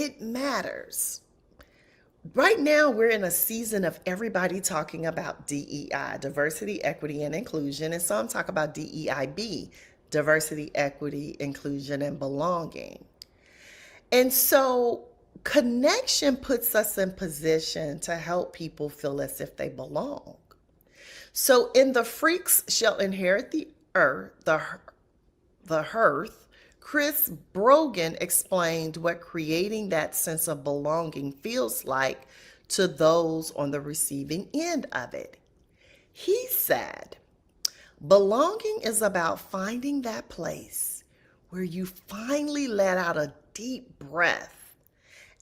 it matters. Right now, we're in a season of everybody talking about DEI, diversity, equity, and inclusion, and some talk about DEIB, diversity, equity, inclusion, and belonging. And so, connection puts us in position to help people feel as if they belong. So, in The Freaks Shall Inherit the Earth, the hearth, Chris Brogan explained what creating that sense of belonging feels like to those on the receiving end of it. He said, belonging is about finding that place where you finally let out a deep breath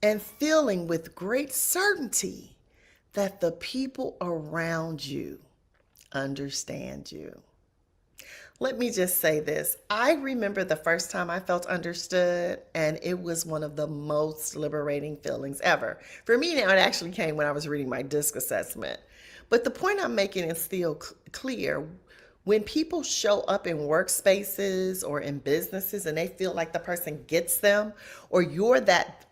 and feeling with great certainty that the people around you understand you. Let me just say this. I remember the first time I felt understood, and it was one of the most liberating feelings ever. For me now, it actually came when I was reading my DISC assessment. But the point I'm making is still clear. When people show up in workspaces or in businesses and they feel like the person gets them, or you're that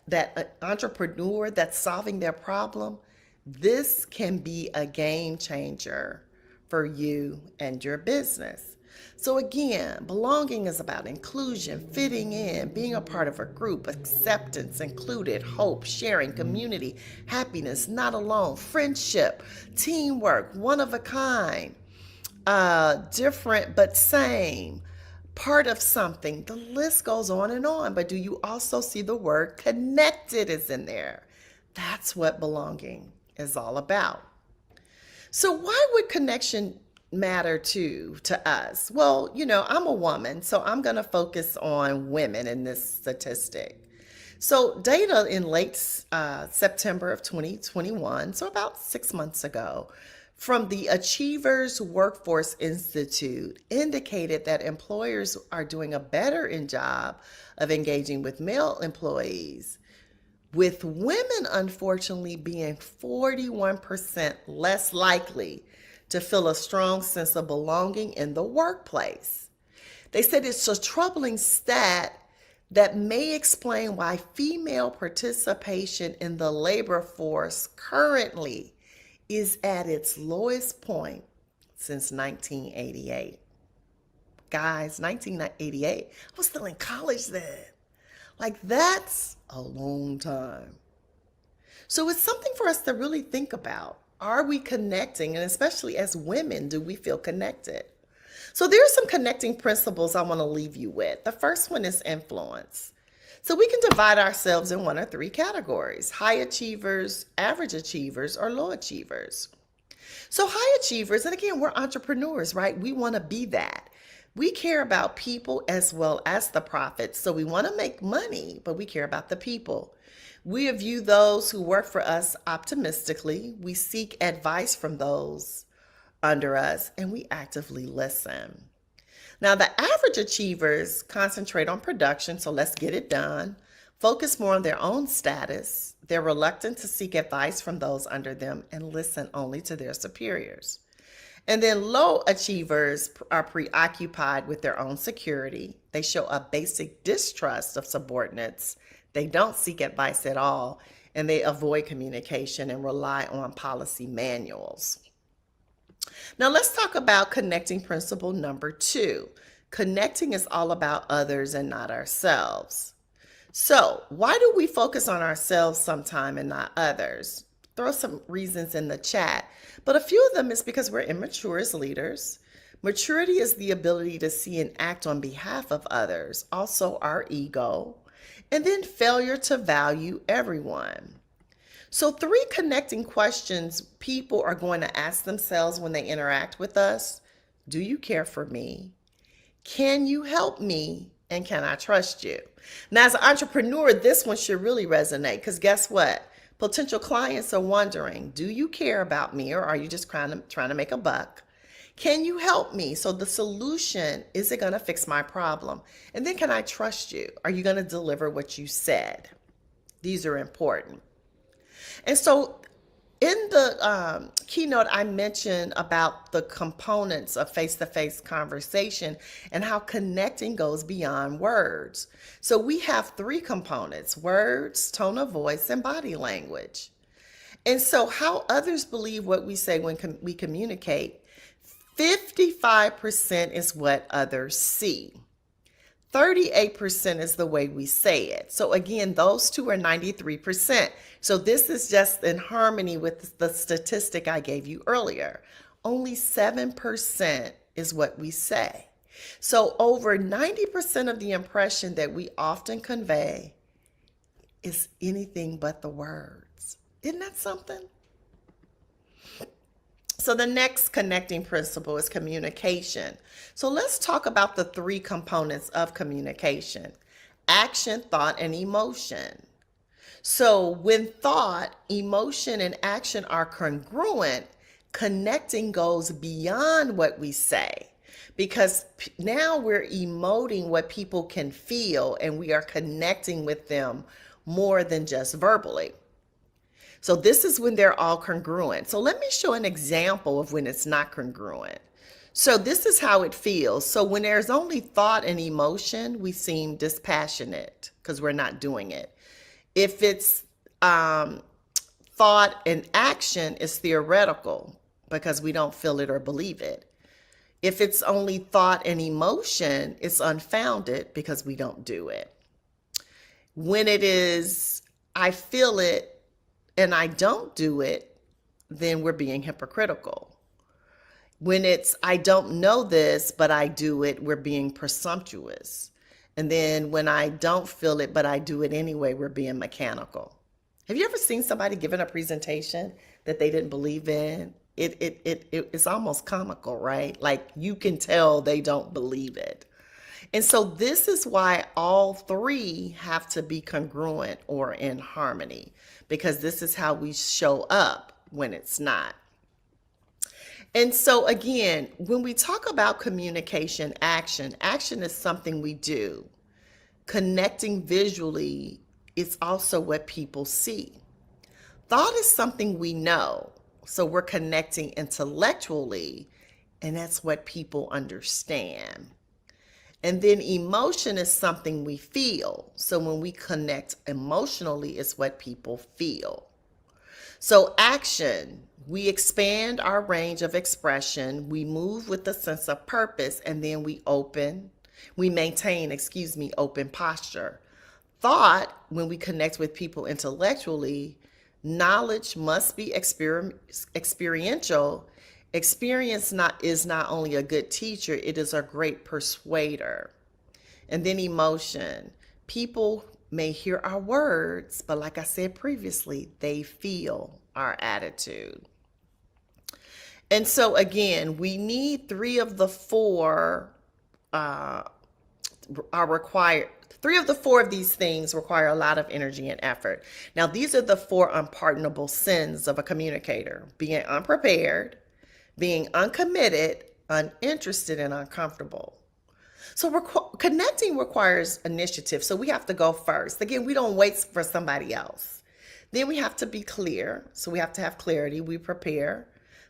entrepreneur that's solving their problem, this can be a game changer for you and your business. So again, belonging is about inclusion, fitting in, being a part of a group, acceptance, included, hope, sharing, community, happiness, not alone, friendship, teamwork, one of a kind, different but same, part of something. The list goes on and on. But do you also see the word connected is in there? That's what belonging is all about. So why would connection matter to us? Well, I'm a woman, so I'm going to focus on women in this statistic. So data in late September of 2021, so about 6 months ago, from the Achievers Workforce Institute indicated that employers are doing a better job of engaging with male employees, with women unfortunately being 41% less likely to feel a strong sense of belonging in the workplace. They said it's a troubling stat that may explain why female participation in the labor force currently is at its lowest point since 1988. Guys, 1988, I was still in college then. Like, that's a long time. So it's something for us to really think about. Are we connecting? And especially as women, do we feel connected? So there are some connecting principles I want to leave you with. The first one is influence. So we can divide ourselves in one or three categories: high achievers, average achievers, or low achievers. So high achievers, and again, we're entrepreneurs, right? We want to be that. We care about people as well as the profits. So we want to make money, but we care about the people. We view those who work for us optimistically. We seek advice from those under us, and we actively listen. Now, the average achievers concentrate on production, so let's get it done, focus more on their own status. They're reluctant to seek advice from those under them and listen only to their superiors. And then low achievers are preoccupied with their own security. They show a basic distrust of subordinates. They don't seek advice at all, and they avoid communication and rely on policy manuals. Now let's talk about connecting principle number 2. Connecting is all about others and not ourselves. So why do we focus on ourselves sometime and not others? Throw some reasons in the chat, but a few of them is because we're immature as leaders. Maturity is the ability to see and act on behalf of others, also our ego, and then failure to value everyone. So 3 connecting questions people are going to ask themselves when they interact with us. Do you care for me? Can you help me? And can I trust you? Now, as an entrepreneur, this one should really resonate, because guess what? Potential clients are wondering, do you care about me, or are you just trying to make a buck? Can you help me? So the solution, is it going to fix my problem? And then, can I trust you? Are you going to deliver what you said? These are important. And so In the keynote, I mentioned about the components of face-to-face conversation and how connecting goes beyond words. So we have three components: words, tone of voice, and body language. And so, how others believe what we say when we communicate, 55% is what others see. 38% is the way we say it. So again, those two are 93%. So this is just in harmony with the statistic I gave you earlier. Only 7% is what we say. So over 90% of the impression that we often convey is anything but the words. Isn't that something? So the next connecting principle is communication. So let's talk about the three components of communication: action, thought, and emotion. So when thought, emotion, and action are congruent, connecting goes beyond what we say, because now we're emoting what people can feel and we are connecting with them more than just verbally. So this is when they're all congruent. So let me show an example of when it's not congruent. So this is how it feels. So when there's only thought and emotion, we seem dispassionate because we're not doing it. If it's thought and action, it's theoretical because we don't feel it or believe it. If it's only thought and emotion, it's unfounded because we don't do it. When it is, I feel it and I don't do it, then we're being hypocritical. When it's, I don't know this, but I do it, we're being presumptuous. And then when I don't feel it, but I do it anyway, we're being mechanical. Have you ever seen somebody giving a presentation that they didn't believe in? It's almost comical, right? Like you can tell they don't believe it. And so this is why all three have to be congruent or in harmony, because this is how we show up when it's not. And so again, when we talk about communication, action is something we do. Connecting visually is also what people see. Thought is something we know. So we're connecting intellectually, and that's what people understand. And then emotion is something we feel. So when we connect emotionally, it's what people feel. So action, we expand our range of expression, we move with a sense of purpose, and then we maintain, open posture. Thought, when we connect with people intellectually, knowledge must be experiential. Experience is not only a good teacher, it is a great persuader. And then emotion. People may hear our words, but like I said previously, they feel our attitude. And so again, we need three of the four of these things require a lot of energy and effort. Now, these are the four unpardonable sins of a communicator: being unprepared, being uncommitted, uninterested, and uncomfortable. So connecting requires initiative. So we have to go first. Again, we don't wait for somebody else. Then we have to be clear. So we have to have clarity. We prepare.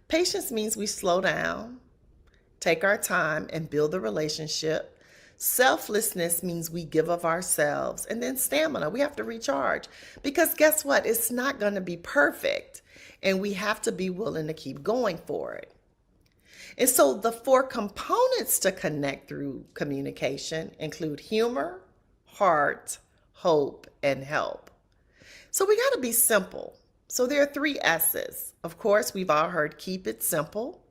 Patience means we slow down, take our time, and build the relationship. Selflessness means we give of ourselves. And then stamina, we have to recharge. Because guess what? It's not going to be perfect. And we have to be willing to keep going for it. And so the four components to connect through communication include humor, heart, hope, and help. So we got to be simple. So there are 3 S's. Of course, we've all heard keep it simple.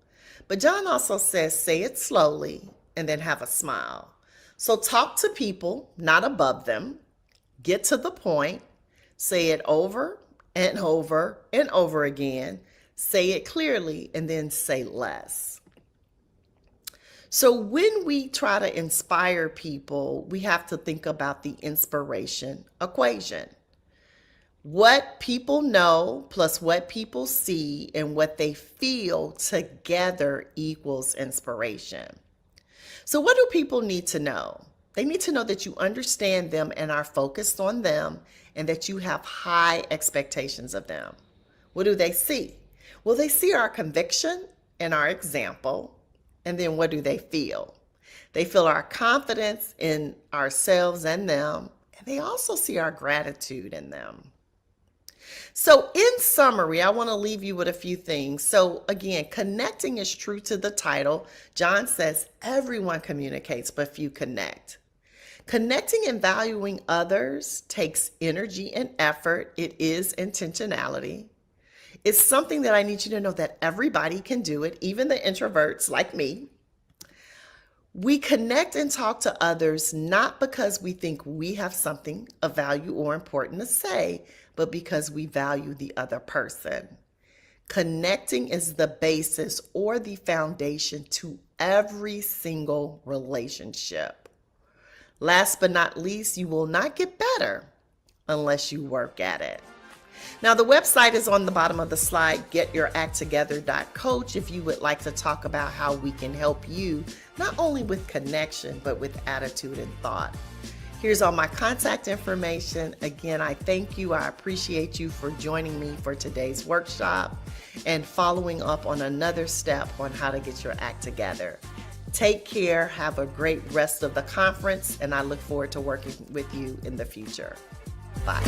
But John also says say it slowly and then have a smile. So talk to people, not above them. Get to the point. Say it over and over and over again. Say it clearly and then say less. So when we try to inspire people, we have to think about the inspiration equation. What people know plus what people see and what they feel together equals inspiration. So what do people need to know? They need to know that you understand them and are focused on them, and that you have high expectations of them. What do they see? Well, they see our conviction and our example. And then what do they feel? They feel our confidence in ourselves and them. And they also see our gratitude in them. So, in summary, I want to leave you with a few things. So, again, connecting is true to the title. John says everyone communicates, but few connect. Connecting and valuing others takes energy and effort. It is intentionality. It's something that I need you to know that everybody can do it, even the introverts like me. We connect and talk to others not because we think we have something of value or important to say, but because we value the other person. Connecting is the basis or the foundation to every single relationship. Last but not least, you will not get better unless you work at it. Now, the website is on the bottom of the slide, getyouracttogether.coach, if you would like to talk about how we can help you, not only with connection, but with attitude and thought. Here's all my contact information. Again, I thank you. I appreciate you for joining me for today's workshop and following up on another step on how to get your act together. Take care. Have a great rest of the conference, and I look forward to working with you in the future. Bye.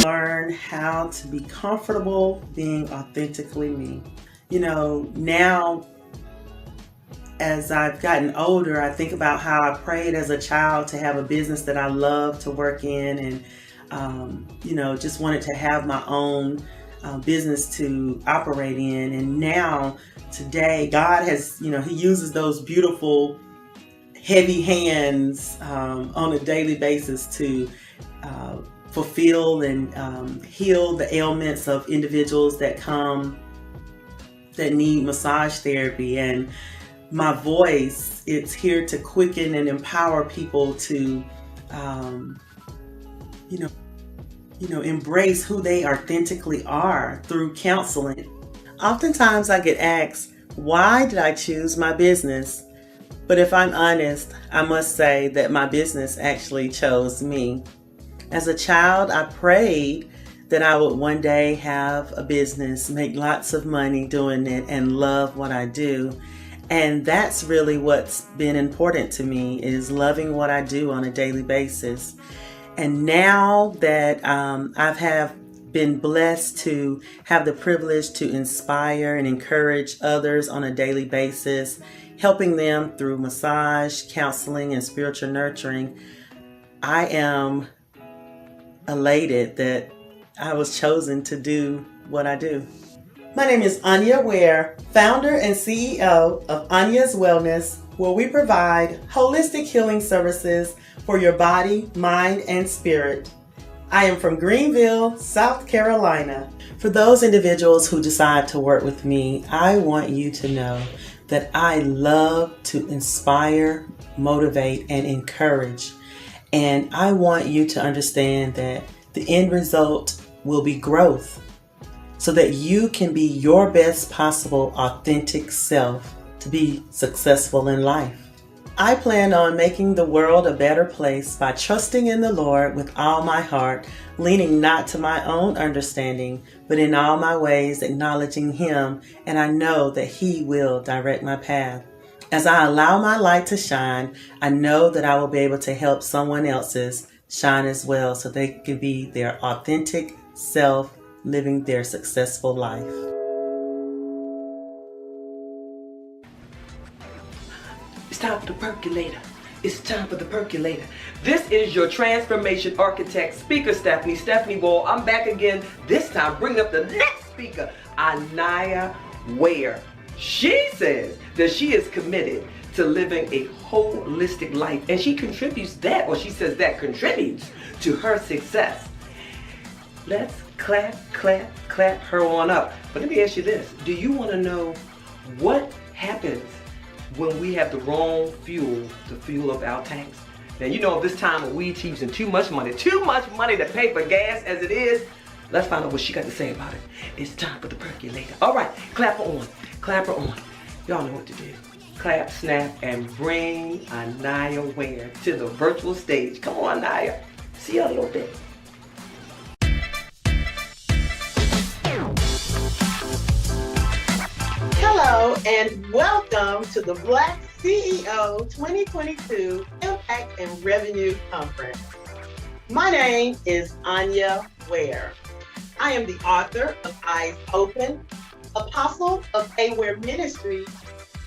Learn how to be comfortable being authentically me. Now as I've gotten older, I think about how I prayed as a child to have a business that I love to work in, and just wanted to have my own business to operate in. And now today, God has, He uses those beautiful heavy hands on a daily basis to fulfill and heal the ailments of individuals that come that need massage therapy. And my voice, it's here to quicken and empower people to embrace who they authentically are through counseling. Oftentimes I get asked, why did I choose my business? But if I'm honest, I must say that my business actually chose me. As a child, I prayed that I would one day have a business, make lots of money doing it, and love what I do. And that's really what's been important to me, is loving what I do on a daily basis. And now that I've been blessed to have the privilege to inspire and encourage others on a daily basis, helping them through massage, counseling, and spiritual nurturing, I am elated that I was chosen to do what I do. My name is Anya Ware, founder and CEO of Anya's Wellness, where we provide holistic healing services for your body, mind, and spirit. I am from Greenville, South Carolina. For those individuals who decide to work with me, I want you to know that I love to inspire, motivate, and encourage. And I want you to understand that the end result will be growth, so that you can be your best possible authentic self to be successful in life. I plan on making the world a better place by trusting in the Lord with all my heart, leaning not to my own understanding, but in all my ways acknowledging Him, and I know that He will direct my path. As I allow my light to shine, I know that I will be able to help someone else's shine as well, so they can be their authentic self, living their successful life. It's time for the percolator. It's time for the percolator. This is your transformation architect speaker, Stephanie Wall. I'm back again, this time bringing up the next speaker, Anaya Ware. She says that she is committed to living a holistic life, and she contributes that, or she says that contributes to her success. Let's clap her on up. But let me ask you this. Do you want to know what happens when we have the wrong fuel to fuel up our tanks? Now, you know, this time of weed using too much money to pay for gas as it is. Let's find out what she got to say about it. It's time for the percolator. All right, clap her on. Clap her on. Y'all know what to do. Clap, snap, and bring Anaya Ware to the virtual stage. Come on, Anaya. See you in a little bit. Hello and welcome to the Black CEO 2022 Impact and Revenue Conference. My name is Anya Ware. I am the author of Eyes Open, apostle of Aware Ministries,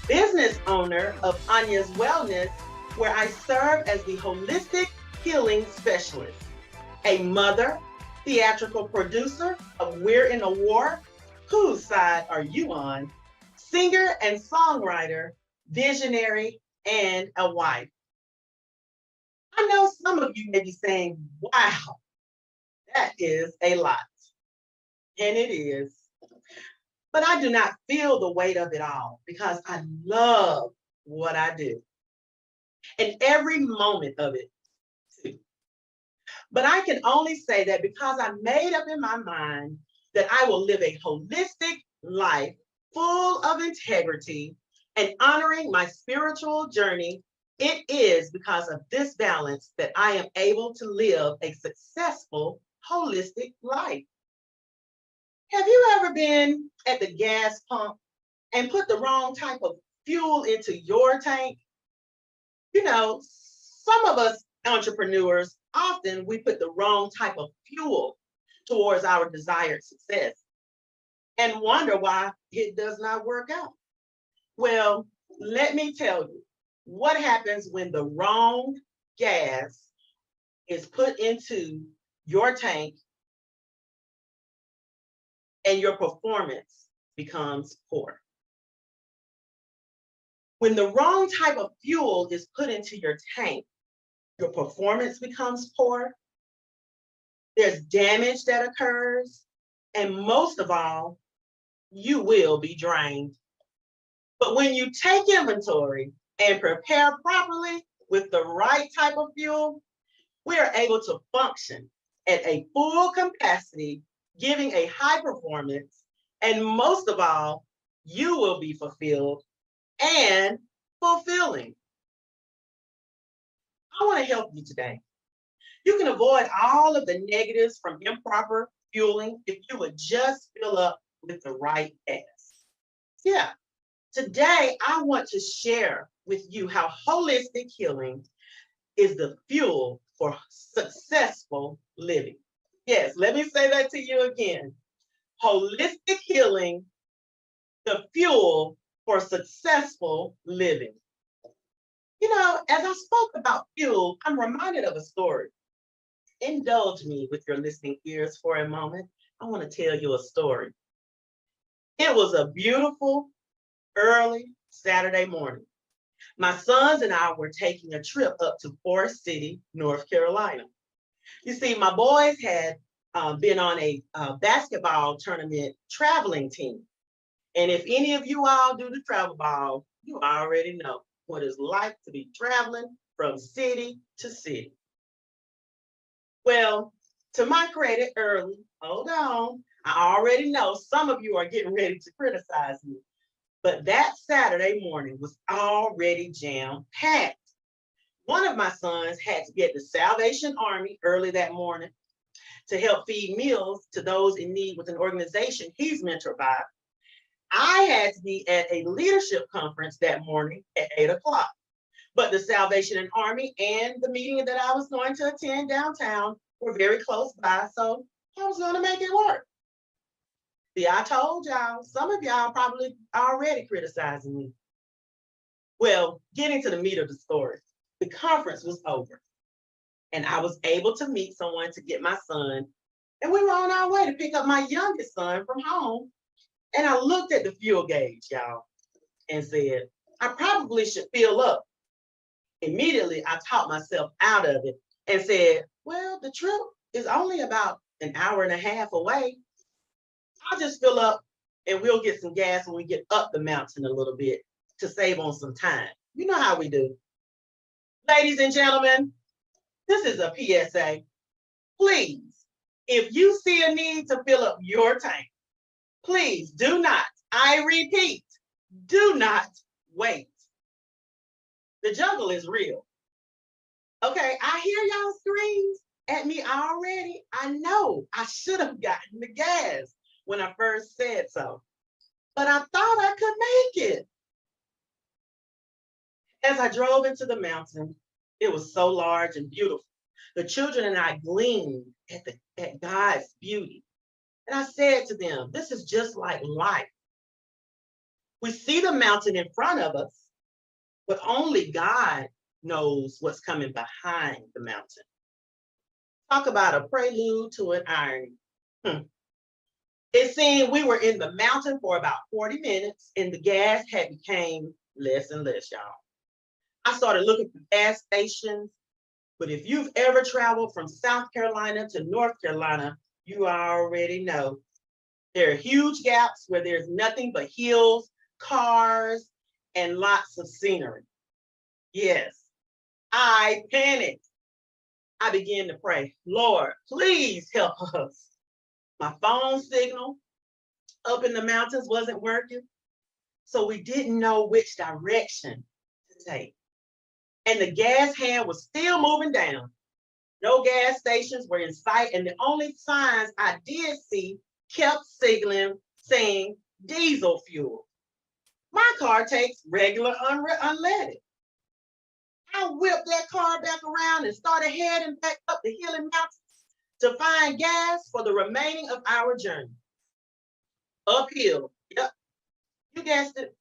business owner of Anya's Wellness, where I serve as the holistic healing specialist, a mother, theatrical producer of We're in a War, Whose Side Are You On? Singer and songwriter, visionary, and a wife. I know some of you may be saying, wow, that is a lot. And it is. But I do not feel the weight of it all because I love what I do. And every moment of it, too. But I can only say that because I made up in my mind that I will live a holistic life full of integrity and honoring my spiritual journey, it is because of this balance that I am able to live a successful, holistic life. Have you ever been at the gas pump and put the wrong type of fuel into your tank? You know, some of us entrepreneurs, often we put the wrong type of fuel towards our desired success and wonder why it does not work out. Well, let me tell you what happens when the wrong gas is put into your tank and your performance becomes poor. When the wrong type of fuel is put into your tank, your performance becomes poor, there's damage that occurs, and most of all, you will be drained. But when you take inventory and prepare properly with the right type of fuel, we are able to function at a full capacity, giving a high performance, and most of all, you will be fulfilled and fulfilling. I want to help you today. You can avoid all of the negatives from improper fueling if you would just fill up with the right gas. Yeah, today I want to share with you how holistic healing is the fuel for successful living. Yes, let me say that to you again. Holistic healing, the fuel for successful living. You know, as I spoke about fuel, I'm reminded of a story. Indulge me with your listening ears for a moment. I want to tell you a story. It was a beautiful, early Saturday morning. My sons and I were taking a trip up to Forest City, North Carolina. You see, my boys had been on a basketball tournament traveling team. And if any of you all do the travel ball, you already know what it's like to be traveling from city to city. Well, to my credit early, hold on, I already know some of you are getting ready to criticize me, but that Saturday morning was already jam-packed. One of my sons had to be at the Salvation Army early that morning to help feed meals to those in need with an organization he's mentored by. I had to be at a leadership conference that morning at 8 o'clock. But the Salvation Army and the meeting that I was going to attend downtown were very close by, so I was going to make it work. See, I told y'all, some of y'all probably already criticizing me. Well, getting to the meat of the story, the conference was over, and I was able to meet someone to get my son, and we were on our way to pick up my youngest son from home. And I looked at the fuel gauge, y'all, and said, I probably should fill up. Immediately, I talked myself out of it and said, well, the trip is only about an hour and a half away. I'll just fill up and we'll get some gas when we get up the mountain a little bit to save on some time. You know how we do. Ladies and gentlemen, this is a PSA. Please, if you see a need to fill up your tank, please do not, I repeat, do not wait. The jungle is real. Okay, I hear y'all screams, at me already. I know I should have gotten the gas when I first said so, but I thought I could make it. As I drove into the mountain, it was so large and beautiful. The children and I gleamed at God's beauty. And I said to them, this is just like life. We see the mountain in front of us, but only God knows what's coming behind the mountain. Talk about a prelude to an irony. It seemed we were in the mountain for about 40 minutes and the gas had become less and less, y'all. I started looking for gas stations, but if you've ever traveled from South Carolina to North Carolina, you already know there are huge gaps where there's nothing but hills, cars, and lots of scenery. Yes, I panicked. I began to pray, Lord, please help us. My phone signal up in the mountains wasn't working, so we didn't know which direction to take. And the gas hand was still moving down. No gas stations were in sight, and the only signs I did see kept signaling saying diesel fuel. My car takes regular unleaded. I whipped that car back around and started heading back up the hilly mountains to find gas for the remaining of our journey. Uphill, yep, you guessed it.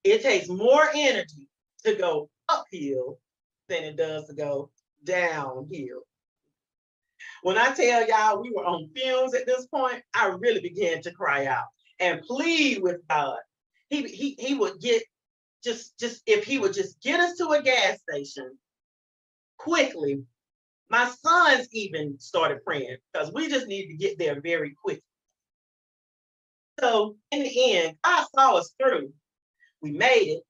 It takes more energy to go uphill than it does to go downhill. When I tell y'all we were on fumes at this point, I really began to cry out and plead with God. He would get just if he would just get us to a gas station quickly. My sons even started praying because we just need to get there very quickly. So in the end, God saw us through. We made it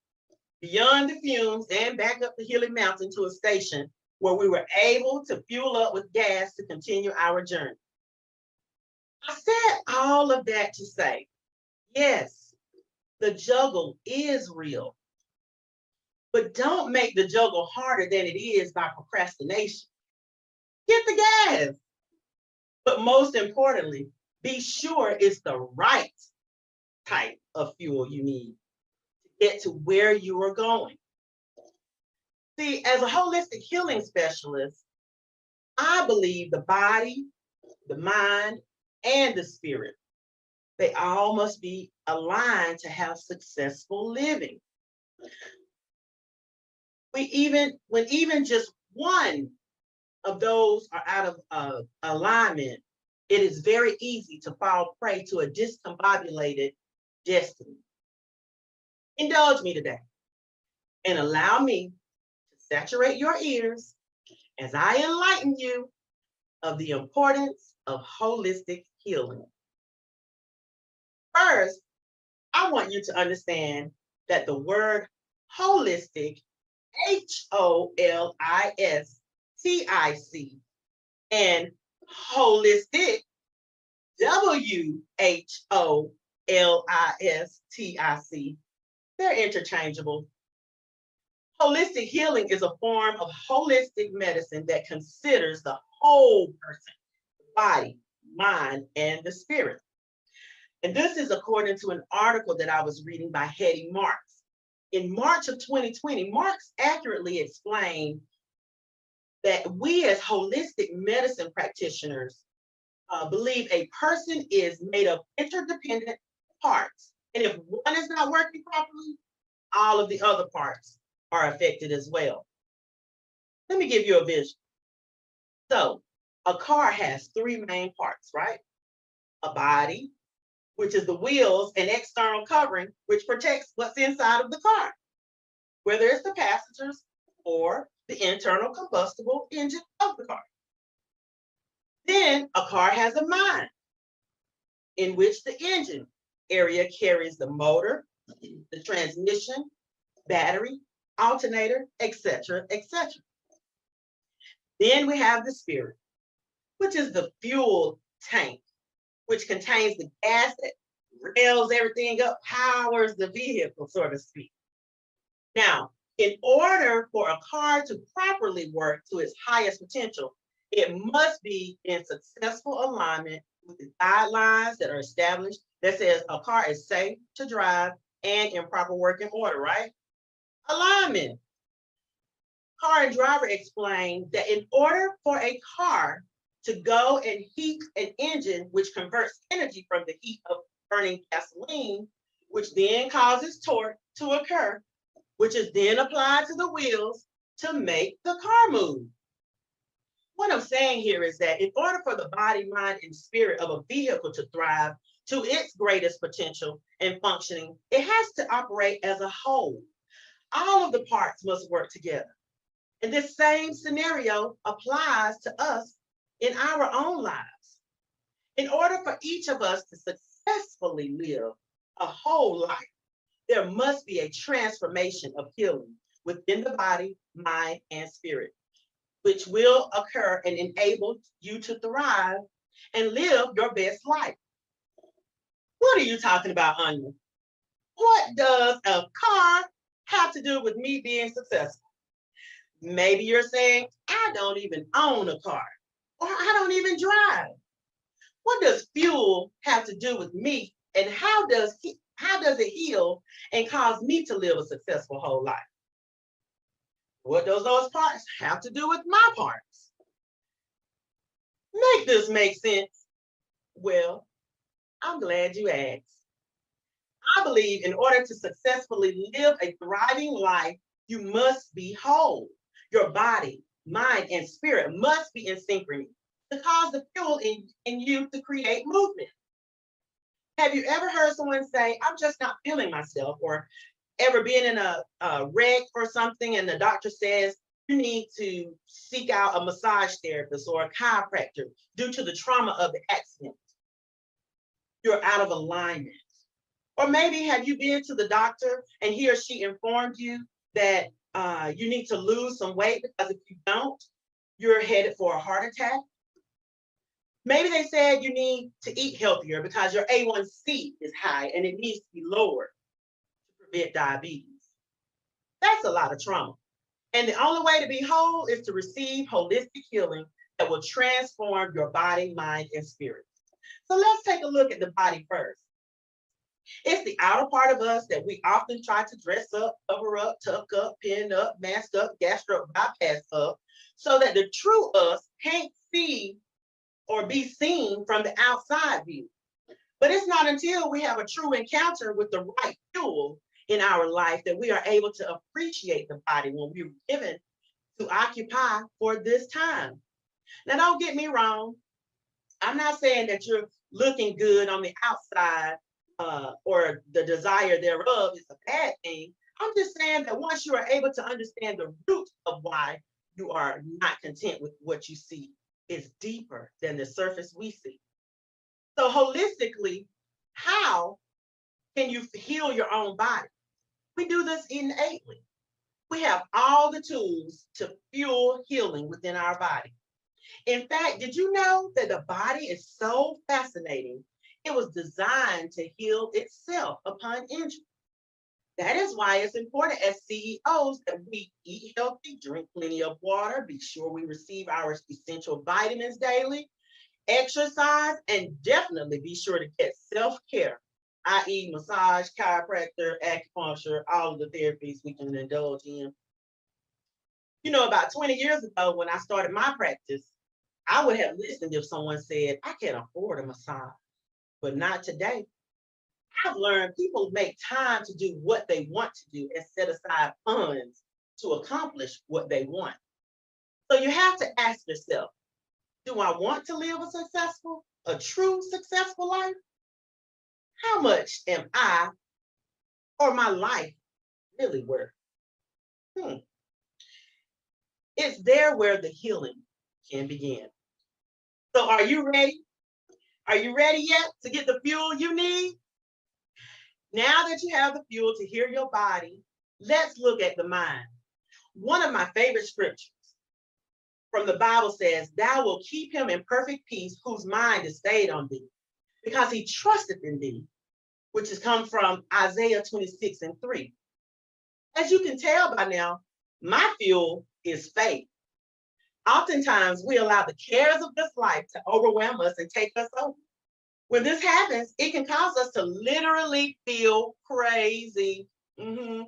beyond the fumes and back up the hilly mountain to a station where we were able to fuel up with gas to continue our journey. I said all of that to say, yes, the juggle is real, but don't make the juggle harder than it is by procrastination. Get the gas. But most importantly, be sure it's the right type of fuel you need to get to where you are going. See, as a holistic healing specialist, I believe the body, the mind, and the spirit, they all must be aligned to have successful living. When even just one of those are out of alignment, it is very easy to fall prey to a discombobulated destiny. Indulge me today and allow me to saturate your ears as I enlighten you of the importance of holistic healing. First, I want you to understand that the word holistic, HOLISTIC, and holistic, WHOLISTIC, they're interchangeable. Holistic healing is a form of holistic medicine that considers the whole person, the body, mind, and the spirit. And this is according to an article that I was reading by Hetty Marks. In March of 2020, Marks accurately explained that we as holistic medicine practitioners believe a person is made of interdependent parts. And if one is not working properly, all of the other parts are affected as well. Let me give you a vision. So a car has three main parts, right? A body, which is the wheels and external covering, which protects what's inside of the car, whether it's the passengers or the internal combustible engine of the car. Then a car has a mind, in which the engine area carries the motor, the transmission, battery, alternator, etc., etc. Then we have the spirit, which is the fuel tank, which contains the gas that rails everything up, powers the vehicle, so to speak. Now, In order for a car to properly work to its highest potential, it must be in successful alignment with the guidelines that are established that says a car is safe to drive and in proper working order, right? Alignment. Car and Driver explained that in order for a car to go and heat an engine, which converts energy from the heat of burning gasoline, which then causes torque to occur, which is then applied to the wheels to make the car move. What I'm saying here is that in order for the body, mind, and spirit of a vehicle to thrive to its greatest potential and functioning, it has to operate as a whole. All of the parts must work together. And this same scenario applies to us in our own lives. In order for each of us to successfully live a whole life, there must be a transformation of healing within the body, mind, and spirit, which will occur and enable you to thrive and live your best life. What are you talking about, Anya? What does a car have to do with me being successful? Maybe you're saying, I don't even own a car, or I don't even drive. What does fuel have to do with me, and how does it heal and cause me to live a successful whole life? What does those parts have to do with my parts? Make this make sense? Well, I'm glad you asked. I believe in order to successfully live a thriving life, you must be whole. Your body, mind, and spirit must be in synchrony to cause the fuel in you to create movement. Have you ever heard someone say, I'm just not feeling myself, or ever been in a wreck or something and the doctor says you need to seek out a massage therapist or a chiropractor due to the trauma of the accident? You're out of alignment. Or maybe have you been to the doctor and he or she informed you that you need to lose some weight because if you don't, you're headed for a heart attack? Maybe they said you need to eat healthier because your A1C is high and it needs to be lowered to prevent diabetes. That's a lot of trauma. And the only way to be whole is to receive holistic healing that will transform your body, mind, and spirit. So let's take a look at the body first. It's the outer part of us that we often try to dress up, cover up, tuck up, pin up, mask up, gastro bypass up, so that the true us can't see or be seen from the outside view. But it's not until we have a true encounter with the right fuel in our life that we are able to appreciate the body when we were given to occupy for this time. Now, don't get me wrong. I'm not saying that you're looking good on the outside or the desire thereof is a bad thing. I'm just saying that once you are able to understand the root of why you are not content with what you see, is deeper than the surface we see. So holistically, how can you heal your own body? We do this innately. We have all the tools to fuel healing within our body. In fact, did you know that the body is so fascinating? It was designed to heal itself upon injury. That is why it's important as CEOs that we eat healthy, drink plenty of water, be sure we receive our essential vitamins daily, exercise, and definitely be sure to get self-care, i.e. massage, chiropractor, acupuncture, all of the therapies we can indulge in. You know, about 20 years ago when I started my practice, I would have listened if someone said, I can't afford a massage, but not today. I've learned people make time to do what they want to do and set aside funds to accomplish what they want. So you have to ask yourself, do I want to live a true successful life? How much am I or my life really worth? It's there where the healing can begin. So are you ready? Are you ready yet to get the fuel you need? Now that you have the fuel to heal your body, let's look at the mind. One of my favorite scriptures from the Bible says, thou wilt keep him in perfect peace whose mind is stayed on thee, because he trusteth in thee, which has come from Isaiah 26:3. As you can tell by now, my fuel is faith. Oftentimes, we allow the cares of this life to overwhelm us and take us over. When this happens, it can cause us to literally feel crazy. Mhm.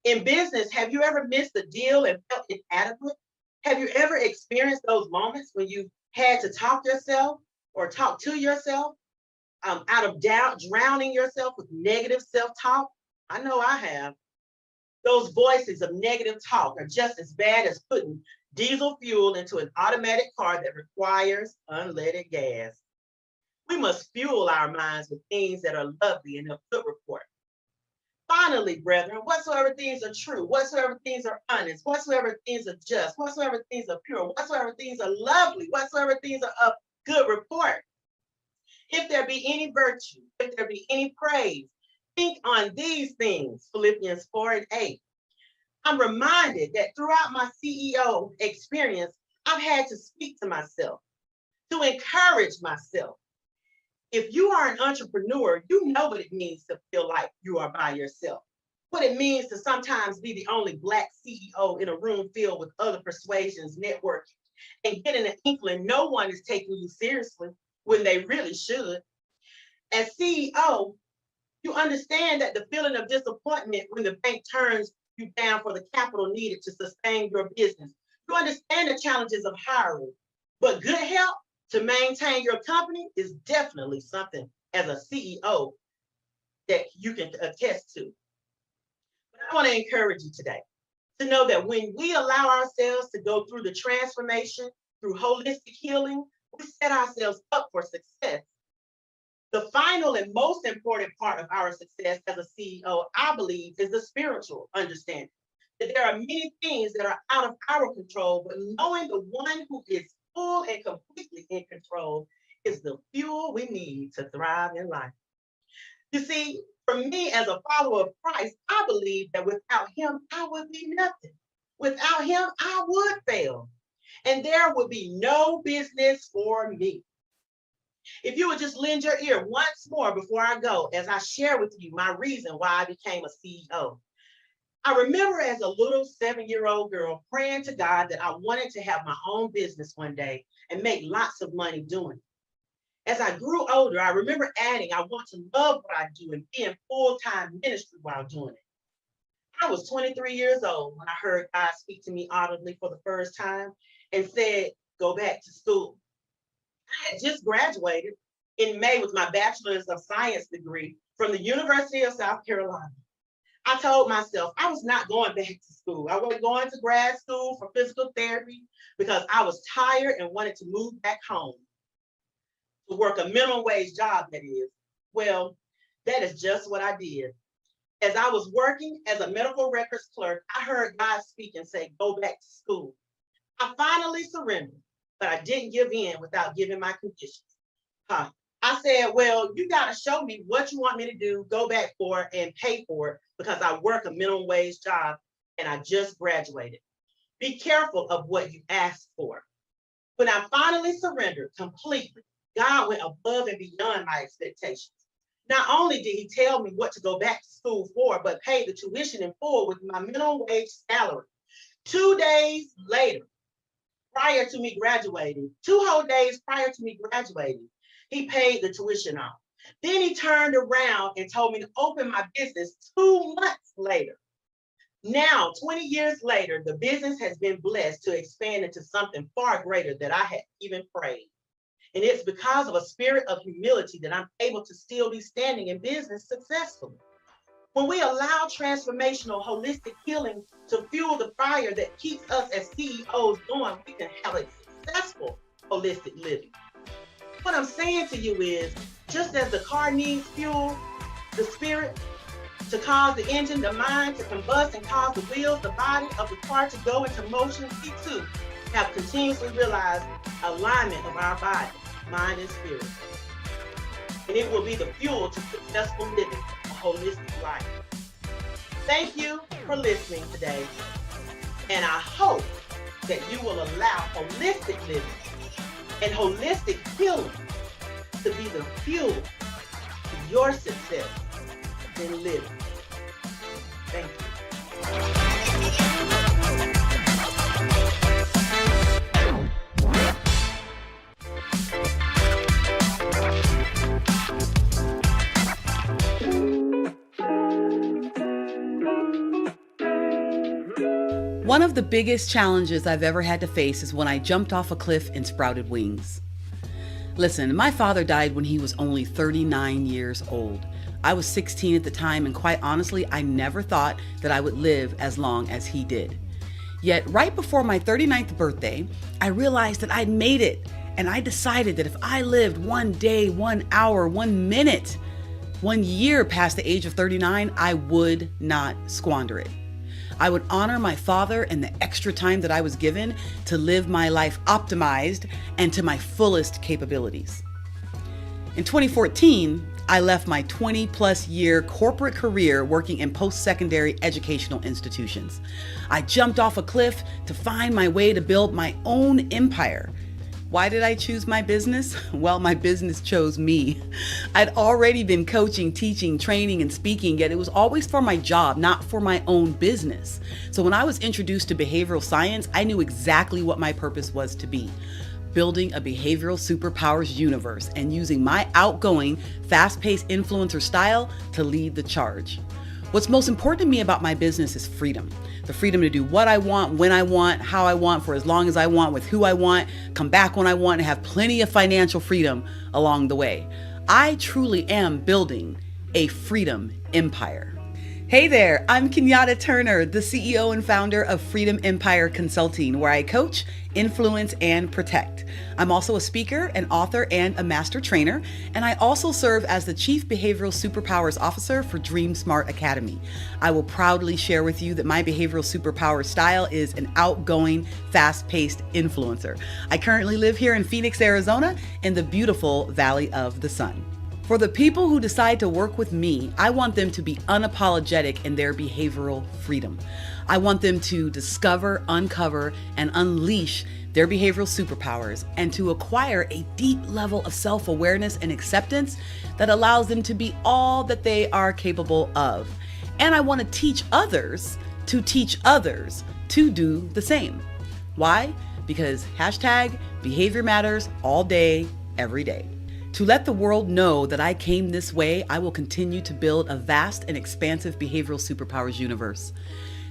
In business, have you ever missed a deal and felt inadequate? Have you ever experienced those moments when you had to talk yourself or talk to yourself out of doubt, drowning yourself with negative self-talk? I know I have. Those voices of negative talk are just as bad as putting diesel fuel into an automatic car that requires unleaded gas. We must fuel our minds with things that are lovely and of good report. Finally, brethren, whatsoever things are true, whatsoever things are honest, whatsoever things are just, whatsoever things are pure, whatsoever things are lovely, whatsoever things are of good report. If there be any virtue, if there be any praise, think on these things, Philippians 4:8. I'm reminded that throughout my CEO experience, I've had to speak to myself, to encourage myself. If you are an entrepreneur, you know what it means to feel like you are by yourself. What it means to sometimes be the only Black CEO in a room filled with other persuasions, networking, and getting an inkling no one is taking you seriously when they really should. As CEO, you understand that the feeling of disappointment when the bank turns you down for the capital needed to sustain your business. You understand the challenges of hiring, but good help to maintain your company is definitely something as a CEO that you can attest to. But I want to encourage you today to know that when we allow ourselves to go through the transformation through holistic healing, we set ourselves up for success. The final and most important part of our success as a CEO, I believe, is the spiritual understanding that there are many things that are out of our control, but knowing the one who is full and completely in control is the fuel we need to thrive in life. You see, for me as a follower of Christ, I believe that without him, I would be nothing. Without him, I would fail. And there would be no business for me. If you would just lend your ear once more before I go, as I share with you my reason why I became a CEO. I remember as a little 7-year-old girl praying to God that I wanted to have my own business one day and make lots of money doing it. As I grew older, I remember adding, I want to love what I do and be in full-time ministry while doing it. I was 23 years old when I heard God speak to me audibly for the first time and said, go back to school. I had just graduated in May with my Bachelor's of Science degree from the University of South Carolina. I told myself I was not going back to school. I wasn't going to grad school for physical therapy because I was tired and wanted to move back home to work a minimum wage job, that is. Well, that is just what I did. As I was working as a medical records clerk, I heard God speak and say, go back to school. I finally surrendered, but I didn't give in without giving my conditions. I said, well, you got to show me what you want me to do, go back for it, and pay for it because I work a minimum wage job and I just graduated. Be careful of what you ask for. When I finally surrendered completely, God went above and beyond my expectations. Not only did he tell me what to go back to school for, but pay the tuition in full with my minimum wage salary. 2 days later, prior to me graduating, 2 whole days prior to me graduating, he paid the tuition off. Then he turned around and told me to open my business 2 months later. Now, 20 years later, the business has been blessed to expand into something far greater than I had even prayed. And it's because of a spirit of humility that I'm able to still be standing in business successfully. When we allow transformational holistic healing to fuel the fire that keeps us as CEOs going, we can have a successful holistic living. What I'm saying to you is, just as the car needs fuel, the spirit, to cause the engine, the mind to combust and cause the wheels, the body of the car to go into motion, we too have continuously realized alignment of our body, mind, and spirit. And it will be the fuel to successful living, a holistic life. Thank you for listening today. And I hope that you will allow holistic living and holistic healing to be the fuel to your success in living. Thank you. One of the biggest challenges I've ever had to face is when I jumped off a cliff and sprouted wings. Listen, my father died when he was only 39 years old. I was 16 at the time, and quite honestly, I never thought that I would live as long as he did. Yet, right before my 39th birthday, I realized that I'd made it, and I decided that if I lived 1 day, 1 hour, 1 minute, 1 year past the age of 39, I would not squander it. I would honor my father and the extra time that I was given to live my life optimized and to my fullest capabilities. In 2014, I left my 20-plus year corporate career working in post-secondary educational institutions. I jumped off a cliff to find my way to build my own empire. Why did I choose my business? Well, my business chose me. I'd already been coaching, teaching, training, and speaking, yet it was always for my job, not for my own business. So when I was introduced to behavioral science, I knew exactly what my purpose was to be: building a behavioral superpowers universe and using my outgoing, fast-paced influencer style to lead the charge. What's most important to me about my business is freedom. The freedom to do what I want, when I want, how I want, for as long as I want, with who I want, come back when I want, and have plenty of financial freedom along the way. I truly am building a freedom empire. Hey there, I'm Kenyatta Turner, the CEO and founder of Freedom Empire Consulting, where I coach, influence, and protect. I'm also a speaker, an author, and a master trainer, and I also serve as the Chief Behavioral Superpowers Officer for Dream Smart Academy. I will proudly share with you that my behavioral superpower style is an outgoing, fast-paced influencer. I currently live here in Phoenix, Arizona, in the beautiful Valley of the Sun. For the people who decide to work with me, I want them to be unapologetic in their behavioral freedom. I want them to discover, uncover, and unleash their behavioral superpowers and to acquire a deep level of self-awareness and acceptance that allows them to be all that they are capable of. And I want to teach others to do the same. Why? Because #behavior matters all day, every day. To let the world know that I came this way, I will continue to build a vast and expansive behavioral superpowers universe.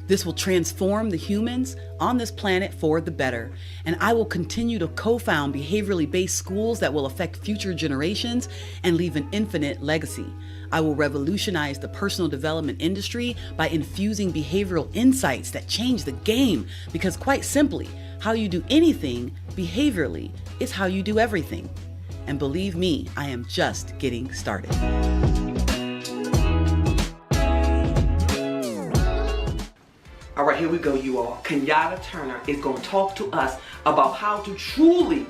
This will transform the humans on this planet for the better, and I will continue to co-found behaviorally based schools that will affect future generations and leave an infinite legacy. I will revolutionize the personal development industry by infusing behavioral insights that change the game, because quite simply, how you do anything behaviorally is how you do everything. And believe me, I am just getting started. All right, here we go, you all. Kenyatta Turner is going to talk to us about how to truly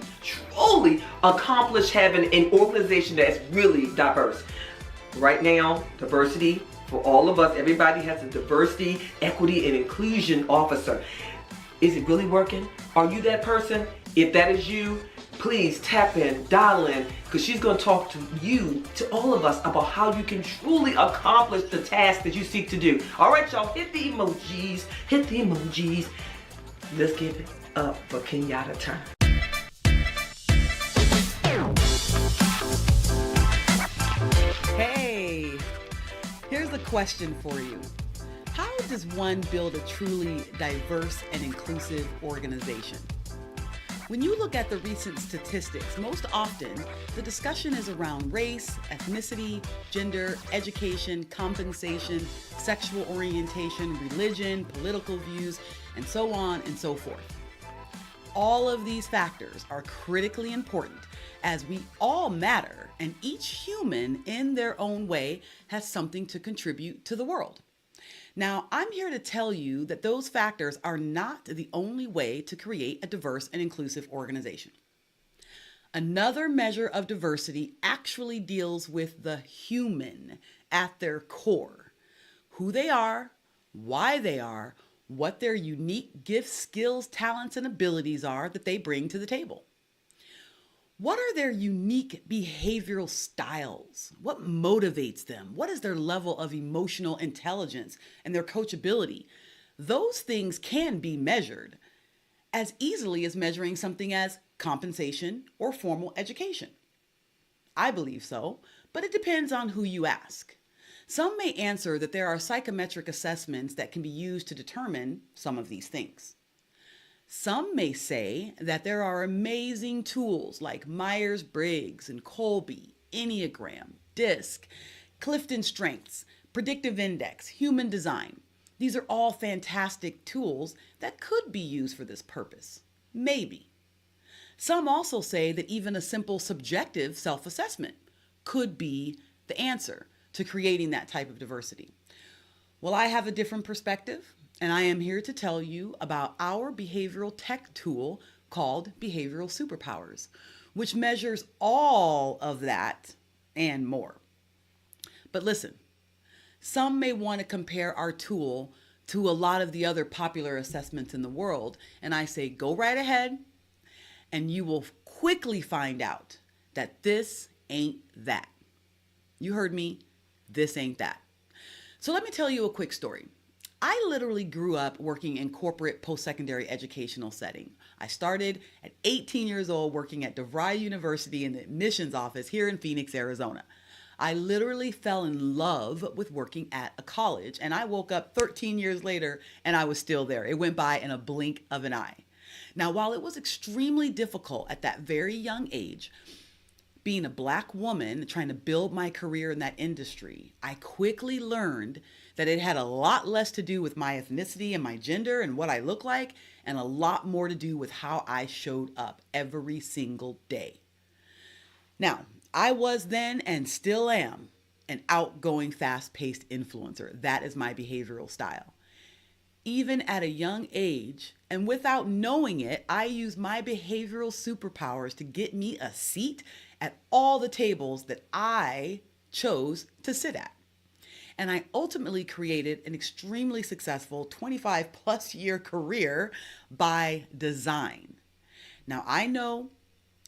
accomplish having an organization that's really diverse. Right now, diversity for all of us, everybody has a diversity, equity, and inclusion officer. Is it really working? Are you that person? If that is you, please tap in, dial in, because she's going to talk to you, to all of us, about how you can truly accomplish the task that you seek to do. All right, y'all, hit the emojis, Let's give it up for Kenyatta Turner. Hey, here's a question for you. How does one build a truly diverse and inclusive organization? When you look at the recent statistics, most often the discussion is around race, ethnicity, gender, education, compensation, sexual orientation, religion, political views, and so on and so forth. All of these factors are critically important, as we all matter and each human in their own way has something to contribute to the world. Now, I'm here to tell you that those factors are not the only way to create a diverse and inclusive organization. Another measure of diversity actually deals with the human at their core: who they are, why they are, what their unique gifts, skills, talents, and abilities are that they bring to the table. What are their unique behavioral styles? What motivates them? What is their level of emotional intelligence and their coachability? Those things can be measured as easily as measuring something as compensation or formal education. I believe so, but it depends on who you ask. Some may answer that there are psychometric assessments that can be used to determine some of these things. Some may say that there are amazing tools like Myers-Briggs and Kolbe, Enneagram, DISC, Clifton Strengths, Predictive Index, Human Design. These are all fantastic tools that could be used for this purpose. Maybe. Some also say that even a simple subjective self-assessment could be the answer to creating that type of diversity. Well, I have a different perspective, and I am here to tell you about our behavioral tech tool called Behavioral Superpowers, which measures all of that and more. But listen, some may want to compare our tool to a lot of the other popular assessments in the world, and I say go right ahead, and you will quickly find out that this ain't that. You heard me, this ain't that. So let me tell you a quick story. I literally grew up working in corporate post-secondary educational setting. I started at 18 years old working at DeVry University in the admissions office here in Phoenix, Arizona. I literally fell in love with working at a college, and I woke up 13 years later and I was still there. It went by in a blink of an eye. Now, while it was extremely difficult at that very young age, being a Black woman trying to build my career in that industry, I quickly learned that it had a lot less to do with my ethnicity and my gender and what I look like, and a lot more to do with how I showed up every single day. Now, I was then and still am an outgoing, fast-paced influencer. That is my behavioral style. Even at a young age, and without knowing it, I use my behavioral superpowers to get me a seat at all the tables that I chose to sit at. And I ultimately created an extremely successful 25 plus year career by design. Now I know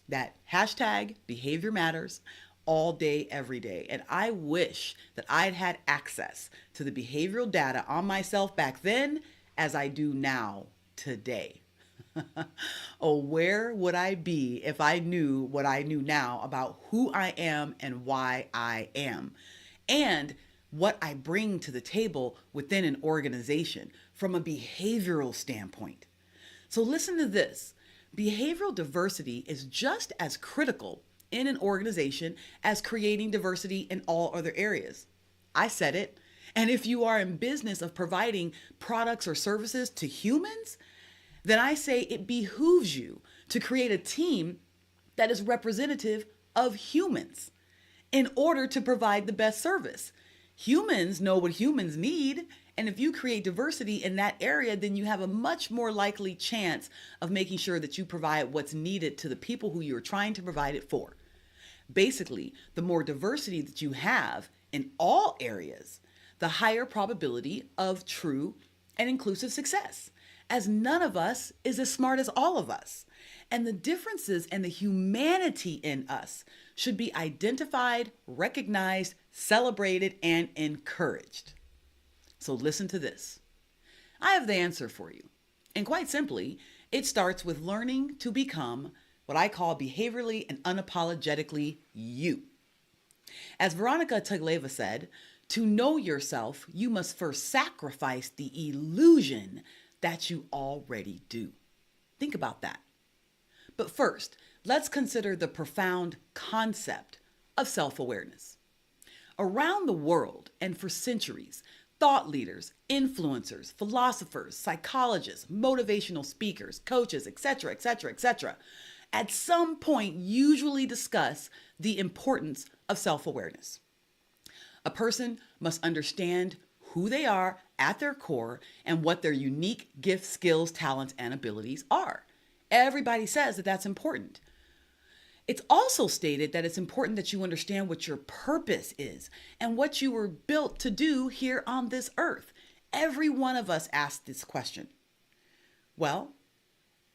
that hashtag behavior matters all day, every day. And I wish that I'd had access to the behavioral data on myself back then as I do now today. Oh, where would I be if I knew what I knew now about who I am and why I am, and what I bring to the table within an organization from a behavioral standpoint? So listen to this. Behavioral diversity is just as critical in an organization as creating diversity in all other areas. I said it. And if you are in business of providing products or services to humans, then I say it behooves you to create a team that is representative of humans in order to provide the best service. Humans know what humans need. And if you create diversity in that area, then you have a much more likely chance of making sure that you provide what's needed to the people who you're trying to provide it for. Basically, the more diversity that you have in all areas, the higher probability of true and inclusive success, as none of us is as smart as all of us. And the differences and the humanity in us should be identified, recognized, celebrated, and encouraged. So listen to this. I have the answer for you. And quite simply, it starts with learning to become what I call behaviorally and unapologetically you. As Veronica Tagleva said, to know yourself, you must first sacrifice the illusion that you already do. Think about that. But first, let's consider the profound concept of self-awareness. Around the world and for centuries, thought leaders, influencers, philosophers, psychologists, motivational speakers, coaches, etc., at some point usually discuss the importance of self-awareness. A person must understand who they are at their core and what their unique gifts, skills, talents, and abilities are. Everybody says that that's important. It's also stated that it's important that you understand what your purpose is and what you were built to do here on this earth. Every one of us asked this question. Well,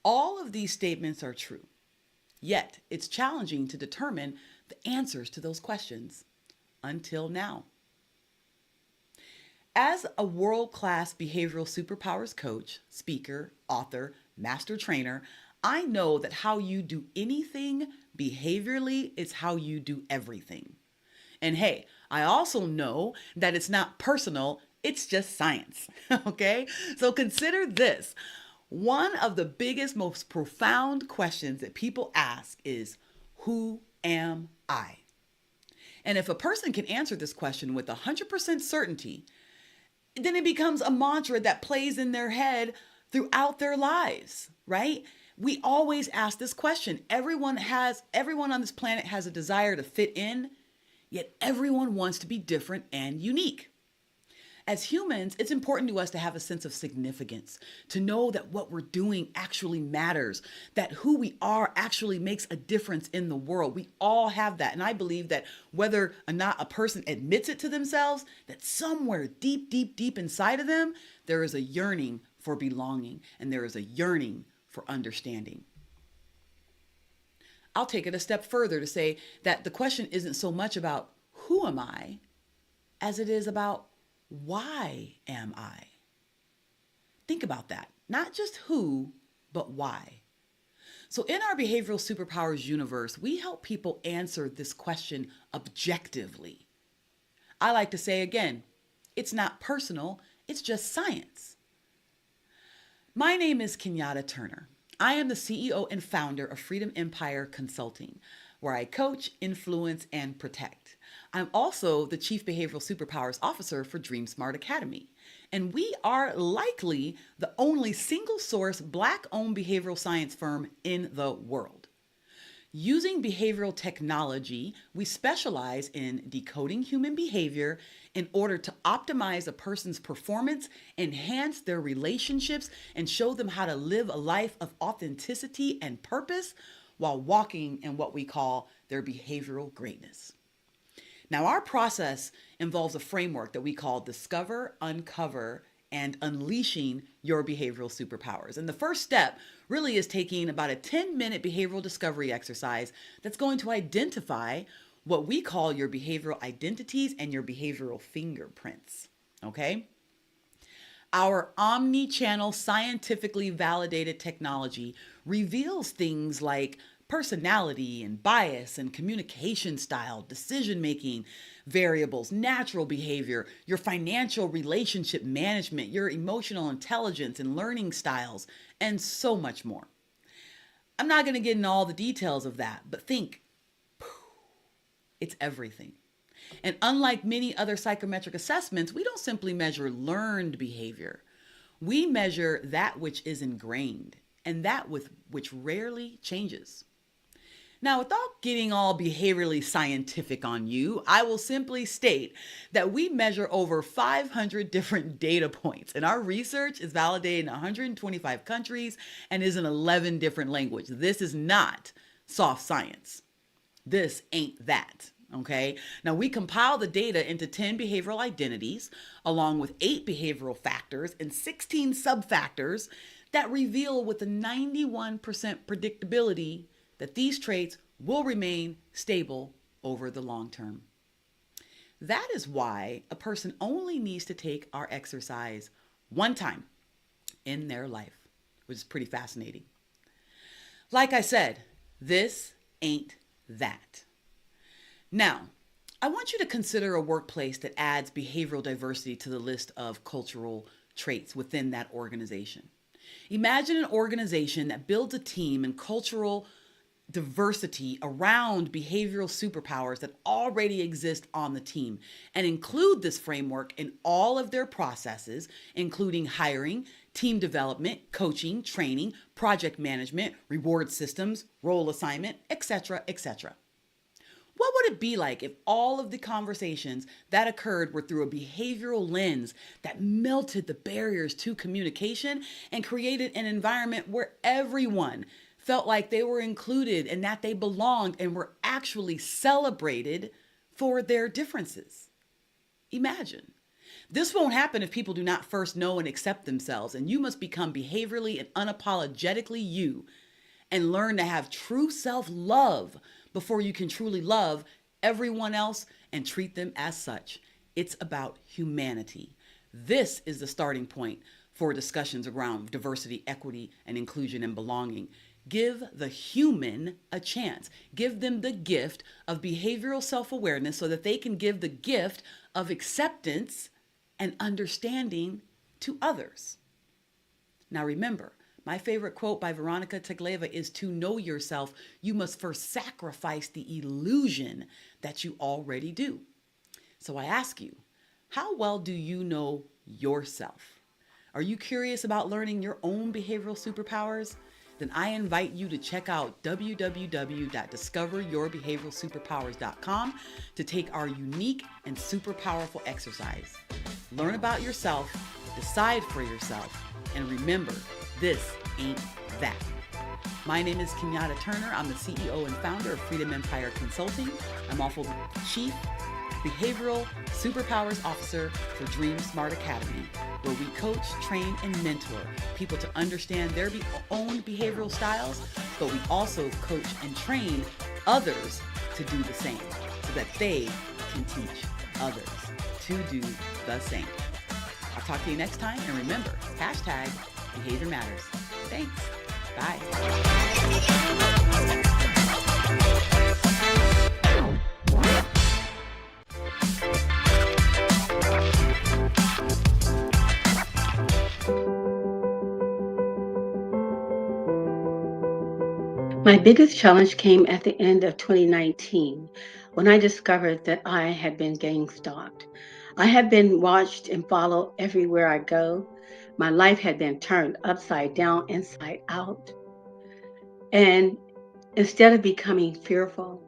all of these statements are true. Yet, it's challenging to determine the answers to those questions until now. As a world-class behavioral superpowers coach, speaker, author, master trainer, I know that how you do anything behaviorally is how you do everything. And hey, I also know that it's not personal, it's just science. Okay? So consider this. One of the biggest, most profound questions that people ask is, who am I? And if a person can answer this question with 100% certainty, then it becomes a mantra that plays in their head throughout their lives, right? We always ask this question. Everyone on this planet has a desire to fit in, yet everyone wants to be different and unique. As humans, it's important to us to have a sense of significance, to know that what we're doing actually matters, that who we are actually makes a difference in the world. We all have that. And I believe that whether or not a person admits it to themselves, that somewhere deep, deep, deep inside of them, there is a yearning for belonging and there is a yearning for understanding. I'll take it a step further to say that the question isn't so much about who am I as it is about why am I? Think about that. Not just who, but why. So in our behavioral superpowers universe, we help people answer this question objectively. I like to say again, it's not personal, it's just science. My name is Kenyatta Turner. I am the CEO and founder of Freedom Empire Consulting, where I coach, influence, and protect. I'm also the Chief Behavioral Superpowers Officer for DreamSmart Academy. And we are likely the only single source Black-owned behavioral science firm in the world. Using behavioral technology, we specialize in decoding human behavior in order to optimize a person's performance, enhance their relationships, and show them how to live a life of authenticity and purpose while walking in what we call their behavioral greatness. Now, our process involves a framework that we call Discover, Uncover, and Unleashing Your Behavioral Superpowers. And the first step really is taking about a 10-minute behavioral discovery exercise that's going to identify what we call your behavioral identities and your behavioral fingerprints. Okay? Our omni-channel, scientifically validated technology reveals things like personality and bias and communication style, decision-making variables, natural behavior, your financial relationship management, your emotional intelligence and learning styles, and so much more. I'm not going to get into all the details of that, but think, it's everything. And unlike many other psychometric assessments, we don't simply measure learned behavior. We measure that which is ingrained and that which rarely changes. Now, without getting all behaviorally scientific on you, I will simply state that we measure over 500 different data points, and our research is validated in 125 countries and is in 11 different languages. This is not soft science. This ain't that. Okay. Now we compile the data into 10 behavioral identities, along with 8 behavioral factors and 16 subfactors that reveal with a 91% predictability that these traits will remain stable over the long term. That is why a person only needs to take our exercise one time in their life, which is pretty fascinating. Like I said, this ain't that. Now, I want you to consider a workplace that adds behavioral diversity to the list of cultural traits within that organization. Imagine an organization that builds a team and cultural diversity around behavioral superpowers that already exist on the team and include this framework in all of their processes, including hiring, team development, coaching, training, project management, reward systems, role assignment, etc., etc. What would it be like if all of the conversations that occurred were through a behavioral lens that melted the barriers to communication and created an environment where everyone felt like they were included and that they belonged and were actually celebrated for their differences? Imagine. This won't happen if people do not first know and accept themselves, and you must become behaviorally and unapologetically you and learn to have true self-love before you can truly love everyone else and treat them as such. It's about humanity. This is the starting point for discussions around diversity, equity, and inclusion and belonging. Give the human a chance. Give them the gift of behavioral self-awareness so that they can give the gift of acceptance and understanding to others. Now remember, my favorite quote by Veronica Tegleva is, to know yourself, you must first sacrifice the illusion that you already do. So I ask you, how well do you know yourself? Are you curious about learning your own behavioral superpowers? Then I invite you to check out www.discoveryourbehavioralsuperpowers.com to take our unique and super powerful exercise. Learn about yourself, decide for yourself, and remember, this ain't that. My name is Kenyatta Turner. I'm the CEO and founder of Freedom Empire Consulting. I'm also the Chief Behavioral Superpowers Officer for Dream Smart Academy, where we coach, train, and mentor people to understand their own behavioral styles, but we also coach and train others to do the same so that they can teach others to do the same. I'll talk to you next time, and remember, hashtag behavior matters. Thanks. Bye. My biggest challenge came at the end of 2019 when I discovered that I had been gang stalked. I had been watched and followed everywhere I go. My life had been turned upside down, inside out. And instead of becoming fearful,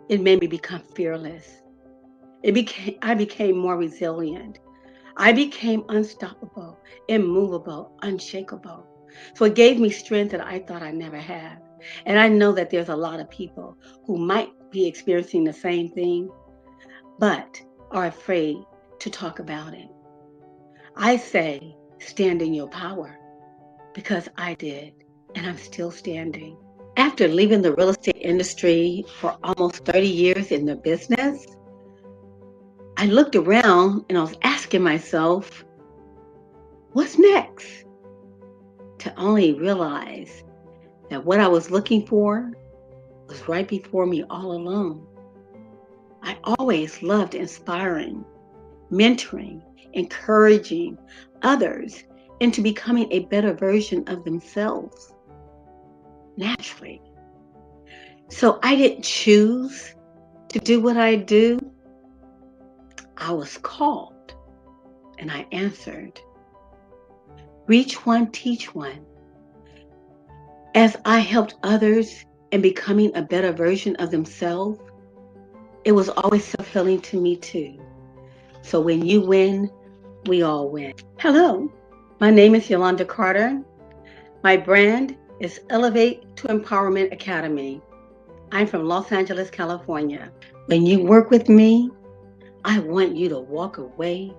it made me become fearless. I became more resilient. I became unstoppable, immovable, unshakable. So it gave me strength that I thought I never had. And I know that there's a lot of people who might be experiencing the same thing, but are afraid to talk about it. I say, stand in your power, because I did, and I'm still standing. After leaving the real estate industry for almost 30 years in the business, I looked around and I was asking myself, what's next? To only realize that what I was looking for was right before me all along. I always loved inspiring, mentoring, encouraging others into becoming a better version of themselves, naturally. So I didn't choose to do what I do. I was called, and I answered. Reach one, teach one. As I helped others in becoming a better version of themselves, it was always fulfilling to me too. So when you win, we all win. Hello, my name is Yolanda Carter. My brand is Elevate to Empowerment Academy. I'm from Los Angeles, California. When you work with me, I want you to walk away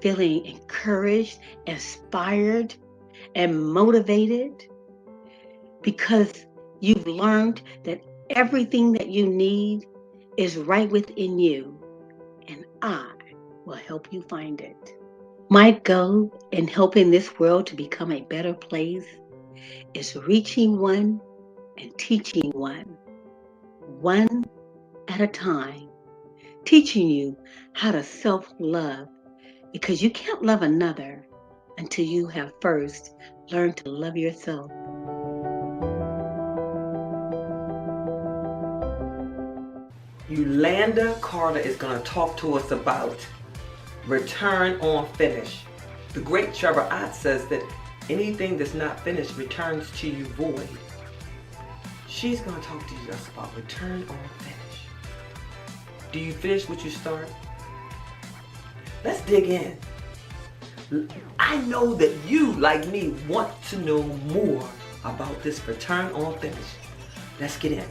feeling encouraged, inspired, and motivated, because you've learned that everything that you need is right within you, and I will help you find it. My goal in helping this world to become a better place is reaching one and teaching one at a time, teaching you how to self-love, because you can't love another until you have first learned to love yourself. Yolanda Carter is going to talk to us about return on finish. The great Trevor Ott says that anything that's not finished returns to you void. She's going to talk to us about return on finish. Do you finish what you start? Let's dig in. I know that you, like me, want to know more about this return on finish. Let's get in.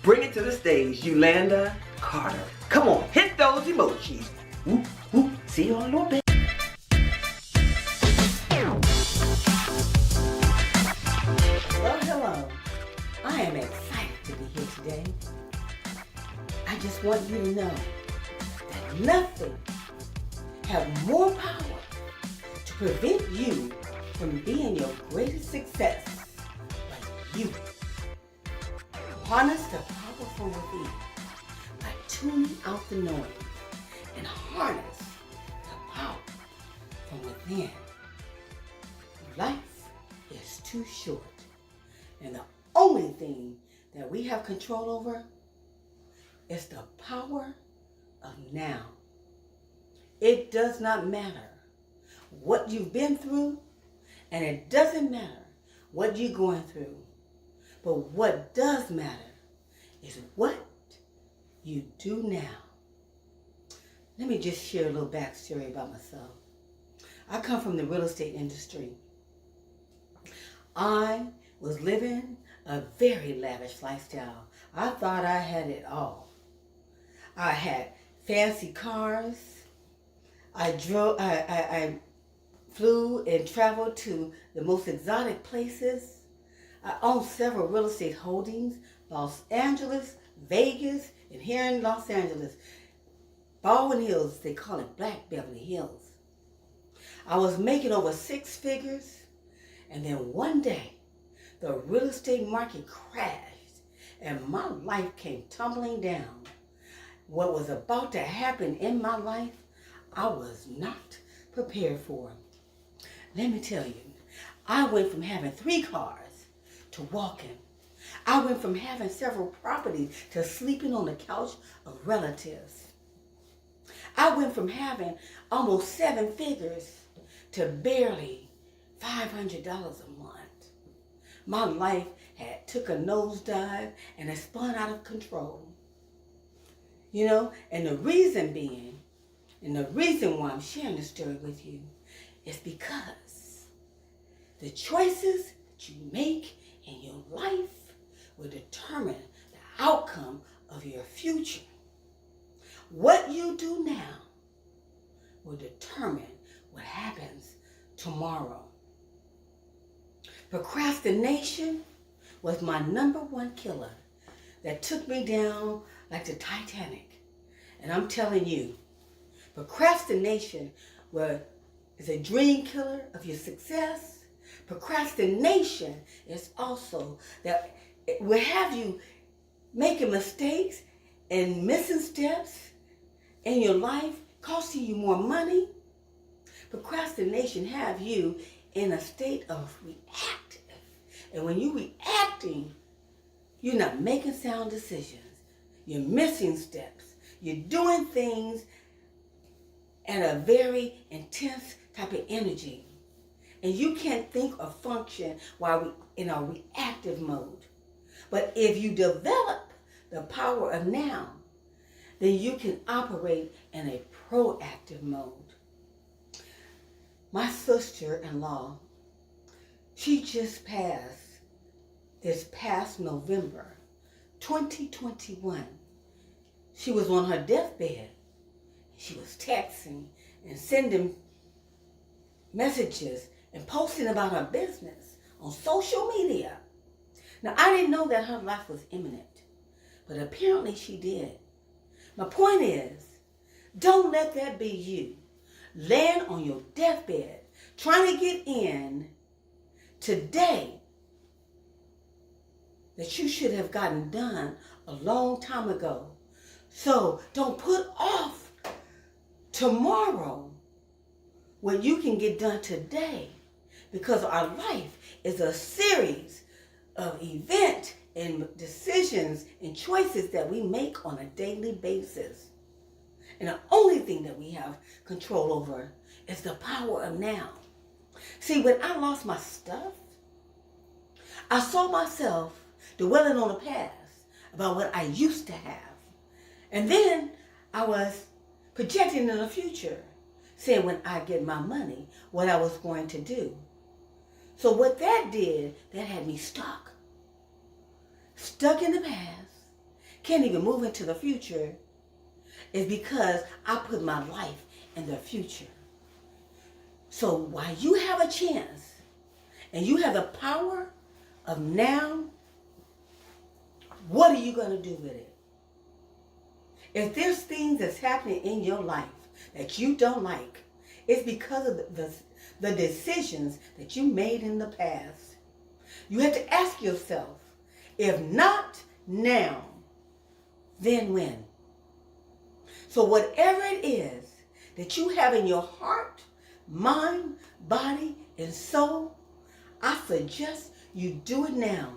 Bring it to the stage, Yolanda Carter. Come on, hit those emojis. Whoop, whoop. See you in a little bit. Hello. I am excited to be here today. I just want you to know that nothing has more power prevent you from being your greatest success, but you. Harness the power from within by tuning out the noise and harness the power from within. Life is too short, and the only thing that we have control over is the power of now. It does not matter what you've been through, and it doesn't matter what you're going through. But what does matter is what you do now. Let me just share a little backstory about myself. I come from the real estate industry. I was living a very lavish lifestyle. I thought I had it all. I had fancy cars. I flew and traveled to the most exotic places. I owned several real estate holdings, Los Angeles, Vegas, and here in Los Angeles, Baldwin Hills, they call it Black Beverly Hills. I was making over 6 figures, and then one day, the real estate market crashed, and my life came tumbling down. What was about to happen in my life, I was not prepared for. Let me tell you, I went from having 3 cars to walking. I went from having several properties to sleeping on the couch of relatives. I went from having almost 7 figures to barely $500 a month. My life had took a nosedive and it spun out of control. You know, and the reason being, and the reason why I'm sharing this story with you is because the choices that you make in your life will determine the outcome of your future. What you do now will determine what happens tomorrow. Procrastination was my #1 killer that took me down like the Titanic. And I'm telling you, procrastination is a dream killer of your success. Procrastination is also that it will have you making mistakes and missing steps in your life, costing you more money. Procrastination have you in a state of reactive. And when you're reacting, you're not making sound decisions. You're missing steps. You're doing things at a very intense type of energy. And you can't think or function while we're in a reactive mode. But if you develop the power of now, then you can operate in a proactive mode. My sister-in-law, she just passed this past November 2021. She was on her deathbed. She was texting and sending messages and posting about her business on social media. Now, I didn't know that her life was imminent, but apparently she did. My point is, don't let that be you. Laying on your deathbed, trying to get in today that you should have gotten done a long time ago. So don't put off tomorrow what you can get done today, because our life is a series of events and decisions and choices that we make on a daily basis. And the only thing that we have control over is the power of now. See, when I lost my stuff, I saw myself dwelling on the past about what I used to have. And then I was projecting in the future, saying when I get my money, what I was going to do. So what that did, that had me stuck. Stuck in the past, can't even move into the future, is because I put my life in the future. So while you have a chance and you have the power of now, what are you going to do with it? If there's things that's happening in your life that you don't like, it's because of the the decisions that you made in the past. You have to ask yourself, if not now, then when? So whatever it is that you have in your heart, mind, body, and soul, I suggest you do it now.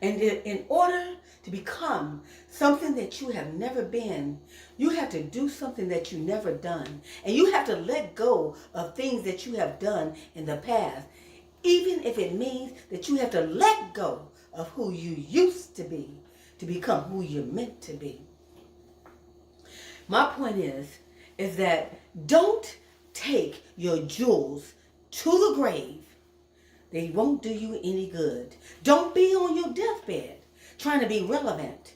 And in order to become something that you have never been, you have to do something that you never done. And you have to let go of things that you have done in the past, even if it means that you have to let go of who you used to be to become who you're meant to be. My point is that don't take your jewels to the grave. They won't do you any good. Don't be on your deathbed trying to be relevant,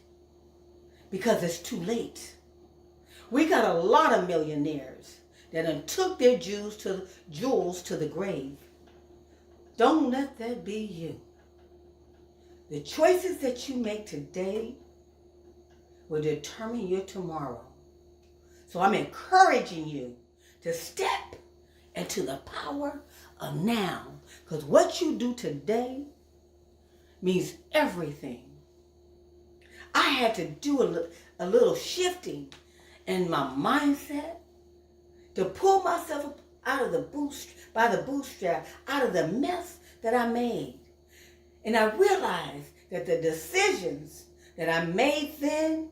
because it's too late. We got a lot of millionaires that done took their jewels to the grave. Don't let that be you. The choices that you make today will determine your tomorrow. So I'm encouraging you to step into the power of now, because what you do today means everything. I had to do a little shifting in my mindset to pull myself out of the bootstrap, out of the mess that I made. And I realized that the decisions that I made then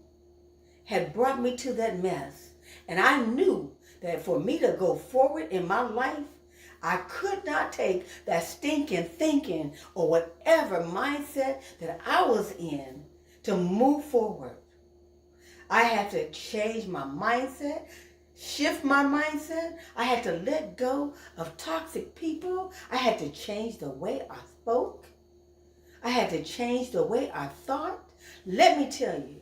had brought me to that mess. And I knew that for me to go forward in my life, I could not take that stinking thinking or whatever mindset that I was in to move forward. I had to change my mindset, shift my mindset. I had to let go of toxic people. I had to change the way I spoke. I had to change the way I thought. Let me tell you,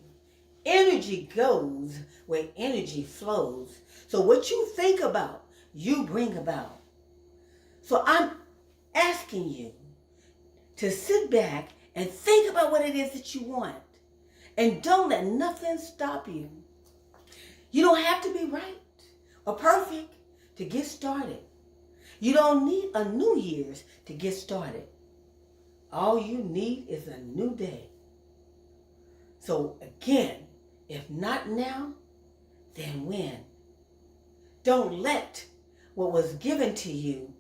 energy goes where energy flows. So what you think about, you bring about. So I'm asking you to sit back and think about what it is that you want. And don't let nothing stop you. You don't have to be right or perfect to get started. You don't need a New Year's to get started. All you need is a new day. So again, if not now, then when? Don't let what was given to you,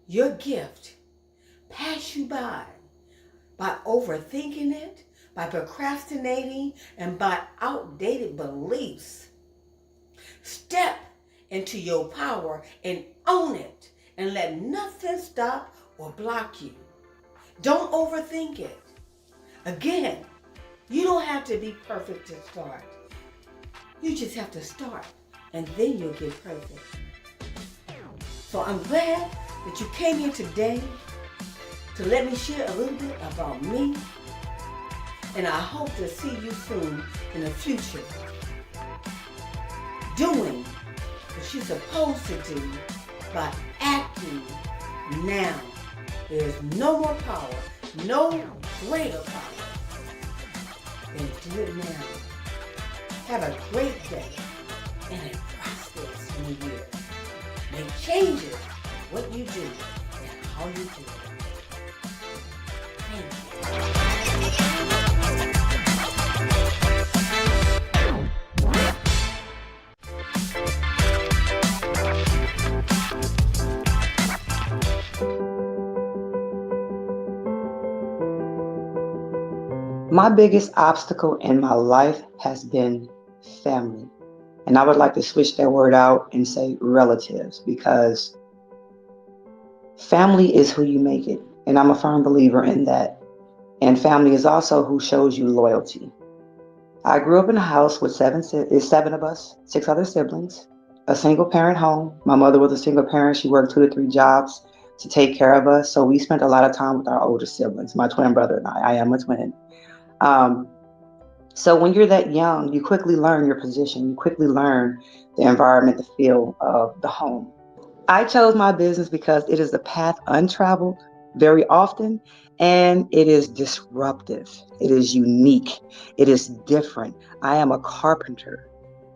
your gift, pass you by overthinking it, by procrastinating, and by outdated beliefs. Step into your power and own it, and let nothing stop or block you. Don't overthink it. Again, you don't have to be perfect to start. You just have to start, and then you'll get perfect. So I'm glad that you came here today to let me share a little bit about me. And I hope to see you soon in the future, doing what you're supposed to do by acting now. There's no more power, no greater power than do it now. Have a great day and a prosperous new year. Make changes in what you do and how you do it. Thank you. My biggest obstacle in my life has been family. And I would like to switch that word out and say relatives, because family is who you make it. And I'm a firm believer in that. And family is also who shows you loyalty. I grew up in a house with seven of us, 6 other siblings, a single parent home. My mother was a single parent. She worked 2 to 3 jobs to take care of us. So we spent a lot of time with our older siblings, my twin brother and I. I am a twin. So when you're that young, you quickly learn your position. You quickly learn the environment, the feel of the home. I chose my business because it is a path untraveled very often, and it is disruptive. It is unique. It is different. I am a carpenter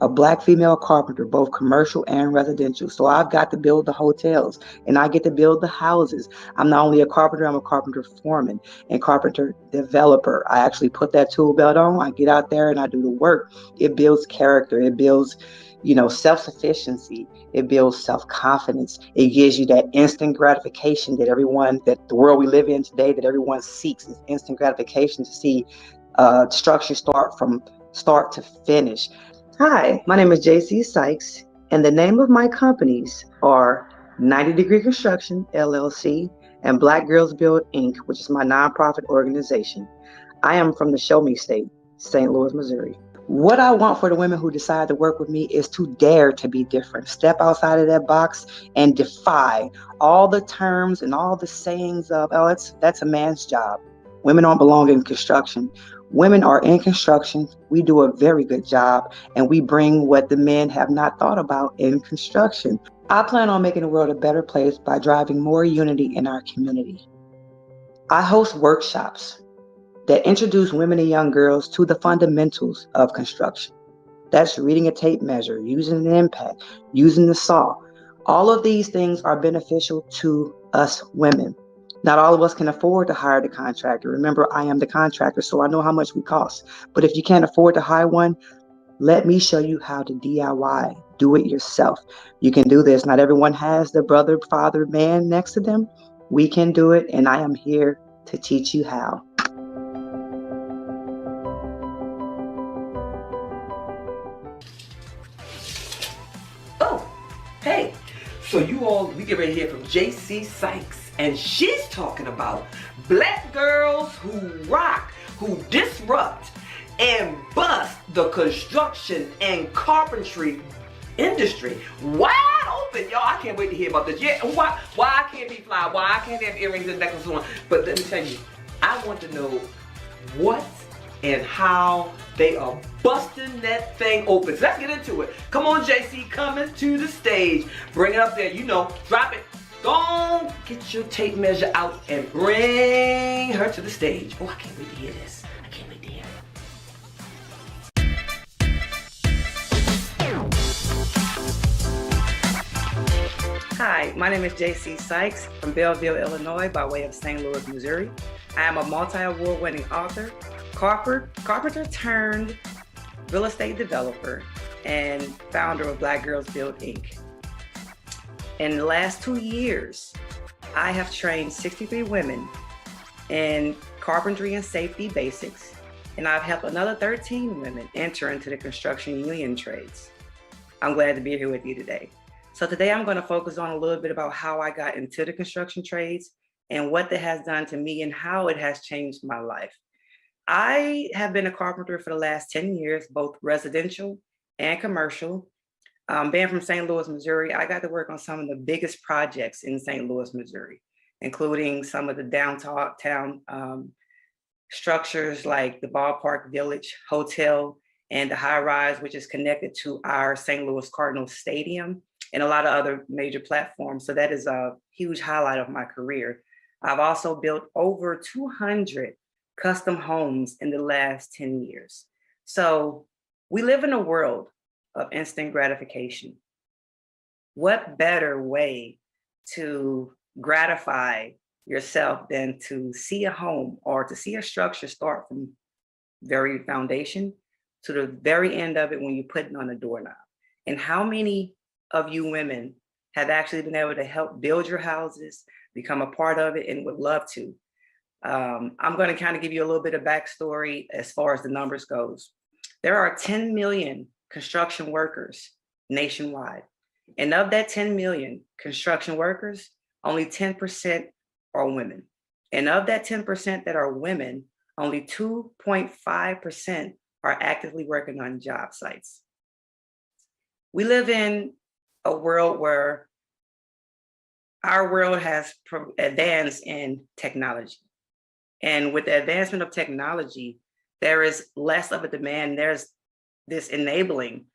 a Black female carpenter, both commercial and residential. So I've got to build the hotels and I get to build the houses. I'm not only a carpenter, I'm a carpenter foreman and carpenter developer. I actually put that tool belt on, I get out there and I do the work. It builds character, it builds, self-sufficiency, it builds self-confidence. It gives you that instant gratification that the world we live in today, that everyone seeks, is instant gratification to see structure start from start to finish. Hi, my name is JC Sykes, and the name of my companies are 90 Degree Construction, LLC, and Black Girls Build, Inc., which is my nonprofit organization. I am from the Show Me State, St. Louis, Missouri. What I want for the women who decide to work with me is to dare to be different, step outside of that box and defy all the terms and all the sayings of, oh, that's a man's job. Women don't belong in construction. Women are in construction. We do a very good job, and we bring what the men have not thought about in construction. I plan on making the world a better place by driving more unity in our community. I host workshops that introduce women and young girls to the fundamentals of construction. That's reading a tape measure, using an impact, using the saw. All of these things are beneficial to us women. Not all of us can afford to hire the contractor. Remember, I am the contractor, so I know how much we cost. But if you can't afford to hire one, let me show you how to DIY. Do it yourself. You can do this. Not everyone has the brother, father, man next to them. We can do it, and I am here to teach you how. Oh, hey. So we get ready to hear from JC Sykes, and she's talking about Black girls who rock, who disrupt and bust the construction and carpentry industry. Wide open, y'all. I can't wait to hear about this. Yeah, why I can't be fly, why I can't have earrings and necklaces on. But let me tell you, I want to know what and how they are busting that thing open. So let's get into it. Come on, JC, coming to the stage. Bring it up there, drop it. Go get your tape measure out and bring her to the stage. Oh, I can't wait to hear this. I can't wait to hear it. Hi, my name is JC Sykes from Belleville, Illinois, by way of St. Louis, Missouri. I am a multi-award winning author, carpenter turned real estate developer, and founder of Black Girls Build, Inc. In the last 2 years, I have trained 63 women in carpentry and safety basics, and I've helped another 13 women enter into the construction union trades. I'm glad to be here with you today. So today I'm going to focus on a little bit about how I got into the construction trades and what that has done to me and how it has changed my life. I have been a carpenter for the last 10 years, both residential and commercial. Being from St. Louis, Missouri, I got to work on some of the biggest projects in St. Louis, Missouri, including some of the downtown structures like the Ballpark Village Hotel and the high rise, which is connected to our St. Louis Cardinals Stadium and a lot of other major platforms. So that is a huge highlight of my career. I've also built over 200 custom homes in the last 10 years. So we live in a world of instant gratification. What better way to gratify yourself than to see a home or to see a structure start from very foundation to the very end of it when you put it on a doorknob? And how many of you women have actually been able to help build your houses, become a part of it, and would love to? I'm going to kind of give you a little bit of backstory as far as the numbers goes. There are 10 million construction workers nationwide. And of that 10 million construction workers, only 10% are women. And of that 10% that are women, only 2.5% are actively working on job sites. We live in a world where our world has advanced in technology. And with the advancement of technology, there is less of a demand. There's this enabling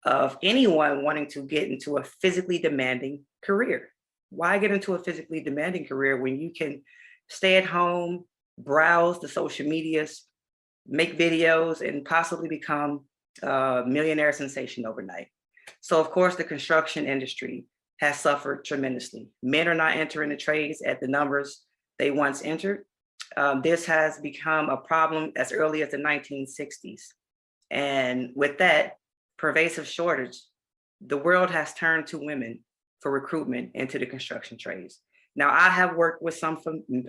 of anyone wanting to get into a physically demanding career. Why get into a physically demanding career when you can stay at home, browse the social medias, make videos, and possibly become millionaire sensation overnight. So of course, the construction industry has suffered tremendously. Men are not entering the trades at the numbers they once entered. This has become a problem as early as the 1960s. And with that pervasive shortage, the world has turned to women for recruitment into the construction trades. Now, I have worked with some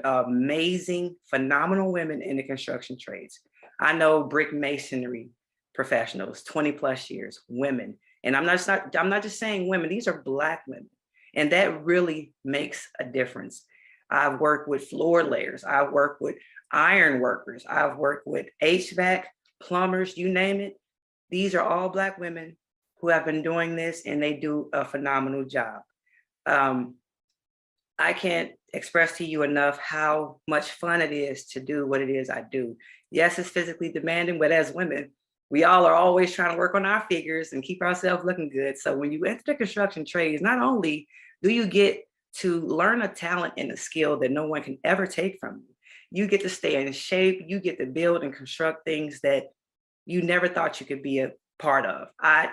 amazing, phenomenal women in the construction trades. I know brick masonry professionals, 20 plus years, women. And I'm not just saying women, these are Black women. And that really makes a difference. I've worked with floor layers. I've worked with iron workers. I've worked with HVAC, plumbers, you name it. These are all Black women who have been doing this, and they do a phenomenal job. I can't express to you enough how much fun it is to do what it is I do. Yes, it's physically demanding, but as women, we all are always trying to work on our figures and keep ourselves looking good. So when you enter the construction trades, not only do you get to learn a talent and a skill that no one can ever take from you, you get to stay in shape, you get to build and construct things that you never thought you could be a part of.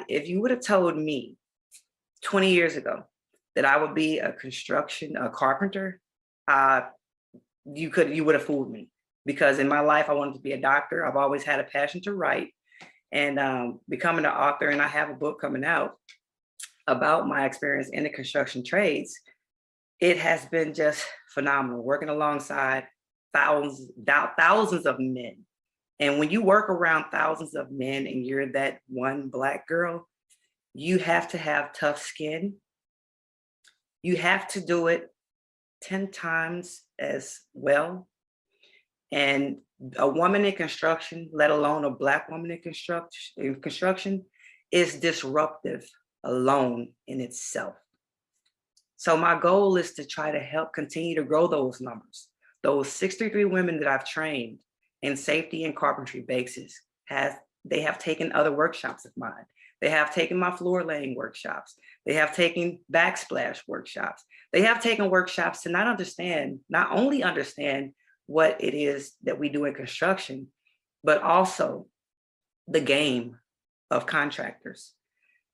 If you would have told me 20 years ago that I would be a carpenter, you would have fooled me, because in my life, I wanted to be a doctor. I've always had a passion to write, and becoming an author, and I have a book coming out about my experience in the construction trades. It has been just phenomenal working alongside thousands of men. And when you work around thousands of men and you're that one Black girl, you have to have tough skin. You have to do it 10 times as well. And a woman in construction, let alone a Black woman in construction, is disruptive alone in itself. So my goal is to try to help continue to grow those numbers. Those 63 women that I've trained in safety and carpentry basics, they have taken other workshops of mine. They have taken my floor laying workshops. They have taken backsplash workshops. They have taken workshops to not only understand what it is that we do in construction, but also the game of contractors.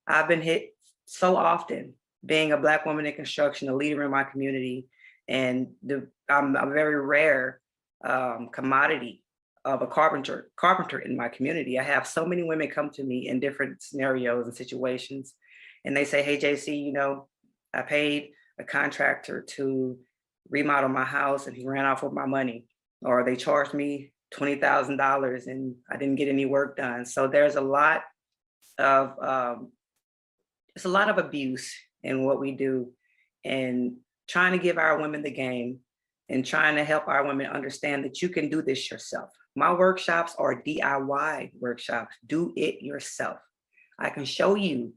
I've been hit so often being a Black woman in construction, a leader in my community, and I'm a very rare commodity of a carpenter in my community. I have so many women come to me in different scenarios and situations, and they say, hey, JC, I paid a contractor to remodel my house and he ran off with my money, or they charged me $20,000 and I didn't get any work done. So there's a lot of abuse in what we do, and trying to give our women the game and trying to help our women understand that you can do this yourself. My workshops are DIY workshops. Do it yourself. I can show you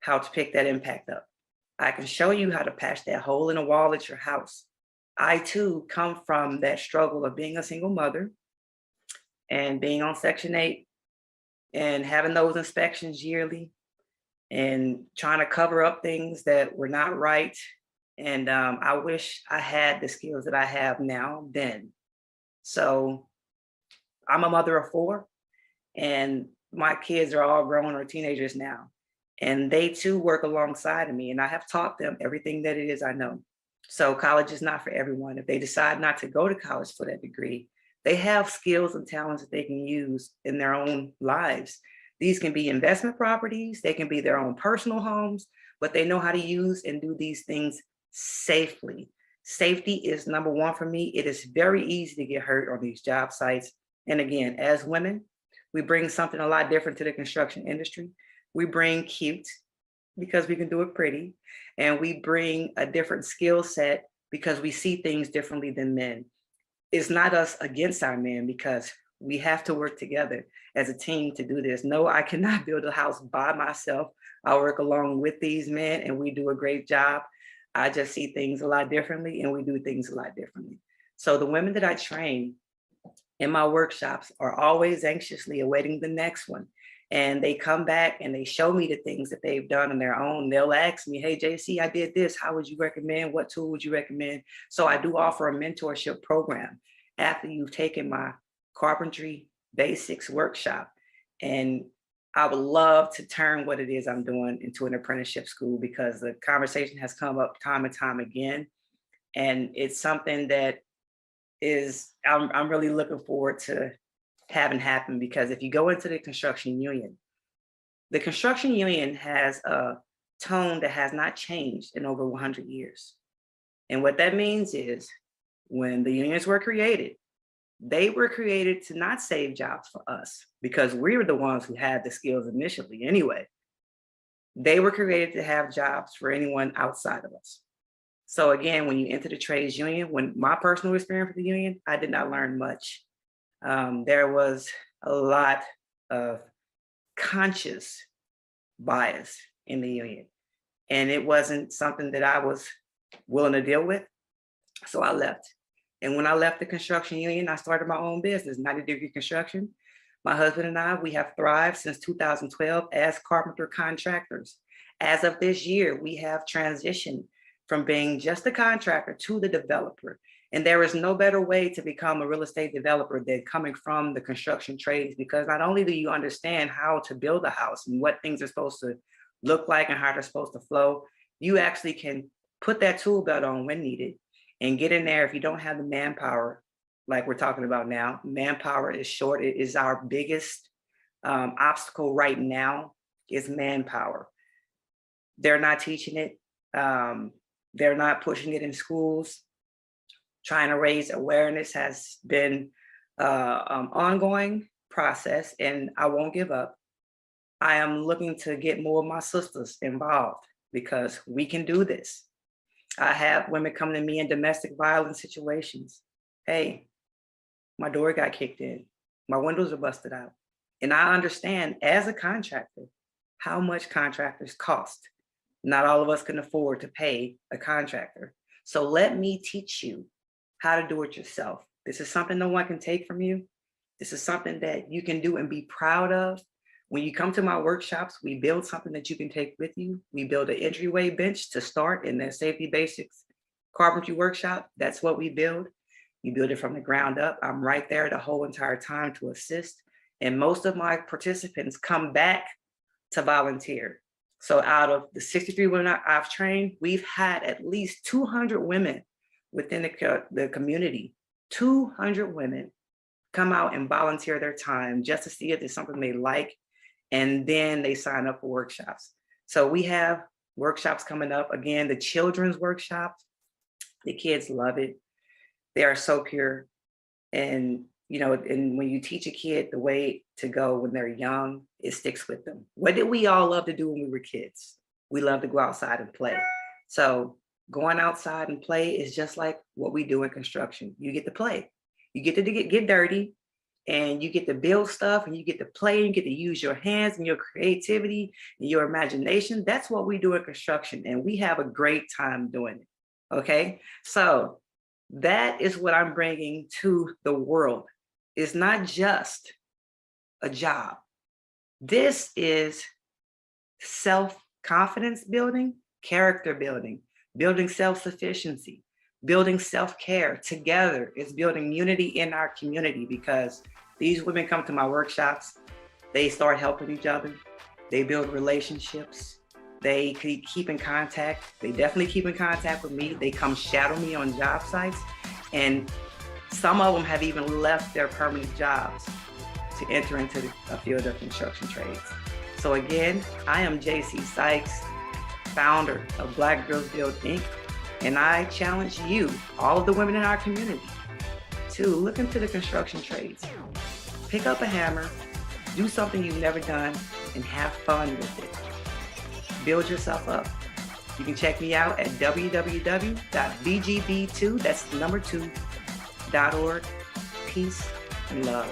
how to pick that impact up. I can show you how to patch that hole in a wall at your house. I too come from that struggle of being a single mother and being on Section 8 and having those inspections yearly and trying to cover up things that were not right. And I wish I had the skills that I have now then. So I'm a mother of 4, and my kids are all grown or teenagers now. And they too work alongside of me, and I have taught them everything that it is I know. So college is not for everyone. If they decide not to go to college for that degree, they have skills and talents that they can use in their own lives. These can be investment properties, they can be their own personal homes, but they know how to use and do these things safely. Safety is number one for me. It is very easy to get hurt on these job sites. And again, as women, we bring something a lot different to the construction industry. We bring cute because we can do it pretty, and we bring a different skill set because we see things differently than men. It's not us against our men, because we have to work together as a team to do this. No, I cannot build a house by myself. I work along with these men and we do a great job. I just see things a lot differently and we do things a lot differently. So the women that I train in my workshops are always anxiously awaiting the next one. And they come back and they show me the things that they've done on their own. They'll ask me, hey, JC, I did this. How would you recommend? What tool would you recommend? So I do offer a mentorship program after you've taken my carpentry basics workshop. And I would love to turn what it is I'm doing into an apprenticeship school, because the conversation has come up time and time again. And it's something that I'm really looking forward to having happen, because if you go into the construction union has a tone that has not changed in over 100 years. And what that means is, when the unions were created, they were created to not save jobs for us, because we were the ones who had the skills initially anyway. They were created to have jobs for anyone outside of us. So again, when you enter the trades union, when my personal experience with the union, I did not learn much. There was a lot of conscious bias in the union, and it wasn't something that I was willing to deal with. So I left. And when I left the construction union, I started my own business, 90 Degree Construction. My husband and I, we have thrived since 2012 as carpenter contractors. As of this year, we have transitioned from being just a contractor to the developer. And there is no better way to become a real estate developer than coming from the construction trades, because not only do you understand how to build a house and what things are supposed to look like and how they're supposed to flow, you actually can put that tool belt on when needed and get in there. If you don't have the manpower, like we're talking about now, manpower is short. It is our biggest obstacle right now, is manpower. They're not teaching it. They're not pushing it in schools. Trying to raise awareness has been ongoing process, and I won't give up. I am looking to get more of my sisters involved, because we can do this. I have women come to me in domestic violence situations. Hey, my door got kicked in. My windows are busted out. And I understand as a contractor how much contractors cost. Not all of us can afford to pay a contractor. So let me teach you how to do it yourself. This is something no one can take from you. This is something that you can do and be proud of. When you come to my workshops, we build something that you can take with you. We build an entryway bench to start in the safety basics carpentry workshop. That's what we build. You build it from the ground up. I'm right there the whole entire time to assist. And most of my participants come back to volunteer. So out of the 63 women I've trained, we've had at least 200 women within the community, 200 women come out and volunteer their time just to see if there's something they like. And then they sign up for workshops. So we have workshops coming up. Again, the children's workshops, the kids love it. They are so pure. And, and when you teach a kid the way to go when they're young, it sticks with them. What did we all love to do when we were kids? We love to go outside and play. So going outside and play is just like what we do in construction. You get to play. You get to get dirty. And you get to build stuff, and you get to play, and you get to use your hands and your creativity and your imagination. That's what we do in construction, and we have a great time doing it, okay? So that is what I'm bringing to the world. It's not just a job. This is self-confidence building, character building, building self-sufficiency, building self-care together. Is building unity in our community, because these women come to my workshops, they start helping each other, they build relationships, they keep in contact. They definitely keep in contact with me. They come shadow me on job sites, and some of them have even left their permanent jobs to enter into a field of construction trades. So again, I am JC Sykes, founder of Black Girls Build Inc. And I challenge you, all of the women in our community, to look into the construction trades. Pick up a hammer, do something you've never done, and have fun with it. Build yourself up. You can check me out at www.bgb2, that's the number 2.org. Peace and love.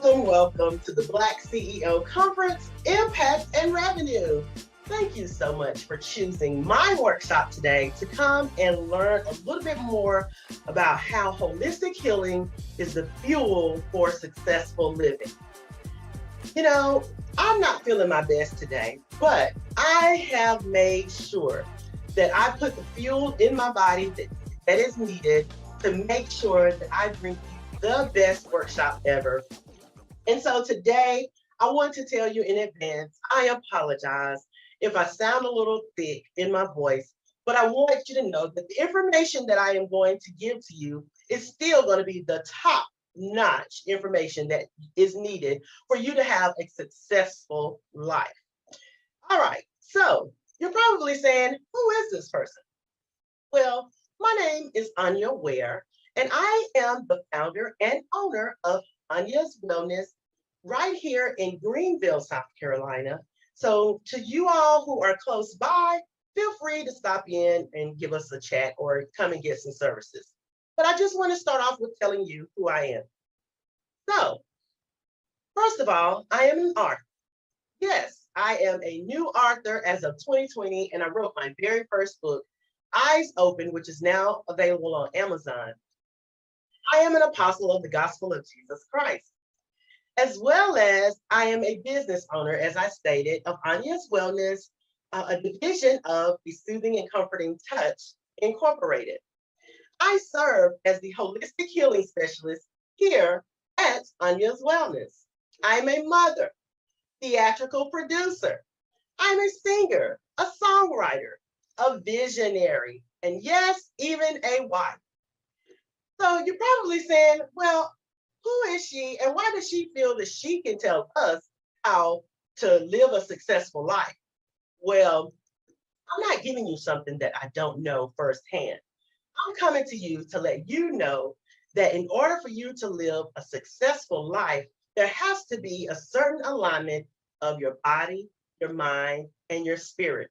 Welcome to the Black CEO Conference, Impact and Revenue. Thank you so much for choosing my workshop today to come and learn a little bit more about how holistic healing is the fuel for successful living. You know, I'm not feeling my best today, but I have made sure that I put the fuel in my body that is needed to make sure that I bring you the best workshop ever. And so today, I want to tell you in advance, I apologize if I sound a little thick in my voice, but I want you to know that the information that I am going to give to you is still going to be the top notch information that is needed for you to have a successful life. All right, so you're probably saying, who is this person? Well, my name is Anya Ware, and I am the founder and owner of Anya's Wellness right here in Greenville, South Carolina. So to you all who are close by, feel free to stop in and give us a chat or come and get some services. But I just want to start off with telling you who I am. So, first of all, I am an author. Yes, I am a new author as of 2020, and I wrote my very first book, Eyes Open, which is now available on Amazon. I am an apostle of the gospel of Jesus Christ, as well as I am a business owner, as I stated, of Anya's Wellness, a division of the Soothing and Comforting Touch Incorporated. I serve as the holistic healing specialist here at Anya's Wellness. I'm a mother, theatrical producer. I'm a singer, a songwriter, a visionary, and yes, even a wife. So you're probably saying, well, who is she and why does she feel that she can tell us how to live a successful life? Well, I'm not giving you something that I don't know firsthand. I'm coming to you to let you know that in order for you to live a successful life, there has to be a certain alignment of your body, your mind, and your spirit.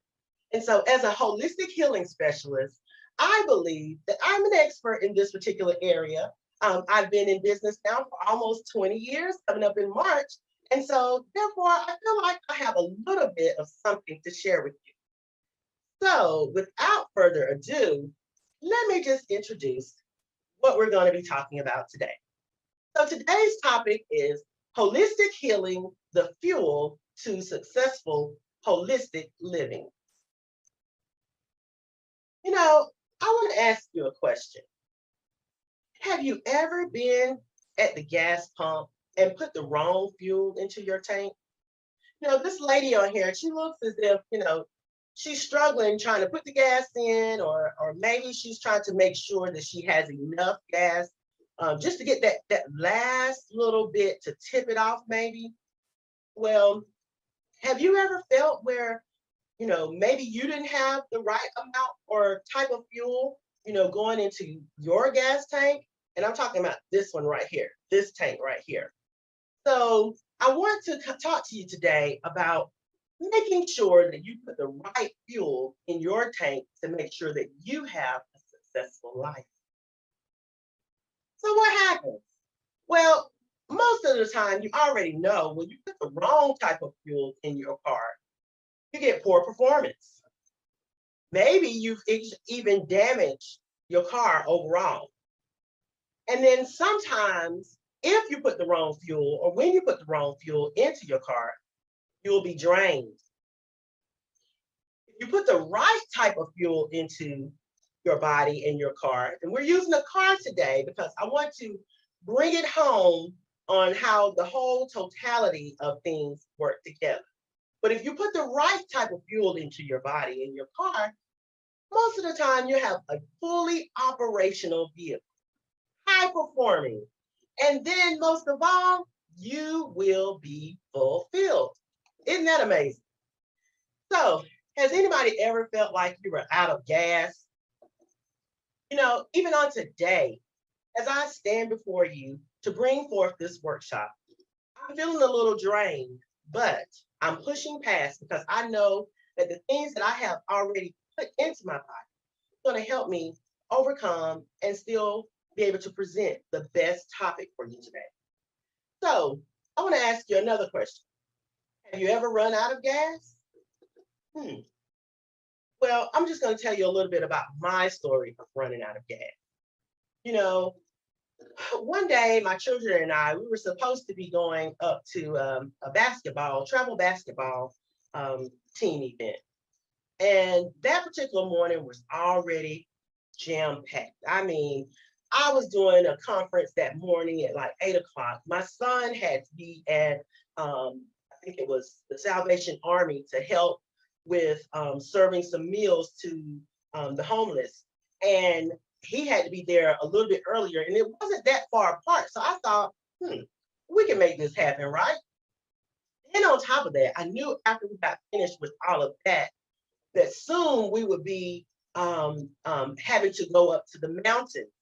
And so, as a holistic healing specialist, I believe that I'm an expert in this particular area. I've been in business now for almost 20 years, coming up in March. And so, therefore, I feel like I have a little bit of something to share with you. So, without further ado, let me just introduce what we're going to be talking about today. So, today's topic is holistic healing, the fuel to successful holistic living. You know, I want to ask you a question. Have you ever been at the gas pump and put the wrong fuel into your tank? You know, this lady on here, she looks as if, she's struggling trying to put the gas in, or maybe she's trying to make sure that she has enough gas just to get that last little bit to tip it off, maybe. Well, have you ever felt where, maybe you didn't have the right amount or type of fuel, going into your gas tank? And I'm talking about this one right here, this tank right here. So I want to talk to you today about making sure that you put the right fuel in your tank to make sure that you have a successful life. So what happens? Well, most of the time, you already know when you put the wrong type of fuel in your car, you get poor performance. Maybe you've even damaged your car overall. And then sometimes, if you put the wrong fuel, or when you put the wrong fuel into your car, you'll be drained. If you put the right type of fuel into your body and your car, and we're using a car today because I want to bring it home on how the whole totality of things work together. But if you put the right type of fuel into your body and your car, most of the time you have a fully operational vehicle, high performing. And then most of all, you will be fulfilled. Isn't that amazing? So, has anybody ever felt like you were out of gas? Even on today, as I stand before you to bring forth this workshop, I'm feeling a little drained, but I'm pushing past because I know that the things that I have already put into my body are going to help me overcome and still be able to present the best topic for you today. So, I want to ask you another question. Have you ever run out of gas? Hmm. Well, I'm just going to tell you a little bit about my story of running out of gas. You know, one day my children and I, we were supposed to be going up to a travel basketball team event. And that particular morning was already jam packed. I mean, I was doing a conference that morning at like 8 o'clock. My son had to be at, I think it was the Salvation Army to help with serving some meals to the homeless. And he had to be there a little bit earlier, and it wasn't that far apart. So I thought, we can make this happen, right? And on top of that, I knew after we got finished with all of that, that soon we would be having to go up to the mountains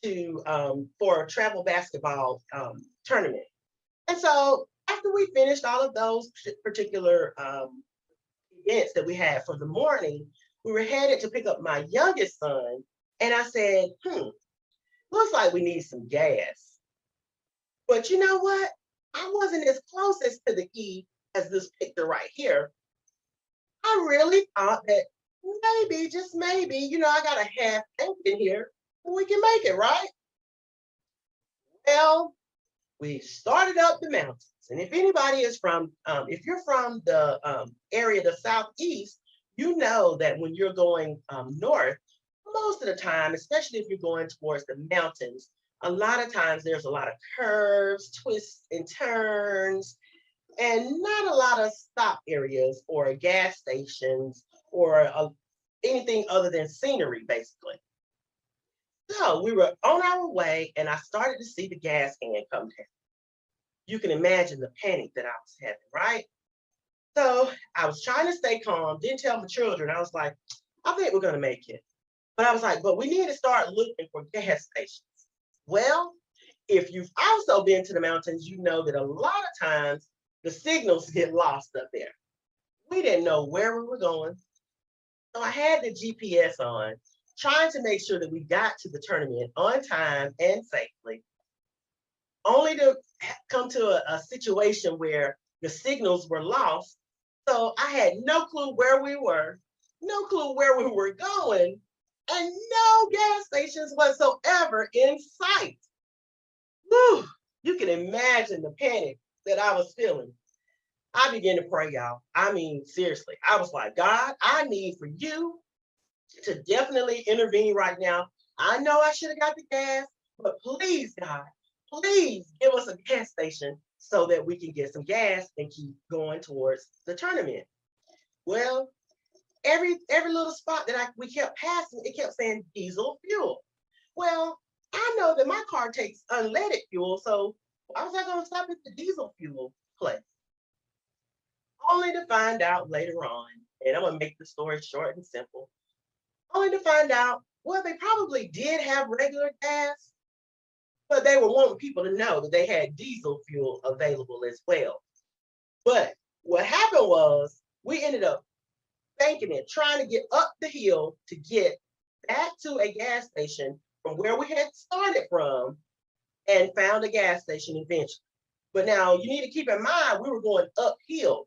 to for a travel basketball tournament. And so after we finished all of those particular events that we had for the morning, we were headed to pick up my youngest son. And I said, looks like we need some gas. But you know what? I wasn't as closest to the E as this picture right here. I really thought that maybe, just maybe, I got a half tank in here, we can make it, right? Well, we started up the mountains. And if anybody is from, if you're from the area, the Southeast, you know that when you're going north, most of the time, especially if you're going towards the mountains, a lot of times there's a lot of curves, twists and turns, and not a lot of stop areas or gas stations or anything other than scenery, basically. So we were on our way, and I started to see the gas can come down. You can imagine the panic that I was having, right? So I was trying to stay calm, didn't tell my children. I was like, I think we're going to make it. But I was like, but we need to start looking for gas stations. Well, if you've also been to the mountains, you know that a lot of times the signals get lost up there. We didn't know where we were going. So I had the GPS on, trying to make sure that we got to the tournament on time and safely, only to come to a situation where the signals were lost. So I had no clue where we were, no clue where we were going, and no gas stations whatsoever in sight. Whew, you can imagine the panic that I was feeling. I began to pray, y'all. I mean, seriously, I was like, God, I need for you to definitely intervene right now. I know I should have got the gas, but please, God, please give us a gas station so that we can get some gas and keep going towards the tournament. Well, every little spot that we kept passing, it kept saying diesel fuel. Well, I know that my car takes unleaded fuel, so why was I going to stop at the diesel fuel place? Only to find out later on, and I'm going to make the story short and simple, only to find out, well, they probably did have regular gas, but they were wanting people to know that they had diesel fuel available as well. But what happened was we ended up banking it, trying to get up the hill to get back to a gas station from where we had started from, and found a gas station eventually. But now you need to keep in mind, we were going uphill.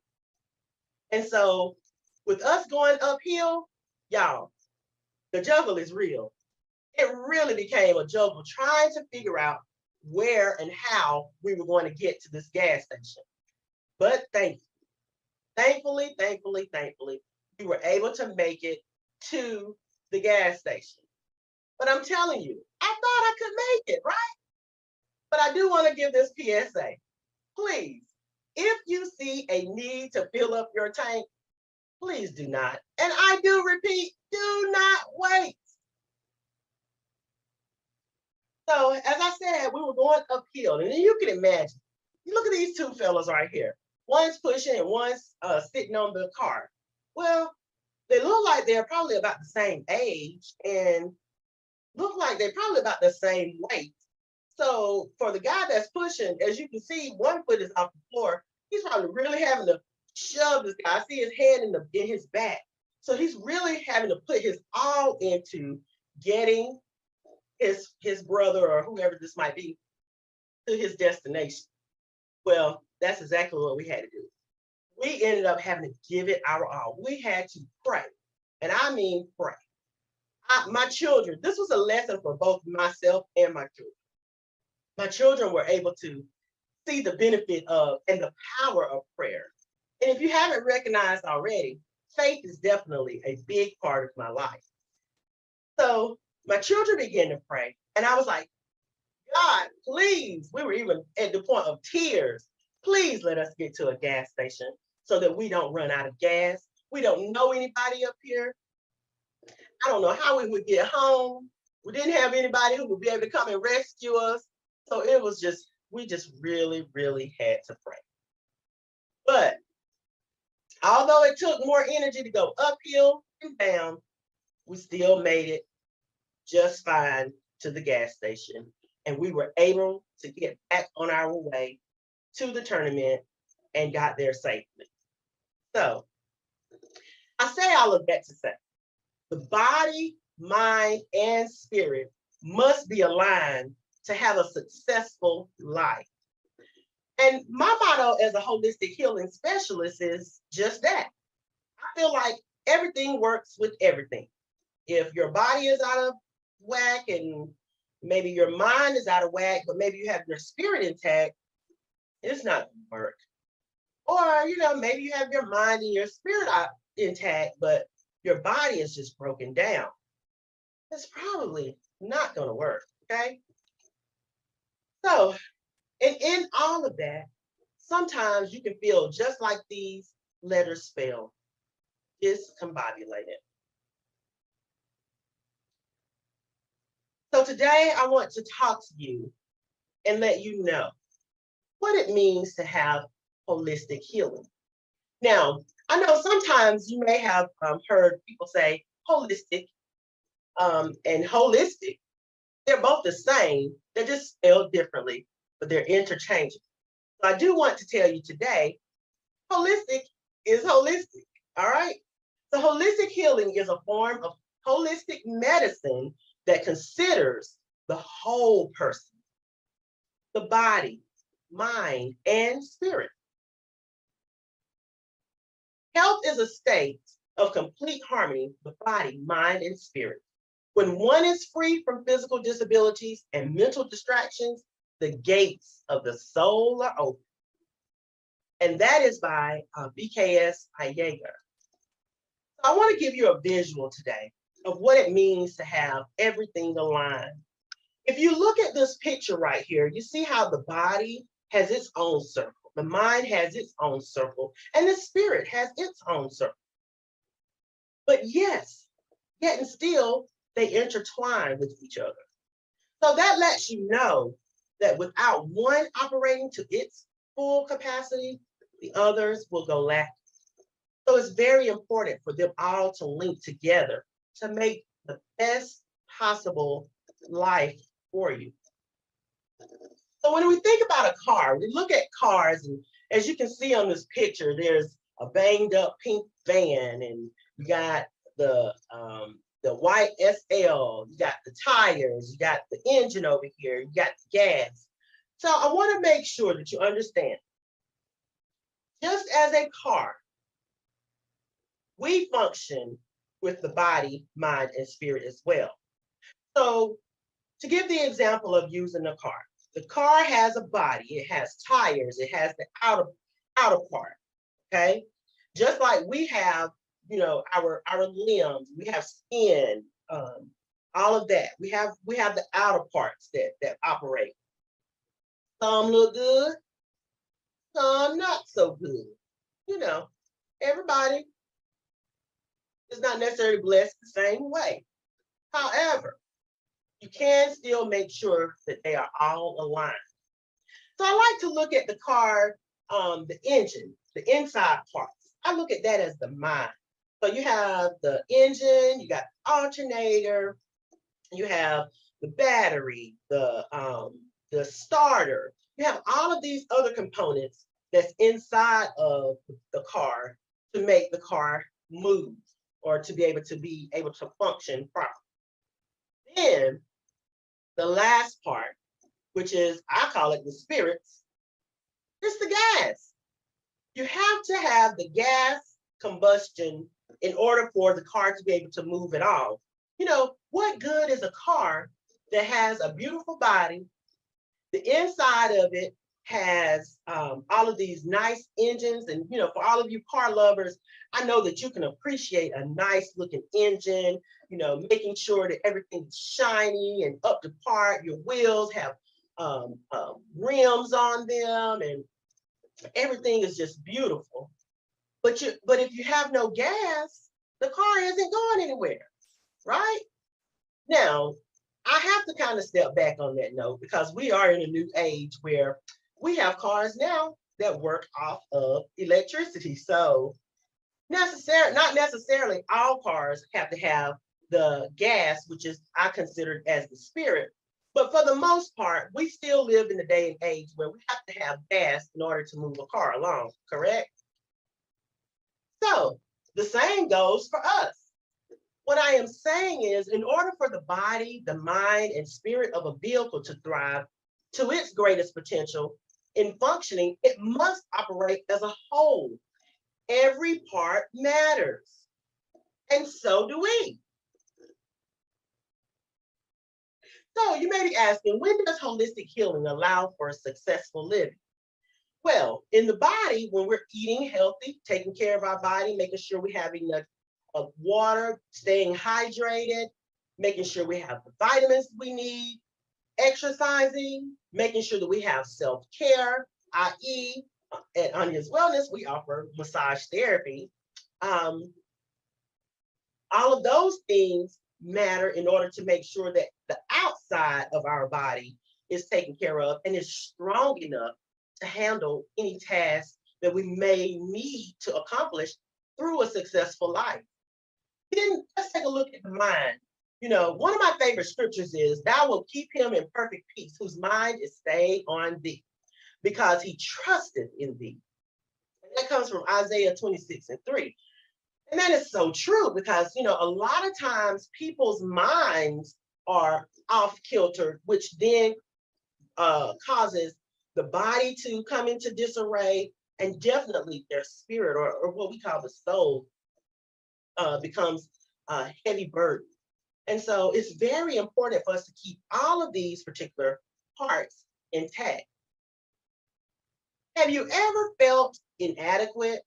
And so with us going uphill, y'all, the juggle is real. It really became a juggle trying to figure out where and how we were going to get to this gas station. But thankfully, we were able to make it to the gas station. But I'm telling you, I thought I could make it, right? But I do want to give this PSA. Please, if you see a need to fill up your tank, please do not. And I do repeat, do not wait. So as I said, we were going uphill, and then you can imagine, you look at these two fellas right here. One's pushing and one's sitting on the car. Well, they look like they're probably about the same age and look like they're probably about the same weight. So for the guy that's pushing, as you can see, one foot is off the floor. He's probably really having to shove this guy. I see his head in his back. So he's really having to put his all into getting his brother or whoever this might be to his destination. Well, that's exactly what we had to do. we ended up having to give it our all. We had to pray, and I mean pray. My children, this was a lesson for both myself and my children. My children were able to see the benefit of and the power of prayer. And if you haven't recognized already, faith is definitely a big part of my life. So my children began to pray, and I was like, God, please, we were even at the point of tears. Please let us get to a gas station so that we don't run out of gas. We don't know anybody up here. I don't know how we would get home. We didn't have anybody who would be able to come and rescue us. So it was just, we just really, really had to pray. But although it took more energy to go uphill and down, we still made it just fine to the gas station. And we were able to get back on our way to the tournament and got there safely. So I say all of that to say, the body, mind, and spirit must be aligned to have a successful life. And my motto as a holistic healing specialist is just that. I feel like everything works with everything. If your body is out of whack and maybe your mind is out of whack, but maybe you have your spirit intact, it's not going to work. Or, maybe you have your mind and your spirit intact, but your body is just broken down. It's probably not going to work, okay? So, and in all of that, sometimes you can feel just like these letters spell, discombobulated. So today I want to talk to you and let you know what it means to have holistic healing. Now, I know sometimes you may have heard people say holistic and holistic. They're both the same. They're just spelled differently, but they're interchangeable. So I do want to tell you today, holistic is holistic, all right? So holistic healing is a form of holistic medicine that considers the whole person, the body, mind, and spirit. Health is a state of complete harmony with body, mind, and spirit. When one is free from physical disabilities and mental distractions, the gates of the soul are open. And that is by BKS Iyengar. So I want to give you a visual today of what it means to have everything aligned. If you look at this picture right here, you see how the body has its own circle, the mind has its own circle, and the spirit has its own circle. But yes, yet and still, they intertwine with each other. So that lets you know that without one operating to its full capacity, the others will go lacking. So it's very important for them all to link together to make the best possible life for you. So when we think about a car, we look at cars, and as you can see on this picture, there's a banged up pink van, and you got the white SL, you got the tires, you got the engine over here, you got the gas. So I want to make sure that you understand, just as a car, we function with the body, mind, and spirit as well. So to give the example of using a car has a body, it has tires, it has the outer part, okay? Just like we have, our limbs, we have skin, all of that. We have the outer parts that operate. Some look good, some not so good. Everybody is not necessarily blessed the same way. However, you can still make sure that they are all aligned. So I like to look at the car, the engine, the inside parts. I look at that as the mind. So you have the engine, you got the alternator, you have the battery, the starter. You have all of these other components that's inside of the car to make the car move or to be able to function properly. Then the last part, which is, I call it the spirits, it's the gas. You have to have the gas combustion in order for the car to be able to move at all. You know, what good is a car that has a beautiful body? The inside of it has all of these nice engines. And, you know, for all of you car lovers, I know that you can appreciate a nice looking engine, you know, making sure that everything's shiny and up to par. Your wheels have rims on them and everything is just beautiful. But if you have no gas, the car isn't going anywhere, right? Now, I have to kind of step back on that note because we are in a new age where we have cars now that work off of electricity. So not necessarily all cars have to have the gas, which is I consider as the spirit. But for the most part, we still live in the day and age where we have to have gas in order to move a car along, correct? So the same goes for us. What I am saying is, in order for the body, the mind, and spirit of a vehicle to thrive to its greatest potential in functioning, it must operate as a whole. Every part matters. And so do we. So you may be asking, when does holistic healing allow for a successful living? Well, in the body, when we're eating healthy, taking care of our body, making sure we have enough of water, staying hydrated, making sure we have the vitamins we need, exercising, making sure that we have self-care, i.e., at Anya's Wellness, we offer massage therapy. All of those things matter in order to make sure that the outside of our body is taken care of and is strong enough to handle any tasks that we may need to accomplish through a successful life. Then let's take a look at the mind. You know, one of my favorite scriptures is, "Thou wilt keep him in perfect peace, whose mind is stayed on thee, because he trusted in thee." And that comes from Isaiah 26:3. And that is so true because, you know, a lot of times people's minds are off kilter, which then causes the body to come into disarray, and definitely their spirit or what we call the soul becomes a heavy burden. And so it's very important for us to keep all of these particular parts intact. Have you ever felt inadequate?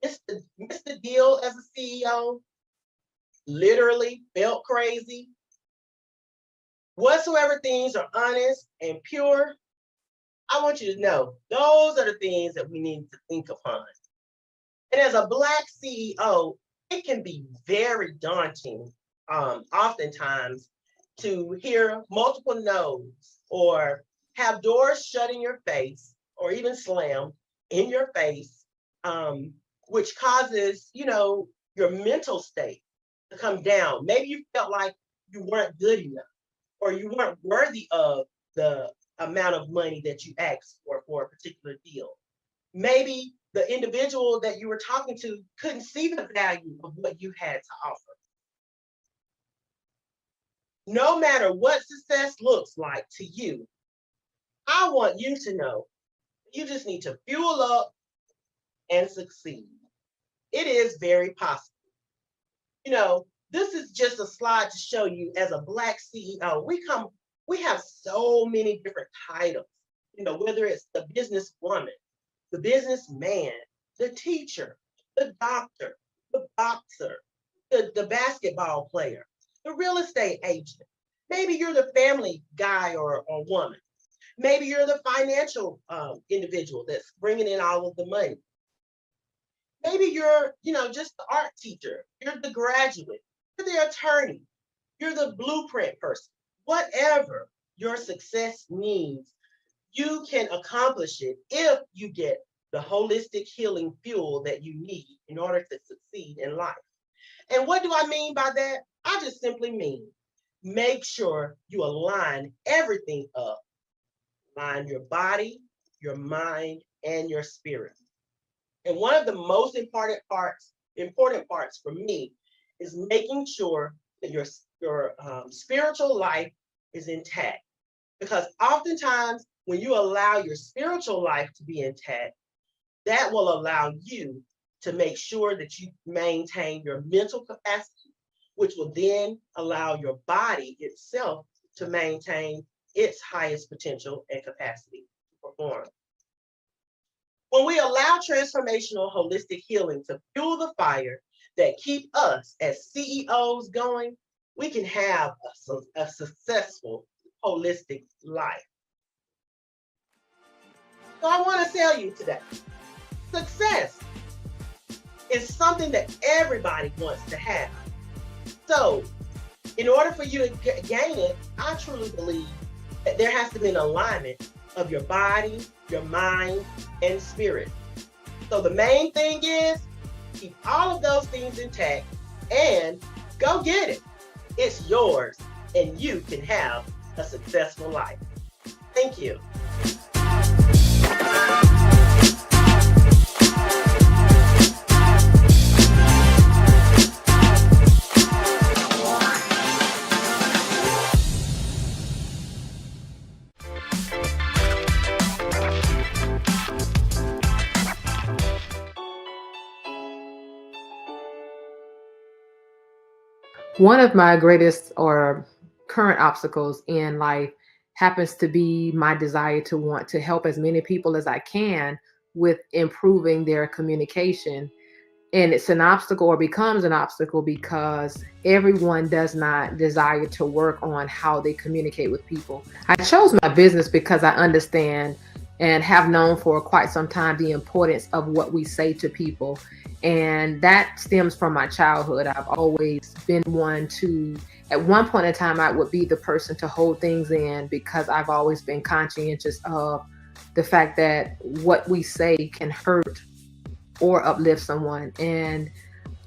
Missed the deal as a CEO? Literally felt crazy? Whatsoever things are honest and pure, I want you to know those are the things that we need to think upon. And as a Black CEO, it can be very daunting, oftentimes, to hear multiple no's or have doors shut in your face or even slammed in your face, which causes, you know, your mental state to come down. Maybe you felt like you weren't good enough or you weren't worthy of the amount of money that you asked for a particular deal. Maybe the individual that you were talking to couldn't see the value of what you had to offer. No matter what success looks like to you, I want you to know you just need to fuel up and succeed. It is very possible. You know, this is just a slide to show you as a Black CEO, we have so many different titles, you know, whether it's the businesswoman, the businessman, the teacher, the doctor, the boxer, the basketball player, the real estate agent. Maybe you're the family guy or woman. Maybe you're the financial individual that's bringing in all of the money. Maybe you're, you know, just the art teacher. You're the graduate. You're the attorney. You're the blueprint person. Whatever your success means, you can accomplish it if you get the holistic healing fuel that you need in order to succeed in life. And what do I mean by that? I just simply mean make sure you align everything up. Align your body, your mind, and your spirit. And one of the most important parts for me is making sure that your spiritual life is intact. Because oftentimes When you allow your spiritual life to be intact, that will allow you to make sure that you maintain your mental capacity, which will then allow your body itself to maintain its highest potential and capacity to perform. When we allow transformational holistic healing to fuel the fire that keep us as CEOs going, we can have a successful holistic life. So I want to tell you today, success is something that everybody wants to have. So in order for you to gain it, I truly believe that there has to be an alignment of your body, your mind, and spirit. So the main thing is keep all of those things intact and go get it. It's yours and you can have a successful life. Thank you. One of my greatest or current obstacles in life happens to be my desire to want to help as many people as I can with improving their communication. And it's an obstacle or becomes an obstacle because everyone does not desire to work on how they communicate with people. I chose my business because I understand and have known for quite some time the importance of what we say to people. And that stems from my childhood. I've always been one to, at one point in time, I would be the person to hold things in because I've always been conscientious of the fact that what we say can hurt or uplift someone. And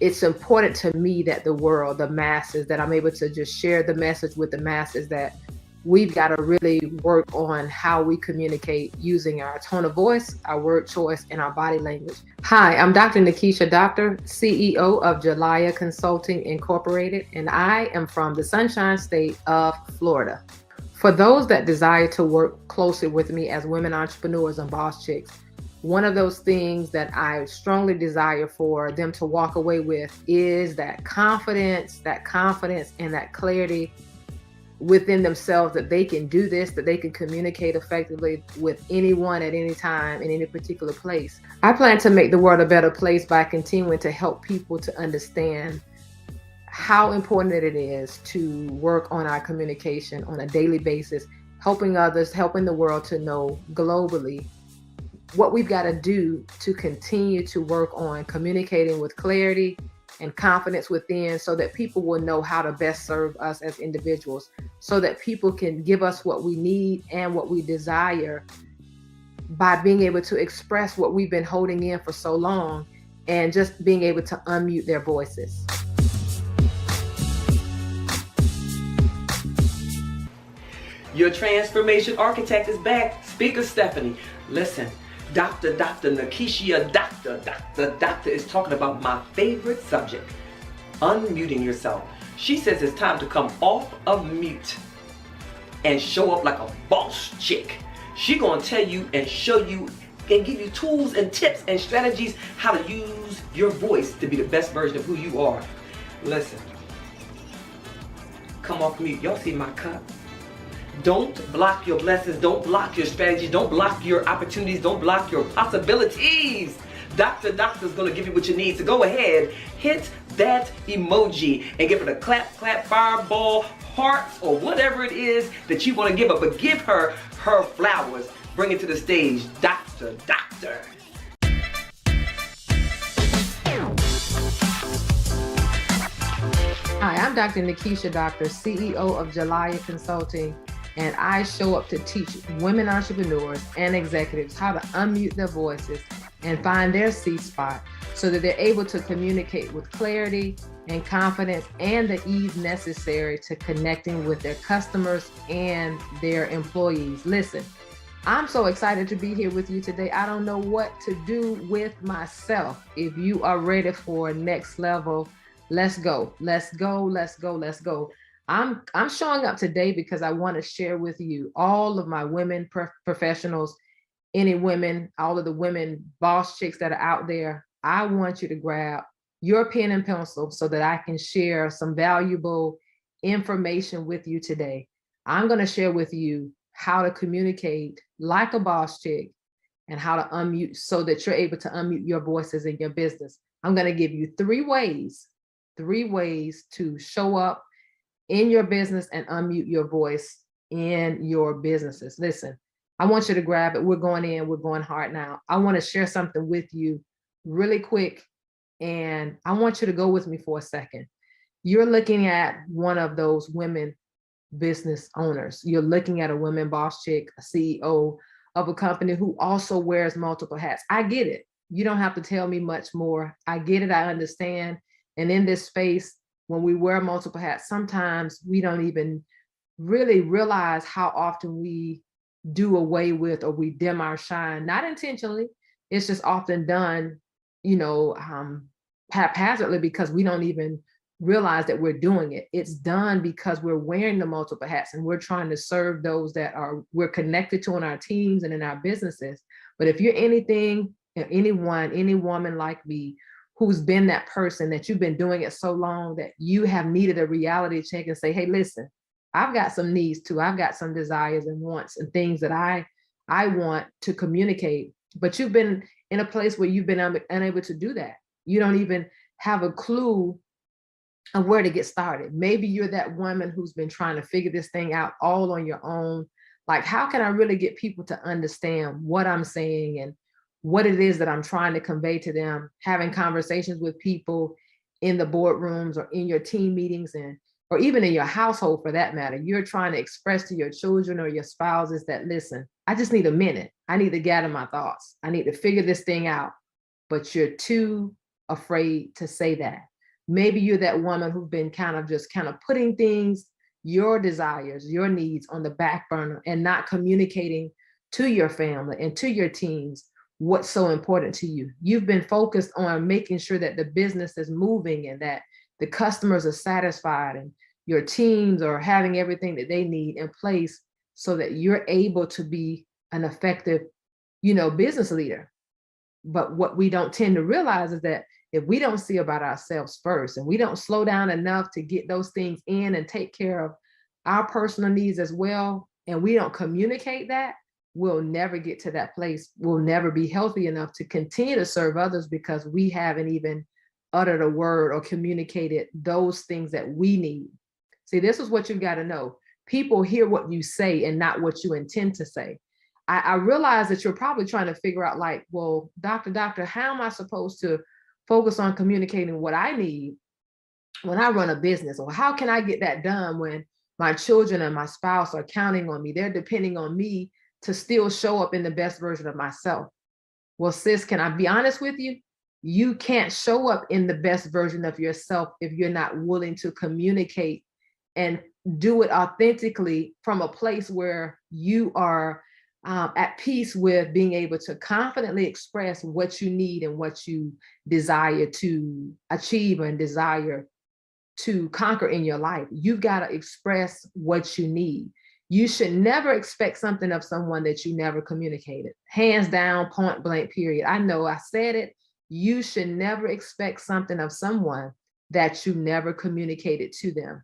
it's important to me that the world, the masses, that I'm able to just share the message with the masses that we've got to really work on how we communicate using our tone of voice, our word choice, and our body language. Hi, I'm Dr. Nikisha Doctor, CEO of Jalaya Consulting Incorporated, and I am from the Sunshine State of Florida. For those that desire to work closely with me as women entrepreneurs and boss chicks, one of those things that I strongly desire for them to walk away with is that confidence, and that clarity within themselves that they can do this, that they can communicate effectively with anyone at any time in any particular place. I plan to make the world a better place by continuing to help people to understand how important it is to work on our communication on a daily basis, helping others, helping the world to know globally what we've got to do to continue to work on communicating with clarity and confidence within, so that people will know how to best serve us as individuals, so that people can give us what we need and what we desire by being able to express what we've been holding in for so long and just being able to unmute their voices. Your transformation architect is back. Speaker Stephanie. Listen, Dr. Nikisha Doctor is talking about my favorite subject, unmuting yourself. She says it's time to come off of mute and show up like a boss chick. She gonna tell you and show you and give you tools and tips and strategies how to use your voice to be the best version of who you are. Listen, come off mute. Y'all see my cup? Don't block your blessings. Don't block your strategies. Don't block your opportunities. Don't block your possibilities. Doctor's gonna give you what you need. So go ahead, hit that emoji and give it a clap, fireball, hearts, or whatever it is that you want to give her. But give her her flowers. Bring it to the stage, Doctor. Hi, I'm Dr. Nikisha Doctor, CEO of Jalaya Consulting, and I show up to teach women entrepreneurs and executives how to unmute their voices and find their seat spot so that they're able to communicate with clarity and confidence and the ease necessary to connecting with their customers and their employees. Listen, I'm so excited to be here with you today. I don't know what to do with myself. If you are ready for next level, let's go. I'm showing up today because I want to share with you all of my women professionals, any women, all of the women boss chicks that are out there. I want you to grab your pen and pencil so that I can share some valuable information with you today. I'm going to share with you how to communicate like a boss chick and how to unmute so that you're able to unmute your voices in your business. I'm going to give you three ways to show up in your business and unmute your voice in your businesses. Listen, I want you to grab it. We're going hard now. I want to share something with you really quick, and I want you to go with me for a second. You're looking at one of those women business owners. You're looking at a women boss chick, a CEO of a company who also wears multiple hats. I get it. You don't have to tell me much more. I get it. I understand. And in this space, when we wear multiple hats, sometimes we don't even really realize how often we do away with or we dim our shine, not intentionally. It's just often done, haphazardly because we don't even realize that we're doing it. It's done because we're wearing the multiple hats and we're trying to serve those that we're connected to in our teams and in our businesses. But if you're any woman like me, who's been that person that you've been doing it so long that you have needed a reality check and say, hey, listen, I've got some needs too. I've got some desires and wants and things that I want to communicate, but you've been in a place where you've been unable to do that. You don't even have a clue of where to get started. Maybe you're that woman who's been trying to figure this thing out all on your own. Like, how can I really get people to understand what I'm saying and what it is that I'm trying to convey to them? Having conversations with people in the boardrooms or in your team meetings or even in your household for that matter. You're trying to express to your children or your spouses that, listen, I just need a minute. I need to gather my thoughts. I need to figure this thing out. But you're too afraid to say that. Maybe you're that woman who's been kind of putting things, your desires, your needs on the back burner and not communicating to your family and to your teams what's so important to you. You've been focused on making sure that the business is moving and that the customers are satisfied and your teams are having everything that they need in place so that you're able to be an effective, business leader. But what we don't tend to realize is that if we don't see about ourselves first and we don't slow down enough to get those things in and take care of our personal needs as well, and we don't communicate that, we'll never get to that place. We'll never be healthy enough to continue to serve others because we haven't even uttered a word or communicated those things that we need. See, this is what you've got to know. People hear what you say and not what you intend to say. I realize that you're probably trying to figure out like, well, doctor, how am I supposed to focus on communicating what I need when I run a business? Or how can I get that done when my children and my spouse are counting on me? They're depending on me to still show up in the best version of myself. Well, sis, can I be honest with you? You can't show up in the best version of yourself if you're not willing to communicate and do it authentically from a place where you are at peace with being able to confidently express what you need and what you desire to achieve and desire to conquer in your life. You've got to express what you need. You should never expect something of someone that you never communicated. Hands down, point blank, period. I know I said it. You should never expect something of someone that you never communicated to them.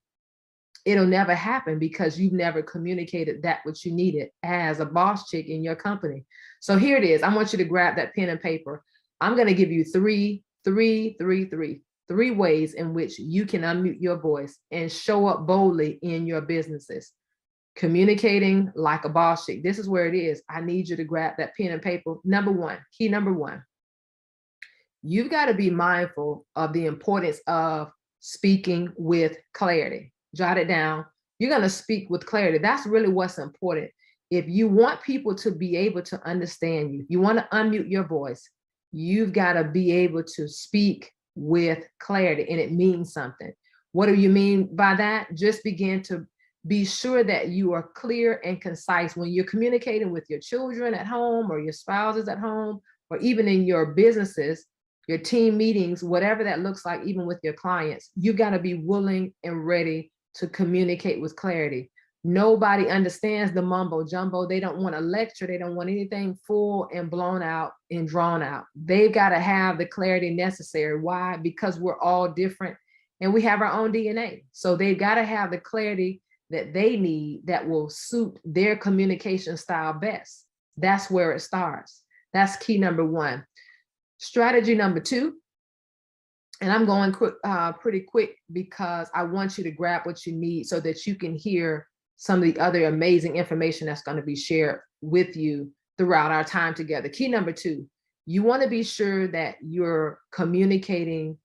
It'll never happen because you've never communicated that which you needed as a boss chick in your company. So here it is. I want you to grab that pen and paper. I'm going to give you three ways in which you can unmute your voice and show up boldly in your businesses. Communicating like a boss chick. This is where it is. I need you to grab that pen and paper. Key number one, you've got to be mindful of the importance of speaking with clarity. Jot it down. You're going to speak with clarity. That's really what's important. If you want people to be able to understand you, you want to unmute your voice, you've got to be able to speak with clarity, and it means something. What do you mean by that? Just begin to be sure that you are clear and concise when you're communicating with your children at home or your spouses at home, or even in your businesses, your team meetings, whatever that looks like, even with your clients. You've got to be willing and ready to communicate with clarity. Nobody understands the mumbo jumbo. They don't want a lecture. They don't want anything full and blown out and drawn out. They've got to have the clarity necessary. Why? Because we're all different and we have our own DNA. So they've got to have the clarity that they need that will suit their communication style best. That's where it starts. That's key number one. Strategy number two, and I'm going pretty quick because I want you to grab what you need so that you can hear some of the other amazing information that's going to be shared with you throughout our time together. Key number two, you want to be sure that you're communicating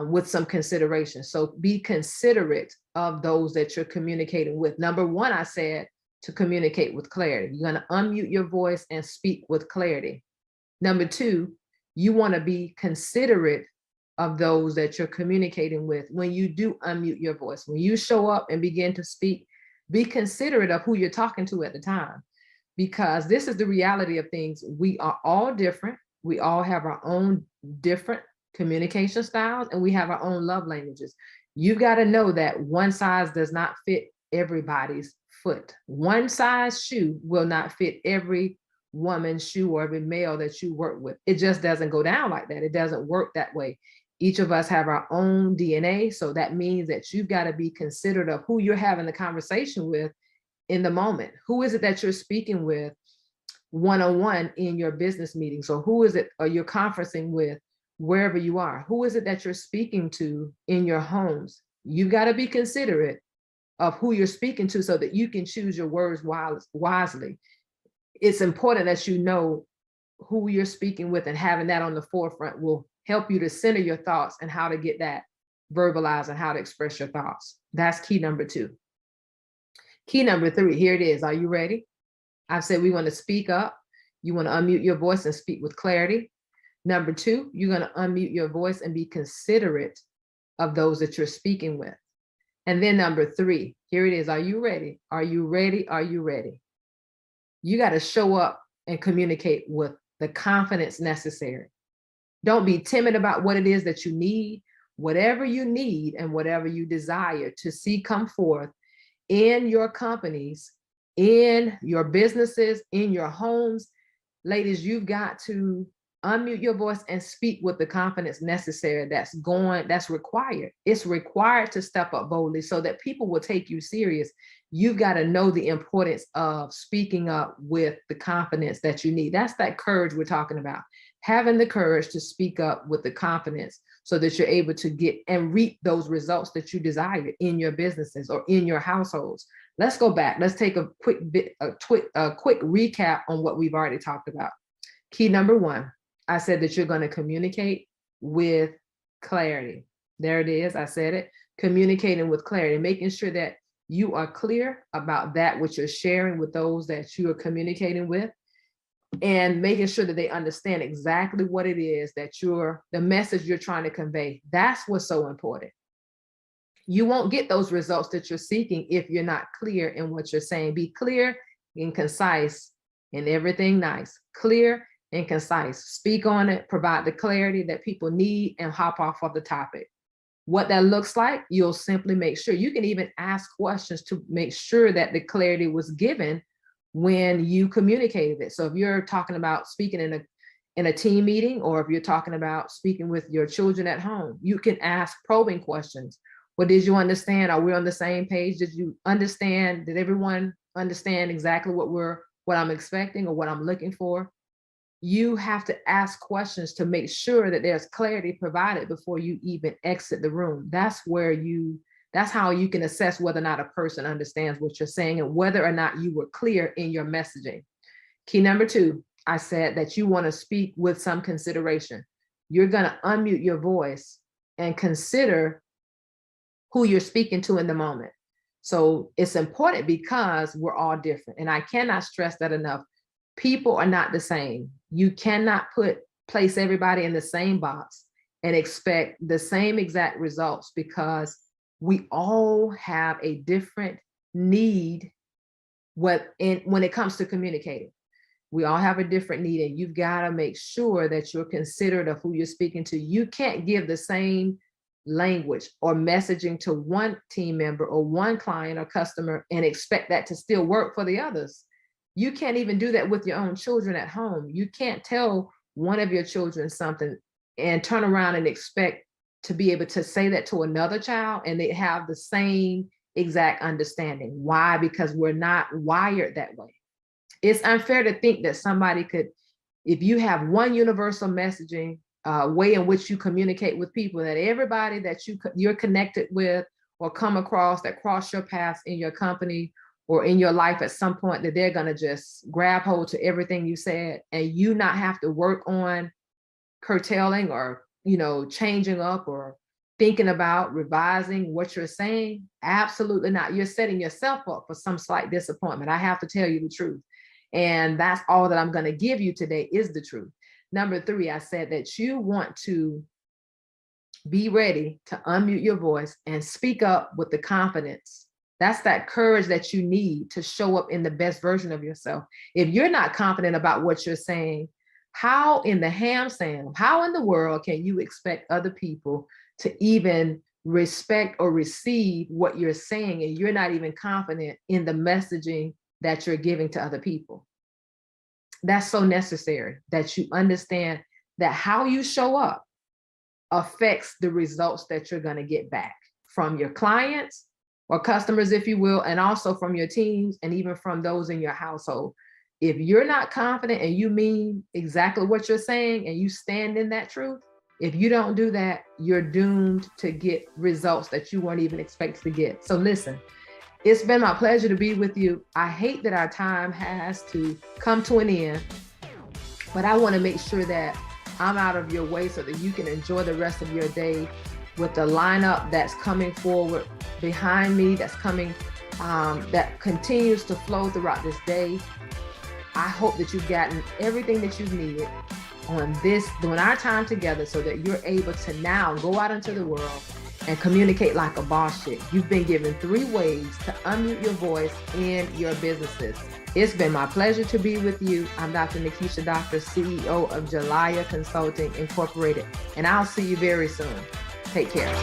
with some consideration. So be considerate of those that you're communicating with. Number one, I said to communicate with clarity. You're going to unmute your voice and speak with clarity. Number two, you want to be considerate of those that you're communicating with when you do unmute your voice. When you show up and begin to speak, be considerate of who you're talking to at the time, because this is the reality of things. We are all different. We all have our own different communication styles, and we have our own love languages. You've got to know that one size does not fit everybody's foot. One size shoe will not fit every woman's shoe or every male that you work with. It just doesn't go down like that. It doesn't work that way. Each of us have our own DNA. So that means that you've got to be considerate of who you're having the conversation with in the moment. Who is it that you're speaking with one-on-one in your business meeting? So who is it you're conferencing with wherever you are? Who is it that you're speaking to in your homes? You've got to be considerate of who you're speaking to so that you can choose your words wisely. It's important that you know who you're speaking with, and having that on the forefront will help you to center your thoughts and how to get that verbalized and how to express your thoughts. That's key number two. Key number three, here it is. Are you ready? I've said we want to speak up. You want to unmute your voice and speak with clarity. Number two, you're going to unmute your voice and be considerate of those that you're speaking with. And then number three, here it is. Are you ready? Are you ready? Are you ready? You got to show up and communicate with the confidence necessary. Don't be timid about what it is that you need. Whatever you need and whatever you desire to see come forth in your companies, in your businesses, in your homes, ladies, you've got to unmute your voice and speak with the confidence necessary that's required. It's required to step up boldly so that people will take you serious. You've got to know the importance of speaking up with the confidence that you need. That's that courage we're talking about. Having the courage to speak up with the confidence so that you're able to get and reap those results that you desire in your businesses or in your households. Let's go back. Let's take a quick recap on what we've already talked about. Key number one, I said that you're going to communicate with clarity. There it is. I said it. Communicating with clarity, making sure that you are clear about that which you're sharing with those that you are communicating with, and making sure that they understand exactly what it is that the message you're trying to convey. That's what's so important. You won't get those results that you're seeking if you're not clear in what you're saying. Be clear and concise in everything nice. Clear and concise. Speak on it, provide the clarity that people need, and hop off of the topic. What that looks like, you'll simply make sure. You can even ask questions to make sure that the clarity was given when you communicated it. So if you're talking about speaking in a team meeting, or if you're talking about speaking with your children at home, you can ask probing questions. Well, did you understand? Are we on the same page? Did you understand? Did everyone understand exactly what I'm expecting or what I'm looking for? You have to ask questions to make sure that there's clarity provided before you even exit the room. That's how you can assess whether or not a person understands what you're saying and whether or not you were clear in your messaging. Key number two, I said that you want to speak with some consideration. You're going to unmute your voice and consider who you're speaking to in the moment. So it's important because we're all different. And I cannot stress that enough. People are not the same. You cannot place everybody in the same box and expect the same exact results, because we all have a different need when it comes to communicating. We all have a different need, and you've got to make sure that you're considerate of who you're speaking to. You can't give the same language or messaging to one team member or one client or customer and expect that to still work for the others. You can't even do that with your own children at home. You can't tell one of your children something and turn around and expect to be able to say that to another child and they have the same exact understanding. Why? Because we're not wired that way. It's unfair to think that somebody could, if you have one universal messaging way in which you communicate with people, that everybody that you're connected with or come across that cross your paths in your company or in your life at some point, that they're going to just grab hold to everything you said and you not have to work on curtailing or, changing up or thinking about revising what you're saying. Absolutely not. You're setting yourself up for some slight disappointment. I have to tell you the truth. And that's all that I'm going to give you today is the truth. Number 3, I said that you want to be ready to unmute your voice and speak up with the confidence. That's that courage that you need to show up in the best version of yourself. If you're not confident about what you're saying, how in the world can you expect other people to even respect or receive what you're saying and you're not even confident in the messaging that you're giving to other people? That's so necessary that you understand that how you show up affects the results that you're going to get back from your clients or customers, if you will, and also from your teams and even from those in your household. If you're not confident and you mean exactly what you're saying and you stand in that truth, if you don't do that, you're doomed to get results that you weren't even expected to get. So listen, it's been my pleasure to be with you. I hate that our time has to come to an end, but I want to make sure that I'm out of your way so that you can enjoy the rest of your day with the lineup that's coming forward behind me, that's coming, that continues to flow throughout this day. I hope that you've gotten everything that you've needed on this, during our time together, so that you're able to now go out into the world and communicate like a boss chick. You've been given 3 ways to unmute your voice in your businesses. It's been my pleasure to be with you. I'm Dr. Nikisha Doctor, CEO of Jalaya Consulting Incorporated, and I'll see you very soon. Take care.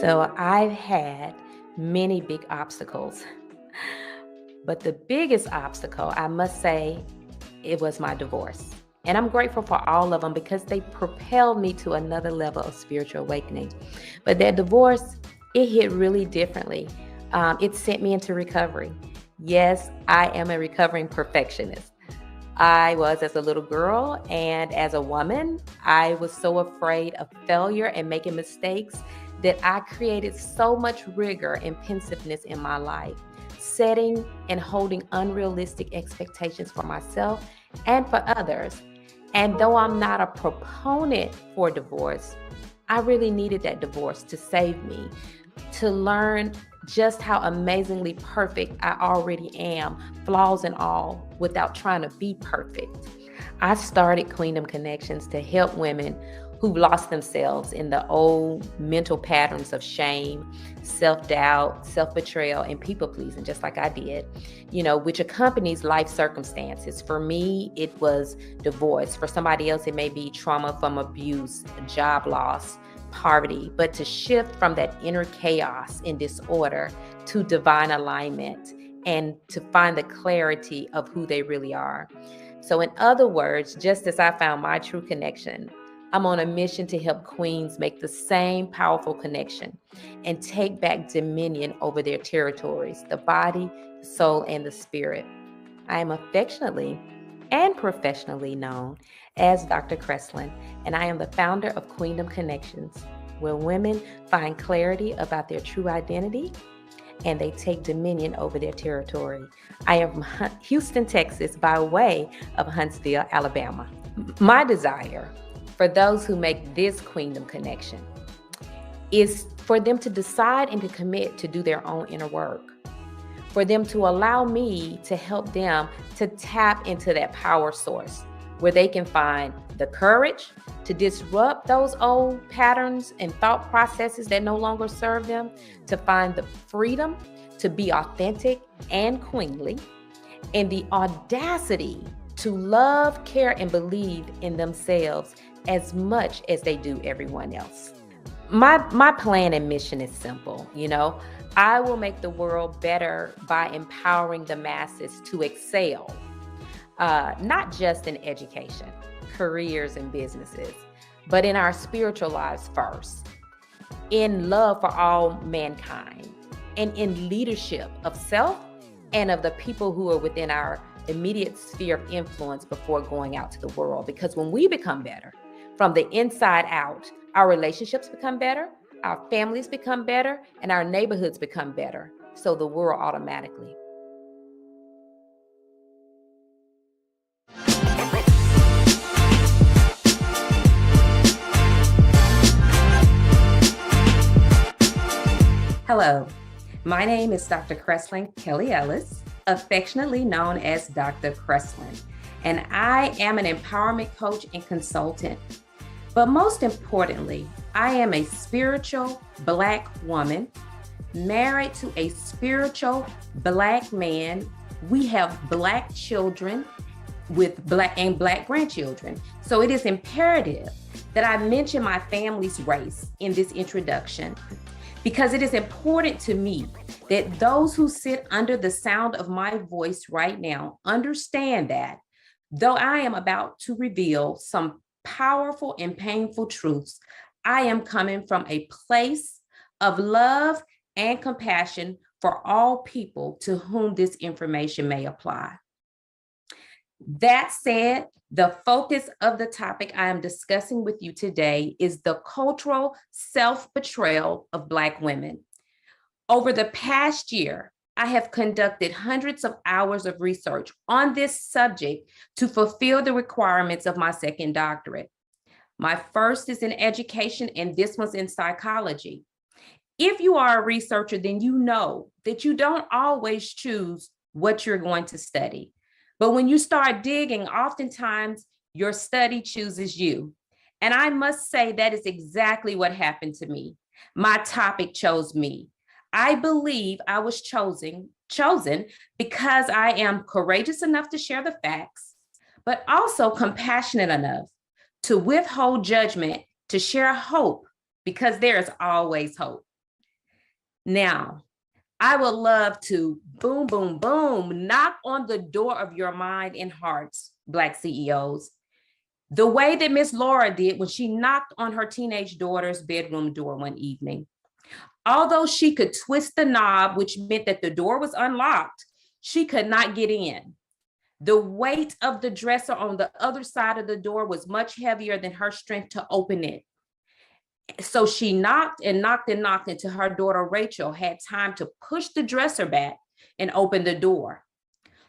So I've had many big obstacles, but the biggest obstacle, I must say, it was my divorce. And I'm grateful for all of them because they propelled me to another level of spiritual awakening. But that divorce, it hit really differently. It sent me into recovery. Yes, I am a recovering perfectionist. I was as a little girl and as a woman, I was so afraid of failure and making mistakes that I created so much rigor and pensiveness in my life, setting and holding unrealistic expectations for myself and for others. And though I'm not a proponent for divorce, I really needed that divorce to save me, to learn just how amazingly perfect I already am, flaws and all, without trying to be perfect. I started Queendom Connections to help women who've lost themselves in the old mental patterns of shame, self-doubt, self-betrayal, and people-pleasing, just like I did, which accompanies life circumstances. For me, it was divorce. For somebody else, it may be trauma from abuse, job loss, poverty, but to shift from that inner chaos and disorder to divine alignment and to find the clarity of who they really are. So in other words, just as I found my true connection, I'm on a mission to help queens make the same powerful connection and take back dominion over their territories, the body, the soul, and the spirit. I am affectionately and professionally known as Dr. Kreslin, and I am the founder of Queendom Connections, where women find clarity about their true identity and they take dominion over their territory. I am from Houston, Texas, by way of Huntsville, Alabama. My desire for those who make this Queendom connection is for them to decide and to commit to do their own inner work, for them to allow me to help them to tap into that power source where they can find the courage to disrupt those old patterns and thought processes that no longer serve them, to find the freedom to be authentic and queenly, and the audacity to love, care, and believe in themselves as much as they do everyone else. My plan and mission is simple, I will make the world better by empowering the masses to excel, not just in education, careers, and businesses, but in our spiritual lives first, in love for all mankind, and in leadership of self and of the people who are within our immediate sphere of influence before going out to the world. Because when we become better from the inside out, our relationships become better, our families become better, and our neighborhoods become better. So the world automatically. Hello, my name is Dr. Kreslin Kelly Ellis, affectionately known as Dr. Kreslin, and I am an empowerment coach and consultant. But most importantly, I am a spiritual Black woman married to a spiritual Black man. We have Black children with Black grandchildren. So it is imperative that I mention my family's race in this introduction, because it is important to me that those who sit under the sound of my voice right now understand that though I am about to reveal some powerful and painful truths, I am coming from a place of love and compassion for all people to whom this information may apply. That said, the focus of the topic I am discussing with you today is the cultural self-betrayal of Black women. Over the past year, I have conducted hundreds of hours of research on this subject to fulfill the requirements of my second doctorate. My first is in education, and this one's in psychology. If you are a researcher, then you know that you don't always choose what you're going to study. But when you start digging, oftentimes your study chooses you. And I must say that is exactly what happened to me. My topic chose me. I believe I was chosen because I am courageous enough to share the facts, but also compassionate enough to withhold judgment, to share hope, because there is always hope. Now, I would love to boom, boom, boom, knock on the door of your mind and hearts, Black CEOs, the way that Miss Laura did when she knocked on her teenage daughter's bedroom door one evening. Although she could twist the knob, which meant that the door was unlocked, she could not get in. The weight of the dresser on the other side of the door was much heavier than her strength to open it. So she knocked and knocked and knocked until her daughter Rachel had time to push the dresser back and open the door.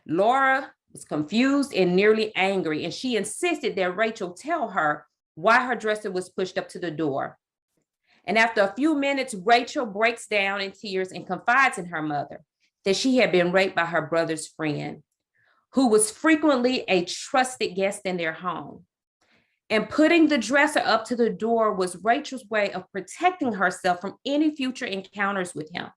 Laura was confused and nearly angry, and she insisted that Rachel tell her why her dresser was pushed up to the door. And after a few minutes, Rachel breaks down in tears and confides in her mother that she had been raped by her brother's friend, who was frequently a trusted guest in their home. And putting the dresser up to the door was Rachel's way of protecting herself from any future encounters with him.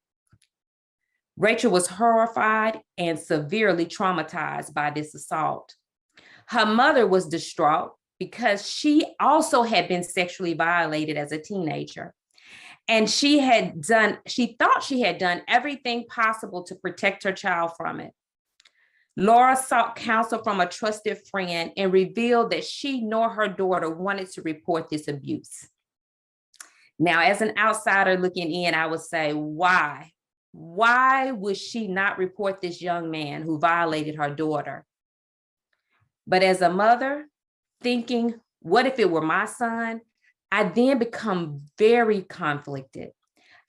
Rachel was horrified and severely traumatized by this assault. Her mother was distraught because she also had been sexually violated as a teenager. And she thought she had done everything possible to protect her child from it. Laura sought counsel from a trusted friend and revealed that she nor her daughter wanted to report this abuse. Now, as an outsider looking in, I would say, why? Why would she not report this young man who violated her daughter? But as a mother, thinking, what if it were my son? I then become very conflicted.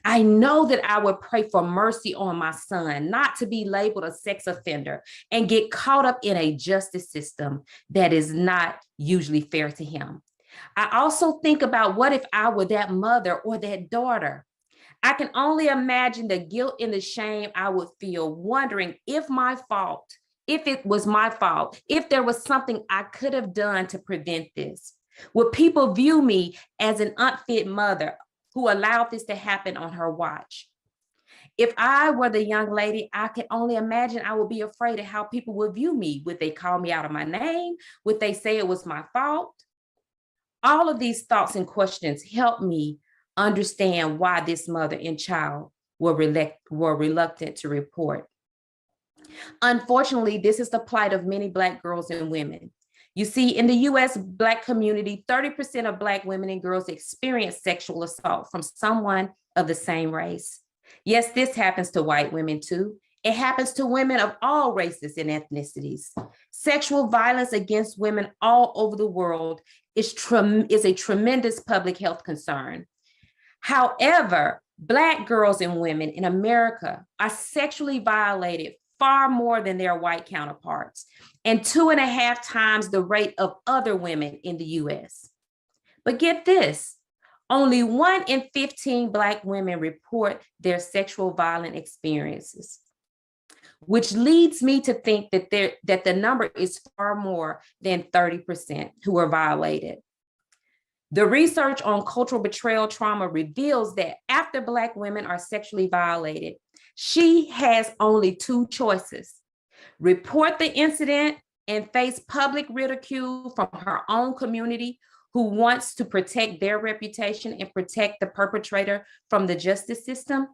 I know that I would pray for mercy on my son, not to be labeled a sex offender and get caught up in a justice system that is not usually fair to him. I also think about what if I were that mother or that daughter? I can only imagine the guilt and the shame I would feel, wondering if my fault if it was my fault, if there was something I could have done to prevent this? Would people view me as an unfit mother who allowed this to happen on her watch? If I were the young lady, I can only imagine I would be afraid of how people would view me. Would they call me out of my name? Would they say it was my fault? All of these thoughts and questions help me understand why this mother and child were reluctant to report. Unfortunately, this is the plight of many Black girls and women. You see, in the US Black community, 30% of Black women and girls experience sexual assault from someone of the same race. Yes, this happens to white women too. It happens to women of all races and ethnicities. Sexual violence against women all over the world is a tremendous public health concern. However, Black girls and women in America are sexually violated far more than their white counterparts, and 2.5 times the rate of other women in the US. But get this, only 1 in 15 Black women report their sexual violent experiences, which leads me to think that the number is far more than 30% who are violated. The research on cultural betrayal trauma reveals that after Black women are sexually violated, she has only 2 choices: report the incident and face public ridicule from her own community who wants to protect their reputation and protect the perpetrator from the justice system,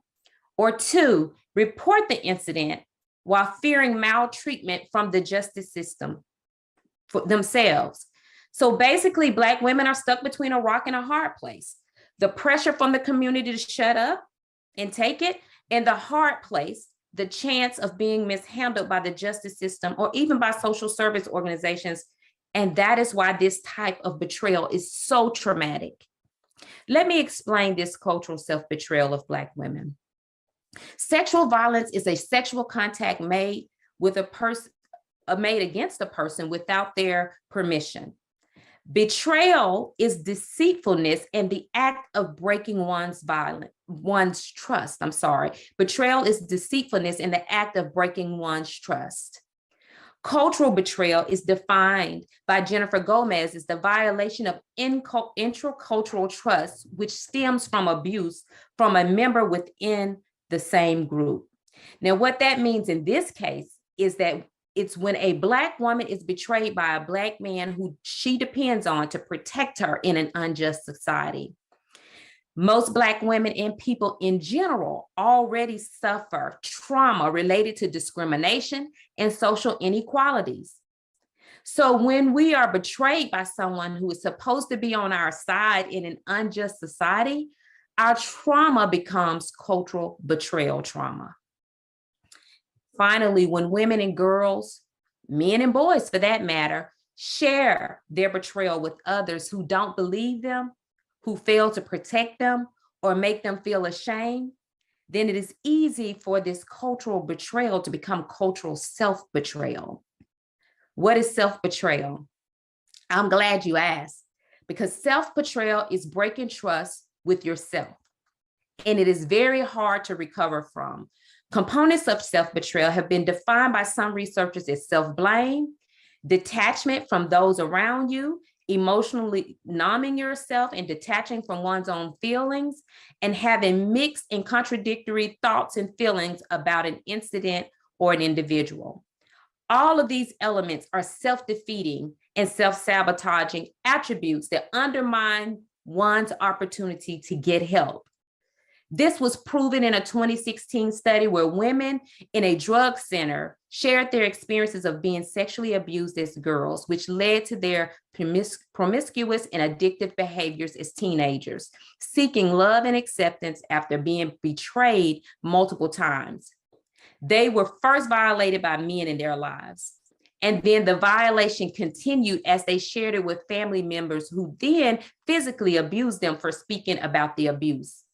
or 2, report the incident while fearing maltreatment from the justice system for themselves. So basically, Black women are stuck between a rock and a hard place. The pressure from the community to shut up and take it, and the hard place, the chance of being mishandled by the justice system or even by social service organizations. And that is why this type of betrayal is so traumatic. Let me explain this cultural self-betrayal of Black women. Sexual violence is a sexual contact made with a person, made against a person without their permission. Betrayal is deceitfulness and the act of breaking one's trust. Betrayal is deceitfulness and the act of breaking one's trust. Cultural betrayal is defined by Jennifer Gomez as the violation of intracultural trust, which stems from abuse from a member within the same group. Now, what that means in this case is that it's when a Black woman is betrayed by a Black man who she depends on to protect her in an unjust society. Most Black women and people in general already suffer trauma related to discrimination and social inequalities. So when we are betrayed by someone who is supposed to be on our side in an unjust society, our trauma becomes cultural betrayal trauma. Finally, when women and girls, men and boys for that matter, share their betrayal with others who don't believe them, who fail to protect them or make them feel ashamed, then it is easy for this cultural betrayal to become cultural self-betrayal. What is self-betrayal? I'm glad you asked, because self-betrayal is breaking trust with yourself, and it is very hard to recover from. Components of self-betrayal have been defined by some researchers as self-blame, detachment from those around you, emotionally numbing yourself and detaching from one's own feelings, and having mixed and contradictory thoughts and feelings about an incident or an individual. All of these elements are self-defeating and self-sabotaging attributes that undermine one's opportunity to get help. This was proven in a 2016 study where women in a drug center shared their experiences of being sexually abused as girls, which led to their promiscuous and addictive behaviors as teenagers, seeking love and acceptance after being betrayed multiple times. They were first violated by men in their lives, and then the violation continued as they shared it with family members who then physically abused them for speaking about the abuse,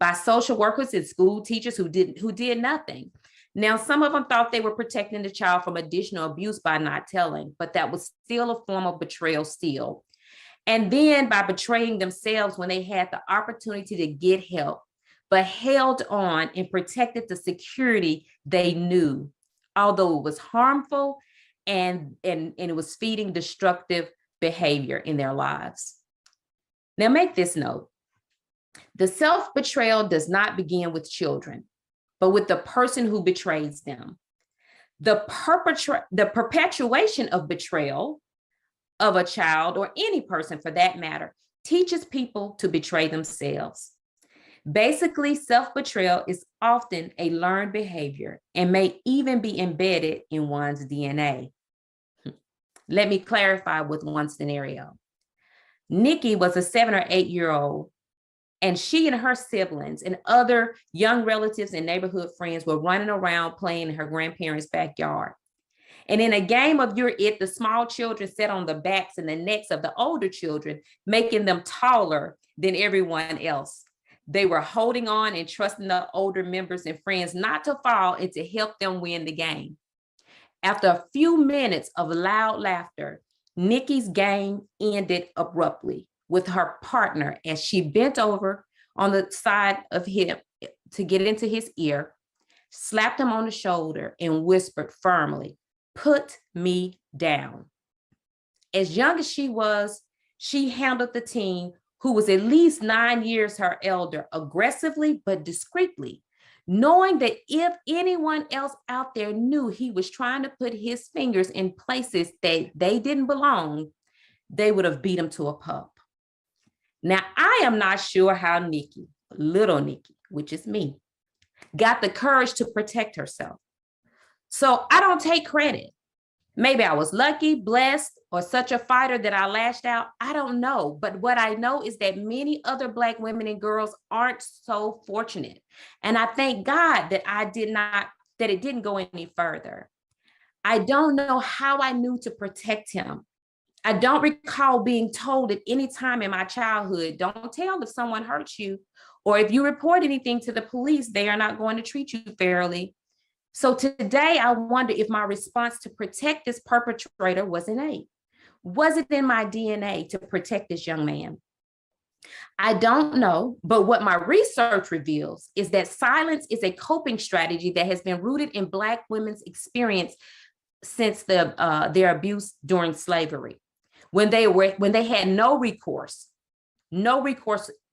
by social workers and school teachers who did nothing. Now, some of them thought they were protecting the child from additional abuse by not telling, but that was still a form of betrayal still. And then by betraying themselves when they had the opportunity to get help, but held on and protected the security they knew although it was harmful and it was feeding destructive behavior in their lives. Now make this note. The self-betrayal does not begin with children, but with the person who betrays them. The perpetuation of betrayal of a child, or any person for that matter, teaches people to betray themselves. Basically, self-betrayal is often a learned behavior and may even be embedded in one's DNA. Let me clarify with one scenario. Nikki was a 7 or 8 year old, and she and her siblings and other young relatives and neighborhood friends were running around playing in her grandparents' backyard. And in a game of You're It, the small children sat on the backs and the necks of the older children, making them taller than everyone else. They were holding on and trusting the older members and friends not to fall and to help them win the game. After a few minutes of loud laughter, Nikki's game ended abruptly with her partner as she bent over on the side of him to get into his ear, slapped him on the shoulder, and whispered firmly, "Put me down." As young as she was, she handled the teen, who was at least 9 years her elder, aggressively but discreetly, knowing that if anyone else out there knew he was trying to put his fingers in places that they didn't belong, they would have beat him to a pulp. Now, I am not sure how Nikki, little Nikki, which is me, got the courage to protect herself. So I don't take credit. Maybe I was lucky, blessed, or such a fighter that I lashed out. I don't know. But what I know is that many other Black women and girls aren't so fortunate. And I thank God that that it didn't go any further. I don't know how I knew to protect him. I don't recall being told at any time in my childhood, don't tell if someone hurts you, or if you report anything to the police, they are not going to treat you fairly. So today, I wonder if my response to protect this perpetrator was innate. Was it in my DNA to protect this young man? I don't know, but what my research reveals is that silence is a coping strategy that has been rooted in Black women's experience since their abuse during slavery, when they had no recourse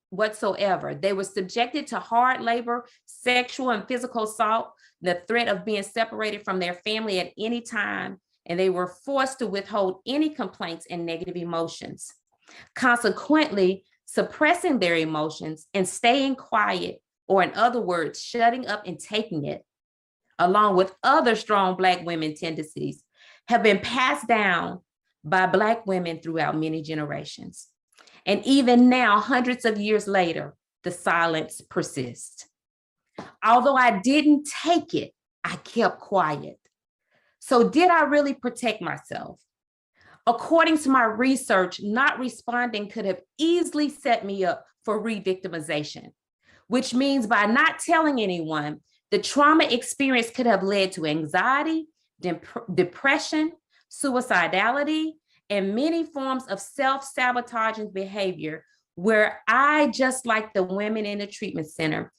whatsoever. They were subjected to hard labor, sexual and physical assault, the threat of being separated from their family at any time, and they were forced to withhold any complaints and negative emotions. Consequently, suppressing their emotions and staying quiet, or in other words, shutting up and taking it, along with other strong Black women tendencies, have been passed down by Black women throughout many generations. And even now, hundreds of years later, the silence persists. Although I didn't take it, I kept quiet. So did I really protect myself? According to my research, not responding could have easily set me up for re-victimization, which means by not telling anyone, the trauma experience could have led to anxiety, depression, suicidality, and many forms of self-sabotaging behavior, where I, just like the women in the treatment center,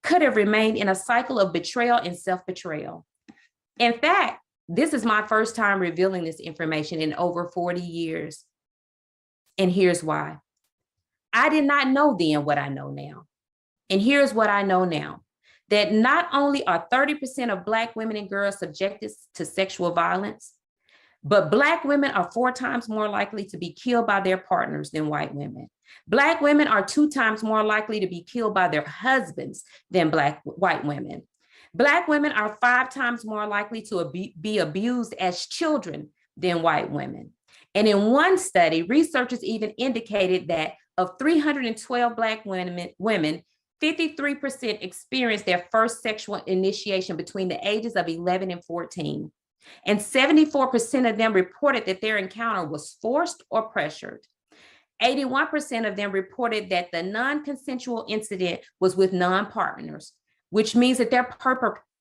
could have remained in a cycle of betrayal and self-betrayal. In fact, this is my first time revealing this information in over 40 years. And here's why. I did not know then what I know now. And here's what I know now, that not only are 30% of Black women and girls subjected to sexual violence, but Black women are 4 times more likely to be killed by their partners than white women. Black women are 2 times more likely to be killed by their husbands than white women. Black women are 5 times more likely to be abused as children than white women. And in one study, researchers even indicated that of 312 Black women, 53% experienced their first sexual initiation between the ages of 11 and 14. And 74% of them reported that their encounter was forced or pressured. 81% of them reported that the non-consensual incident was with non-partners, which means that their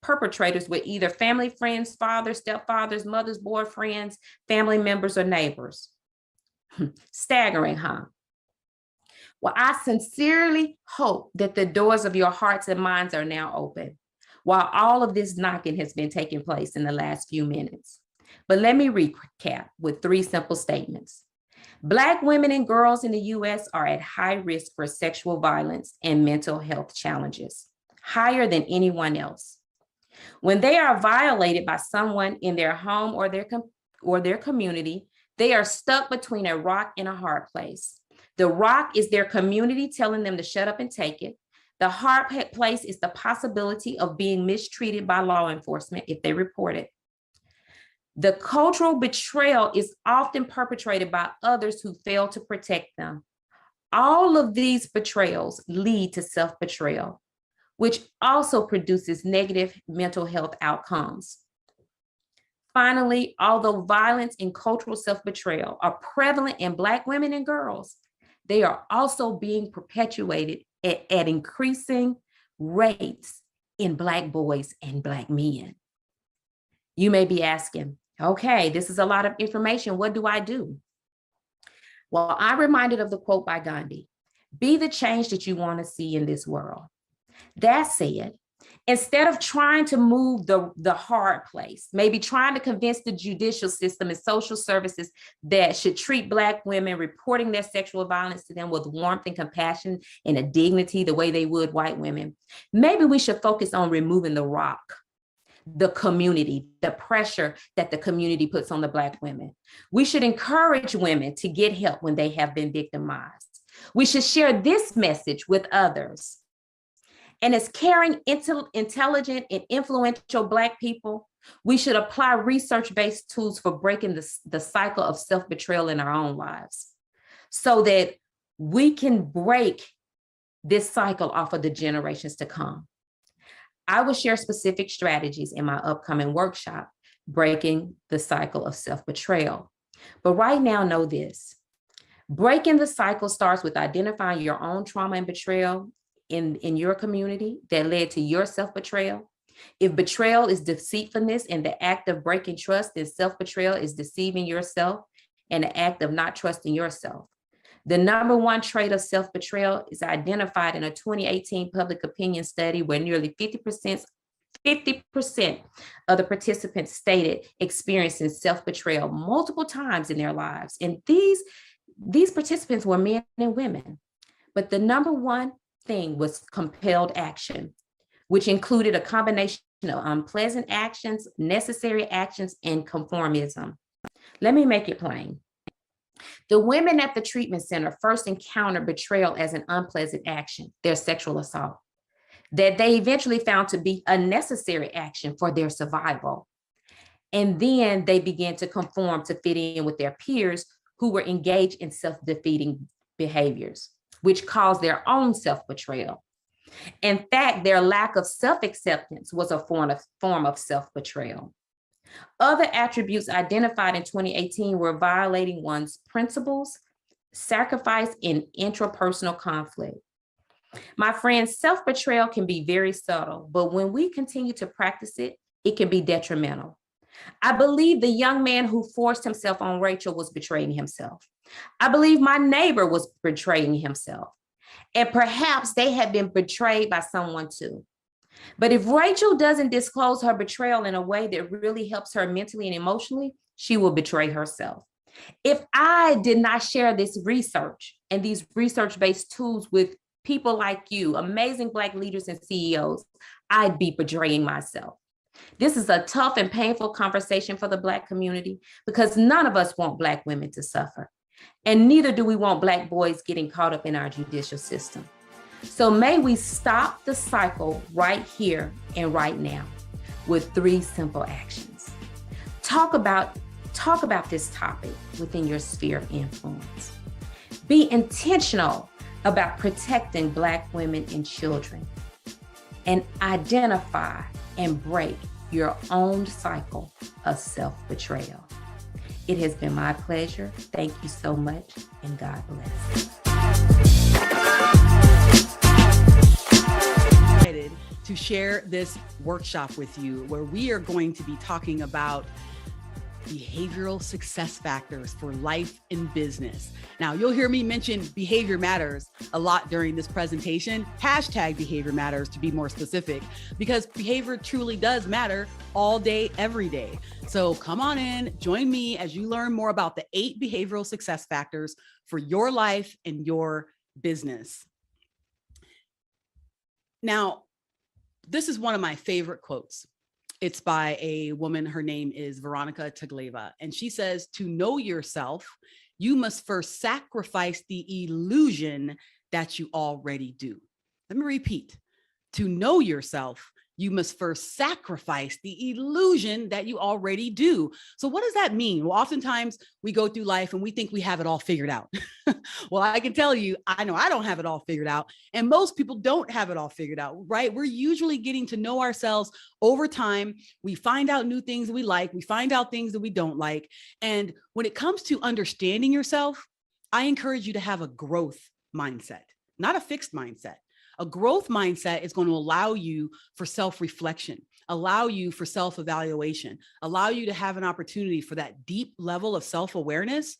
perpetrators were either family friends, fathers, stepfathers, mothers, boyfriends, family members, or neighbors. Staggering, huh? Well, I sincerely hope that the doors of your hearts and minds are now open. while all of this knocking has been taking place in the last few minutes. But let me recap with 3 simple statements. Black women and girls in the U.S. are at high risk for sexual violence and mental health challenges, higher than anyone else. When they are violated by someone in their home or their community, they are stuck between a rock and a hard place. The rock is their community telling them to shut up and take it. The hard place is the possibility of being mistreated by law enforcement if they report it. The cultural betrayal is often perpetrated by others who fail to protect them. All of these betrayals lead to self-betrayal, which also produces negative mental health outcomes. Finally, although violence and cultural self-betrayal are prevalent in Black women and girls, they are also being perpetuated at increasing rates in Black boys and Black men. You may be asking, okay, this is a lot of information. What do I do? Well, I'm reminded of the quote by Gandhi, be the change that you want to see in this world. That said, instead of trying to move the hard place, maybe trying to convince the judicial system and social services that should treat Black women reporting their sexual violence to them with warmth and compassion and a dignity the way they would white women, maybe we should focus on removing the rock, the community, the pressure that the community puts on the Black women. We should encourage women to get help when they have been victimized. We should share this message with others. And as caring, intelligent, and influential Black people, we should apply research-based tools for breaking the cycle of self-betrayal in our own lives so that we can break this cycle off of the generations to come. I will share specific strategies in my upcoming workshop, Breaking the Cycle of Self-Betrayal. But right now, know this. Breaking the cycle starts with identifying your own trauma and betrayal in your community that led to your self-betrayal. If betrayal is deceitfulness and the act of breaking trust, then self-betrayal is deceiving yourself and the act of not trusting yourself. The number one trait of self-betrayal is identified in a 2018 public opinion study where nearly 50% of the participants stated experiencing self-betrayal multiple times in their lives. And these participants were men and women. But the number one thing was compelled action, which included a combination of unpleasant actions, necessary actions, and conformism. Let me make it plain. The women at the treatment center first encountered betrayal as an unpleasant action, their sexual assault, that they eventually found to be a necessary action for their survival. And then they began to conform to fit in with their peers who were engaged in self-defeating behaviors, which caused their own self-betrayal. In fact, their lack of self-acceptance was a form of self-betrayal. Other attributes identified in 2018 were violating one's principles, sacrifice, and intrapersonal conflict. My friends, self-betrayal can be very subtle, but when we continue to practice it, it can be detrimental. I believe the young man who forced himself on Rachel was betraying himself. I believe my neighbor was betraying himself. And perhaps they had been betrayed by someone too. But if Rachel doesn't disclose her betrayal in a way that really helps her mentally and emotionally, she will betray herself. If I did not share this research and these research-based tools with people like you, amazing Black leaders and CEOs, I'd be betraying myself. This is a tough and painful conversation for the Black community because none of us want Black women to suffer. And neither do we want Black boys getting caught up in our judicial system. So may we stop the cycle right here and right now with 3 simple actions. Talk about this topic within your sphere of influence. Be intentional about protecting Black women and children. And identify and break your own cycle of self-betrayal. It has been my pleasure. Thank you so much, and God bless. Excited to share this workshop with you where we are going to be talking about behavioral success factors for life and business. Now, you'll hear me mention behavior matters a lot during this presentation, hashtag behavior matters to be more specific, because behavior truly does matter all day, every day. So come on in, join me as you learn more about the 8 behavioral success factors for your life and your business. Now, this is one of my favorite quotes. It's by a woman, her name is Veronica Tagleva, and she says, to know yourself, you must first sacrifice the illusion that you already do. Let me repeat. To know yourself, you must first sacrifice the illusion that you already do. So what does that mean? Well, oftentimes we go through life and we think we have it all figured out. Well, I can tell you, I know I don't have it all figured out, and most people don't have it all figured out, right? We're usually getting to know ourselves over time. We find out new things we like, we find out things that we don't like. And when it comes to understanding yourself, I encourage you to have a growth mindset, not a fixed mindset. A growth mindset is going to allow you for self-reflection, allow you for self-evaluation, allow you to have an opportunity for that deep level of self-awareness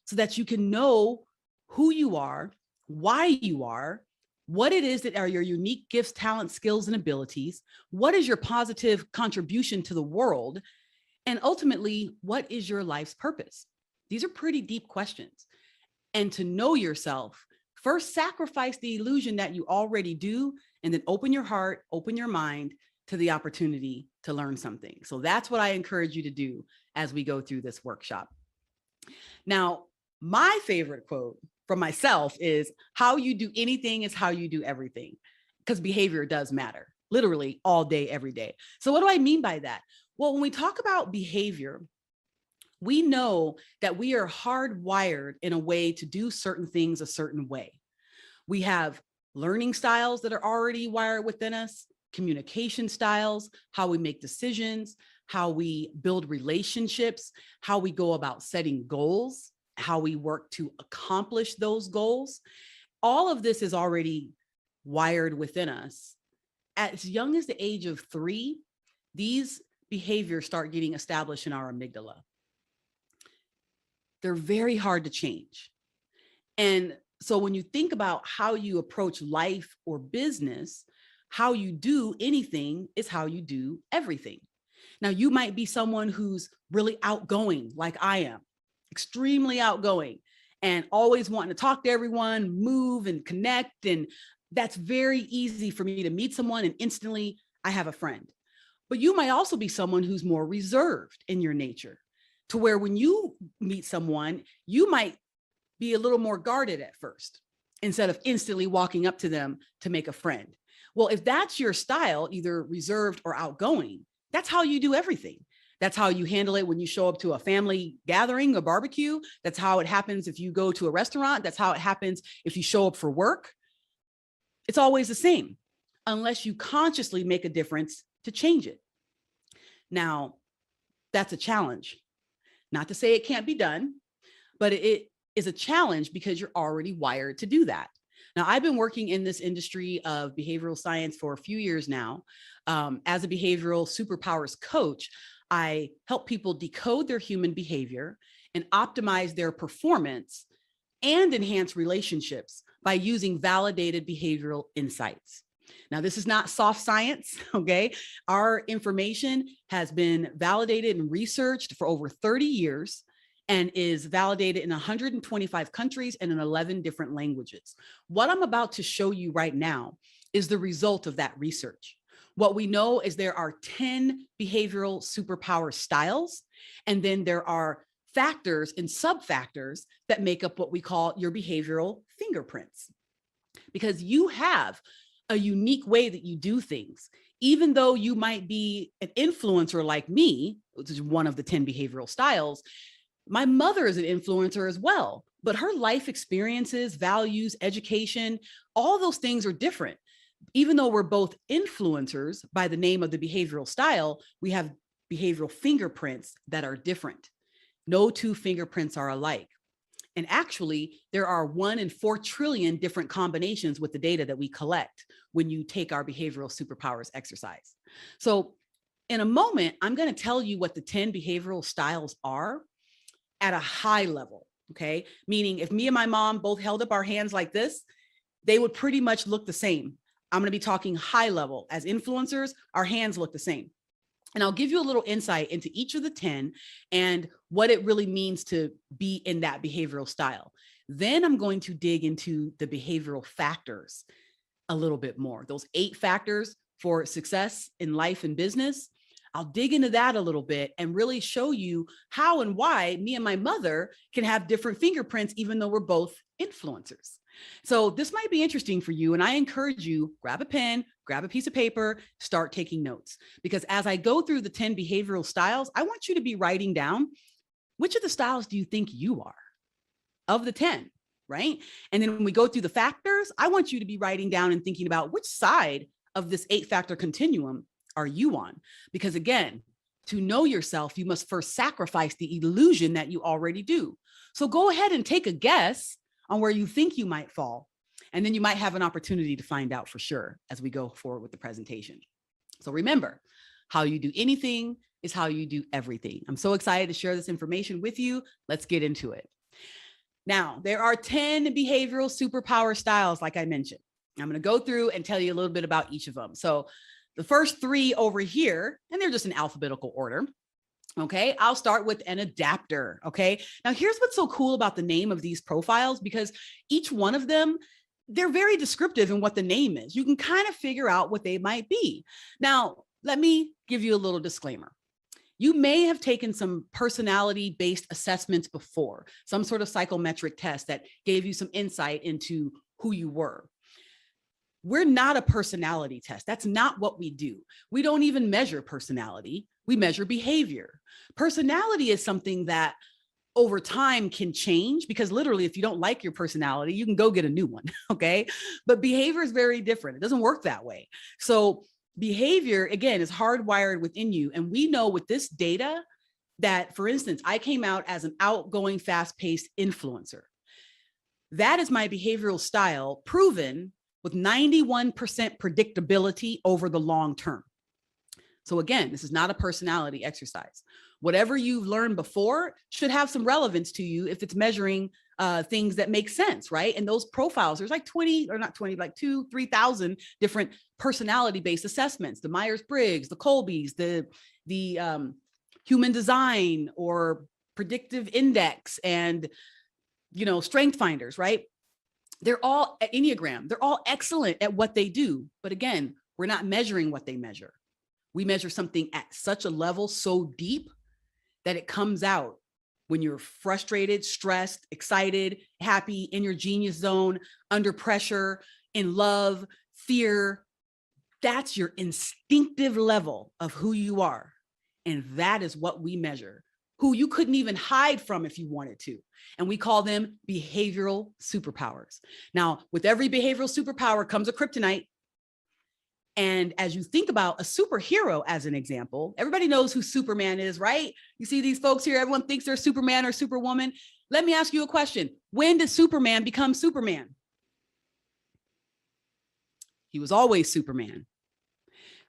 so that you can know who you are, why you are, what it is that are your unique gifts, talents, skills, and abilities, what is your positive contribution to the world, and ultimately, what is your life's purpose? These are pretty deep questions. And to know yourself, first, sacrifice the illusion that you already do, and then open your heart, open your mind to the opportunity to learn something. So that's what I encourage you to do as we go through this workshop. Now, my favorite quote from myself is, how you do anything is how you do everything, because behavior does matter, literally all day, every day. So what do I mean by that? Well, when we talk about behavior, we know that we are hardwired in a way to do certain things a certain way. We have learning styles that are already wired within us, communication styles, how we make decisions, how we build relationships, how we go about setting goals, how we work to accomplish those goals. All of this is already wired within us. As young as the age of 3, these behaviors start getting established in our amygdala. They're very hard to change. And so when you think about how you approach life or business, how you do anything is how you do everything. Now, you might be someone who's really outgoing, like I am, extremely outgoing, and always wanting to talk to everyone, move and connect. And that's very easy for me to meet someone and instantly I have a friend. But you might also be someone who's more reserved in your nature, to where when you meet someone, you might be a little more guarded at first, instead of instantly walking up to them to make a friend. Well, if that's your style, either reserved or outgoing, that's how you do everything. That's how you handle it when you show up to a family gathering, a barbecue. That's how it happens if you go to a restaurant. That's how it happens if you show up for work. It's always the same, unless you consciously make a difference to change it. Now, that's a challenge. Not to say it can't be done, but it is a challenge because you're already wired to do that. Now, I've been working in this industry of behavioral science for a few years now. As a behavioral superpowers coach, I help people decode their human behavior and optimize their performance and enhance relationships by using validated behavioral insights. Now, this is not soft science, okay? Our information has been validated and researched for over 30 years and is validated in 125 countries and in 11 different languages. What I'm about to show you right now is the result of that research. What we know is there are 10 behavioral superpower styles, and then there are factors and sub-factors that make up what we call your behavioral fingerprints. Because you have a unique way that you do things. Even though you might be an influencer like me, which is one of the 10 behavioral styles, my mother is an influencer as well, but her life experiences, values, education, all those things are different. Even though we're both influencers by the name of the behavioral style, we have behavioral fingerprints that are different. No two fingerprints are alike. And actually, there are 1 in 4 trillion different combinations with the data that we collect when you take our behavioral superpowers exercise. So in a moment, I'm going to tell you what the 10 behavioral styles are at a high level. Okay. Meaning if me and my mom both held up our hands like this, they would pretty much look the same. I'm going to be talking high level. As influencers, our hands look the same. And I'll give you a little insight into each of the 10 and what it really means to be in that behavioral style. Then I'm going to dig into the behavioral factors a little bit more. Those 8 factors for success in life and business. I'll dig into that a little bit and really show you how and why me and my mother can have different fingerprints, even though we're both influencers. So this might be interesting for you. And I encourage you, grab a pen, grab a piece of paper, start taking notes. Because as I go through the 10 behavioral styles, I want you to be writing down, which of the styles do you think you are of the 10, right? And then when we go through the factors, I want you to be writing down and thinking about which side of this 8-factor continuum are you on? Because again, to know yourself, you must first sacrifice the illusion that you already do. So go ahead and take a guess on where you think you might fall. And then you might have an opportunity to find out for sure as we go forward with the presentation. So remember, how you do anything is how you do everything. I'm so excited to share this information with you. Let's get into it. Now, there are 10 behavioral superpower styles, like I mentioned. I'm going to go through and tell you a little bit about each of them. So the first 3 over here, and they're just in alphabetical order. Okay, I'll start with an adapter. Okay, now here's what's so cool about the name of these profiles, because each one of them, they're very descriptive in what the name is. You can kind of figure out what they might be. Now, let me give you a little disclaimer. You may have taken some personality-based assessments before, some sort of psychometric test that gave you some insight into who you were. We're not a personality test. That's not what we do. We don't even measure personality. We measure behavior. Personality is something that over time can change, because literally, if you don't like your personality, you can go get a new one, okay? But behavior is very different. It doesn't work that way. So behavior, again, is hardwired within you. And we know with this data that, for instance, I came out as an outgoing, fast-paced influencer. That is my behavioral style, proven with 91% predictability over the long term. So again, this is not a personality exercise. Whatever you've learned before should have some relevance to you if it's measuring things that make sense, right? And those profiles, there's like 20, or not 20, like 2,000, 3,000 different personality-based assessments, the Myers-Briggs, the Colbys, the human design or predictive index, and, you know, strength finders, right? They're all Enneagram. They're all excellent at what they do. But again, we're not measuring what they measure. We measure something at such a level so deep that it comes out when you're frustrated, stressed, excited, happy, in your genius zone, under pressure, in love, fear. That's your instinctive level of who you are. And that is what we measure, who you couldn't even hide from if you wanted to. And we call them behavioral superpowers. Now, with every behavioral superpower comes a kryptonite. And as you think about a superhero as an example, everybody knows who Superman is, right? You see these folks here, everyone thinks they're Superman or Superwoman. Let me ask you a question. When did Superman become Superman? He was always Superman.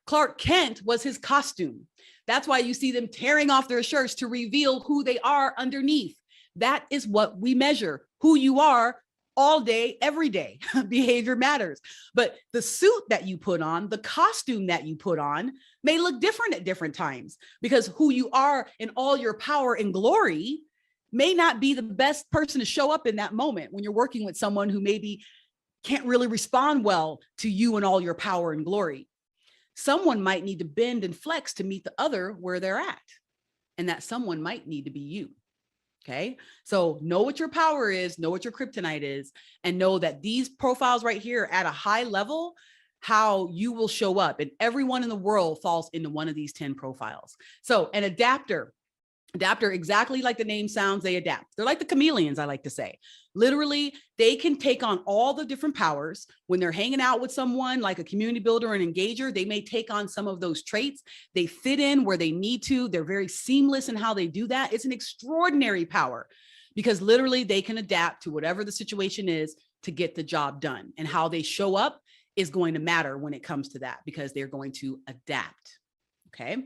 Clark Kent was his costume. That's why you see them tearing off their shirts to reveal who they are underneath. That is what we measure, who you are all day, every day. Behavior matters. But the suit that you put on, the costume that you put on may look different at different times, because who you are in all your power and glory may not be the best person to show up in that moment when you're working with someone who maybe can't really respond well to you and all your power and glory. Someone might need to bend and flex to meet the other where they're at. And that someone might need to be you. Okay, so know what your power is, know what your kryptonite is, and know that these profiles right here at a high level, how you will show up. And everyone in the world falls into one of these 10 profiles. So an adapter, exactly like the name sounds, they adapt. They're like the chameleons, I like to say. Literally, they can take on all the different powers. When they're hanging out with someone like a community builder or an engager, they may take on some of those traits. They fit in where they need to. They're very seamless in how they do that. It's an extraordinary power, because literally they can adapt to whatever the situation is to get the job done. And how they show up is going to matter when it comes to that, because they're going to adapt. Okay.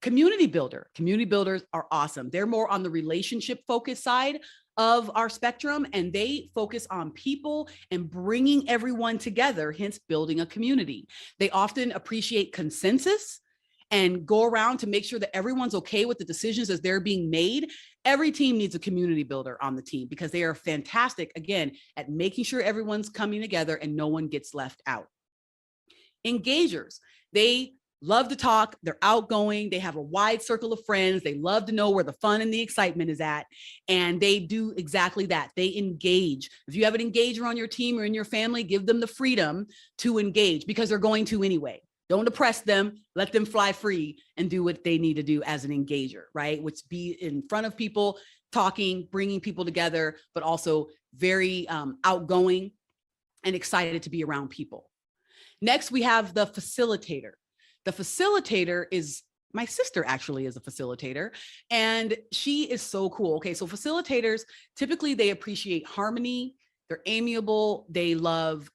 Community builder. Community builders are awesome. They're more on the relationship focused side of our spectrum, and they focus on people and bringing everyone together, hence building a community. They often appreciate consensus and go around to make sure that everyone's okay with the decisions as they're being made. Every team needs a community builder on the team because they are fantastic, again, at making sure everyone's coming together and no one gets left out. Engagers, they love to talk, they're outgoing, they have a wide circle of friends, they love to know where the fun and the excitement is at, and they do exactly that. They engage. If you have an engager on your team or in your family, give them the freedom to engage because they're going to anyway. Don't oppress them, let them fly free and do what they need to do as an engager, right? Which be in front of people, talking, bringing people together, but also very outgoing and excited to be around people. Next, we have the facilitator. The facilitator is, my sister actually is a facilitator, and she is so cool. Okay, so facilitators, typically they appreciate harmony, they're amiable, they love,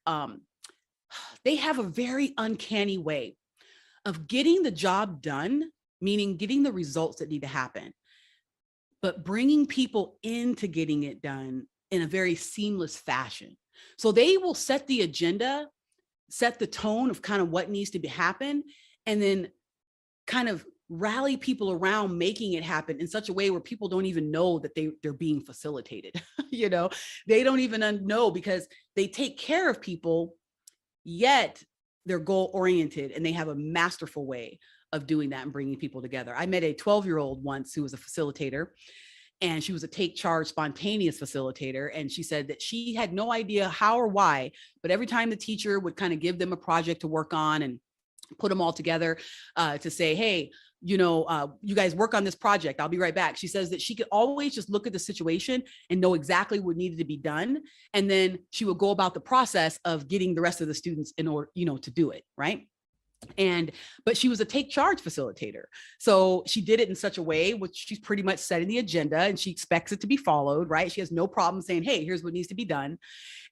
they have a very uncanny way of getting the job done, meaning getting the results that need to happen, but bringing people into getting it done in a very seamless fashion. So they will set the agenda, set the tone of kind of what needs to happen, and then kind of rally people around making it happen in such a way where people don't even know that they're being facilitated. You know, they don't even know because they take care of people, yet they're goal oriented and they have a masterful way of doing that and bringing people together. I met a 12-year-old once who was a facilitator, and she was a take charge, spontaneous facilitator. And she said that she had no idea how or why, but every time the teacher would kind of give them a project to work on and put them all together to say, hey, you know, you guys work on this project, I'll be right back. She says that she could always just look at the situation and know exactly what needed to be done. And then she would go about the process of getting the rest of the students in order, you know, to do it, right? But she was a take charge facilitator. So she did it in such a way, which she's pretty much setting the agenda and she expects it to be followed, right? She has no problem saying, hey, here's what needs to be done.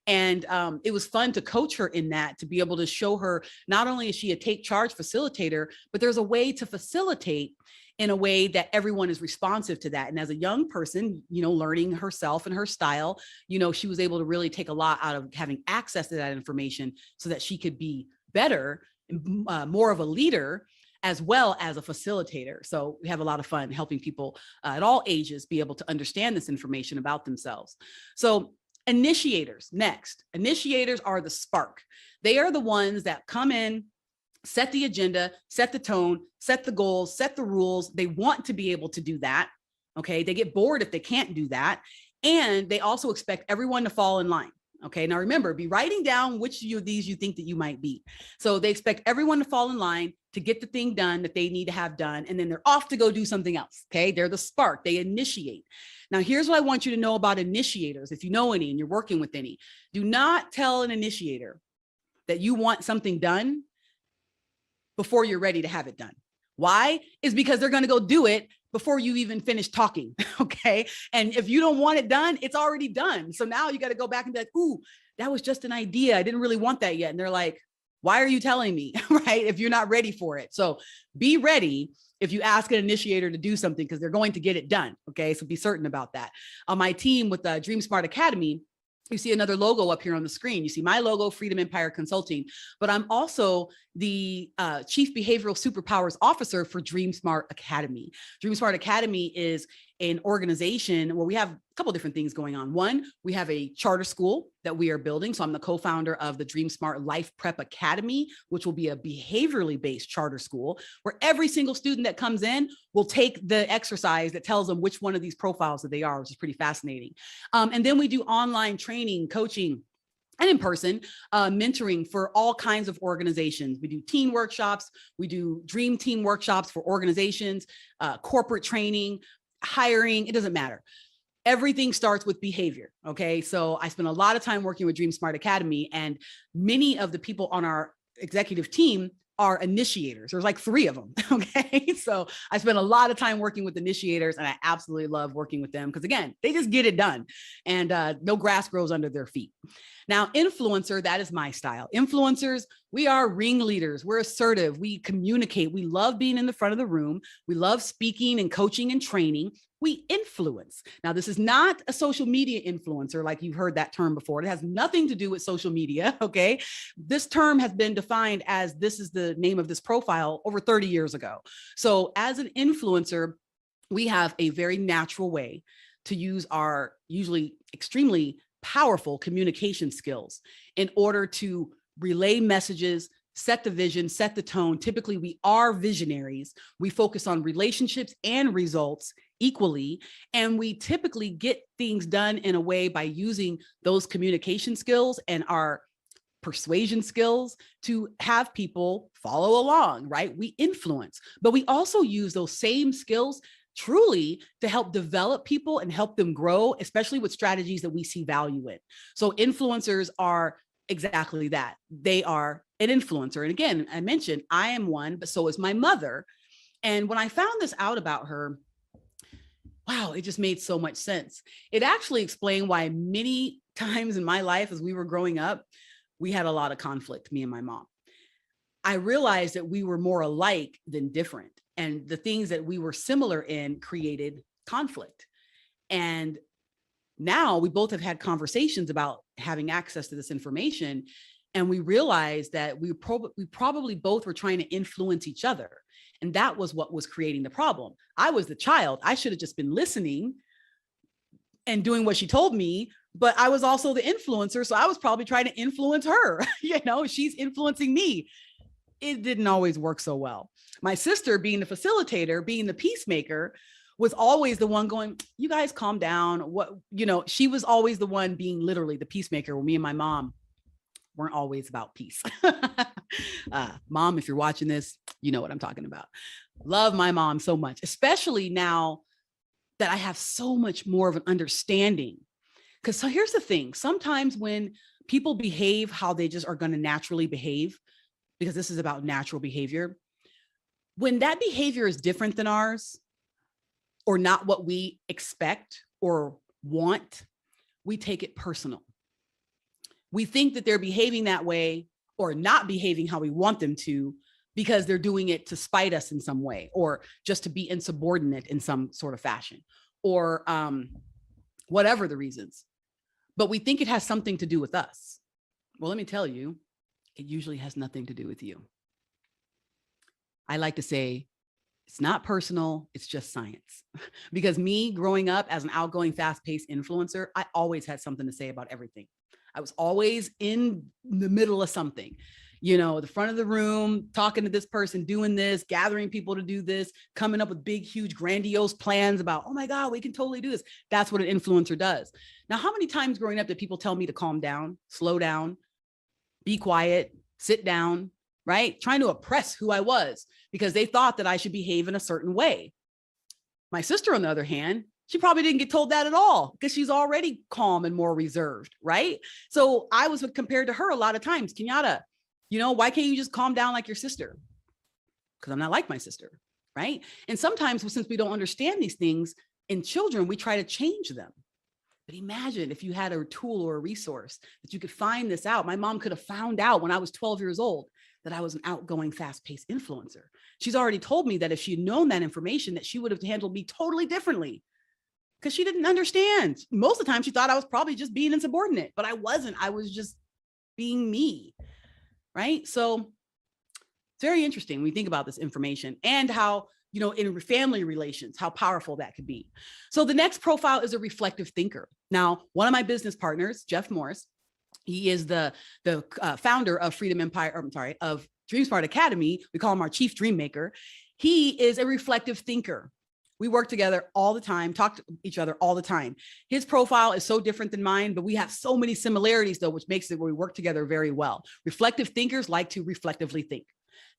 And it was fun to coach her in that, to be able to show her, not only is she a take charge facilitator, but there's a way to facilitate in a way that everyone is responsive to that. And as a young person, you know, learning herself and her style, you know, she was able to really take a lot out of having access to that information so that she could be better, more of a leader, as well as a facilitator. So we have a lot of fun helping people at all ages be able to understand this information about themselves. So initiators, next. Initiators are the spark. They are the ones that come in, set the agenda, set the tone, set the goals, set the rules. They want to be able to do that. Okay. They get bored if they can't do that. And they also expect everyone to fall in line. Okay. Now remember, be writing down which of these you think that you might be. So they expect everyone to fall in line to get the thing done that they need to have done. And then they're off to go do something else. Okay. They're the spark. They initiate. Now, here's what I want you to know about initiators. If you know any and you're working with any, do not tell an initiator that you want something done before you're ready to have it done. Why? Is because they're going to go do it before you even finish talking. Okay. And if you don't want it done, it's already done. So now you got to go back and be like, ooh, that was just an idea. I didn't really want that yet. And they're like, why are you telling me? Right? If you're not ready for it. So be ready if you ask an initiator to do something, because they're going to get it done. Okay. So be certain about that. On my team with the Dream Smart Academy, you see another logo up here on the screen. You see my logo, Freedom Empire Consulting, but I'm also the Chief Behavioral Superpowers Officer for Dream Smart Academy. Dream Smart Academy is an organization where we have a couple different things going on. One, we have a charter school that we are building. So I'm the co-founder of the Dream Smart Life Prep Academy, which will be a behaviorally based charter school where every single student that comes in will take the exercise that tells them which one of these profiles that they are, which is pretty fascinating. And then we do online training, coaching, and in person mentoring for all kinds of organizations. We do teen workshops, we do dream team workshops for organizations, corporate training, hiring, it doesn't matter. Everything starts with behavior. Okay. So I spent a lot of time working with Dream Smart Academy, and many of the people on our executive team are initiators. There's like 3 of them. Okay. So I spent a lot of time working with initiators, and I absolutely love working with them because, again, they just get it done and no grass grows under their feet. Now, influencer, that is my style. Influencers, we are ringleaders. We're assertive. We communicate. We love being in the front of the room. We love speaking and coaching and training. We influence. Now, this is not a social media influencer, like you've heard that term before. It has nothing to do with social media, okay? This term has been defined as, this is the name of this profile, over 30 years ago. So as an influencer, we have a very natural way to use our usually extremely powerful communication skills in order to relay messages, set the vision, set the tone. Typically, we are visionaries. We focus on relationships and results equally, and we typically get things done in a way by using those communication skills and our persuasion skills to have people follow along, right? We influence, but we also use those same skills truly to help develop people and help them grow, especially with strategies that we see value in. So influencers are exactly that. They are an influencer. And again, I mentioned I am one, but so is my mother. And when I found this out about her, wow, it just made so much sense. It actually explained why many times in my life as we were growing up, we had a lot of conflict, me and my mom. I realized that we were more alike than different. And the things that we were similar in created conflict. And now we both have had conversations about having access to this information. And we realized that we probably both were trying to influence each other. And that was what was creating the problem. I was the child. I should have just been listening and doing what she told me, but I was also the influencer. So I was probably trying to influence her. You know, she's influencing me. It didn't always work so well. My sister, being the facilitator, being the peacemaker, was always the one going, you guys calm down. What, you know, she was always the one being literally the peacemaker, when me and my mom weren't always about peace. Mom, if you're watching this, you know what I'm talking about. Love my mom so much, especially now that I have so much more of an understanding. Because so here's the thing, sometimes when people behave how they just are going to naturally behave, because this is about natural behavior, when that behavior is different than ours, or not what we expect or want, we take it personal. We think that they're behaving that way or not behaving how we want them to because they're doing it to spite us in some way, or just to be insubordinate in some sort of fashion, or whatever the reasons. But we think it has something to do with us. Well, let me tell you, it usually has nothing to do with you. I like to say, it's not personal, it's just science. Because me growing up as an outgoing, fast-paced influencer, I always had something to say about everything. I was always in the middle of something, you know, the front of the room, talking to this person, doing this, gathering people to do this, coming up with big, huge, grandiose plans about, oh my God, we can totally do this. That's what an influencer does. Now, how many times growing up did people tell me to calm down, slow down, be quiet, sit down, right? Trying to oppress who I was because they thought that I should behave in a certain way. My sister, on the other hand, she probably didn't get told that at all because she's already calm and more reserved, right? So I was compared to her a lot of times. Kenyatta, you know, why can't you just calm down like your sister? Because I'm not like my sister, right? And sometimes, since we don't understand these things in children, we try to change them. But imagine if you had a tool or a resource that you could find this out. My mom could have found out when I was 12 years old that I was an outgoing, fast-paced influencer. She's already told me that if she'd known that information, that she would have handled me totally differently because she didn't understand. Most of the time, she thought I was probably just being insubordinate, but I wasn't. I was just being me, right? So it's very interesting when we think about this information and how, you know, in family relations, how powerful that could be. So the next profile is a reflective thinker. Now, one of my business partners, Jeff Morris, he is the founder of of Dream Smart Academy. We call him our chief dream maker. He is a reflective thinker. We work together all the time, talk to each other all the time. His profile is so different than mine, but we have so many similarities though, which makes it where we work together very well. Reflective thinkers like to reflectively think.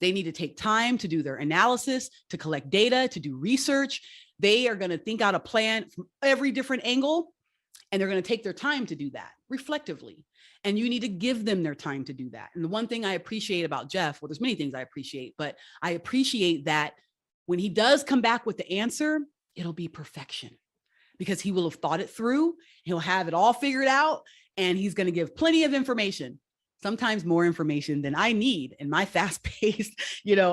They need to take time to do their analysis, to collect data, to do research. They are going to think out a plan from every different angle, and they're going to take their time to do that reflectively. And you need to give them their time to do that. And the one thing I appreciate about Jeff, well, there's many things I appreciate, but I appreciate that when he does come back with the answer, it'll be perfection because he will have thought it through. He'll have it all figured out. and he's going to give plenty of information, sometimes more information than I need in my fast-paced,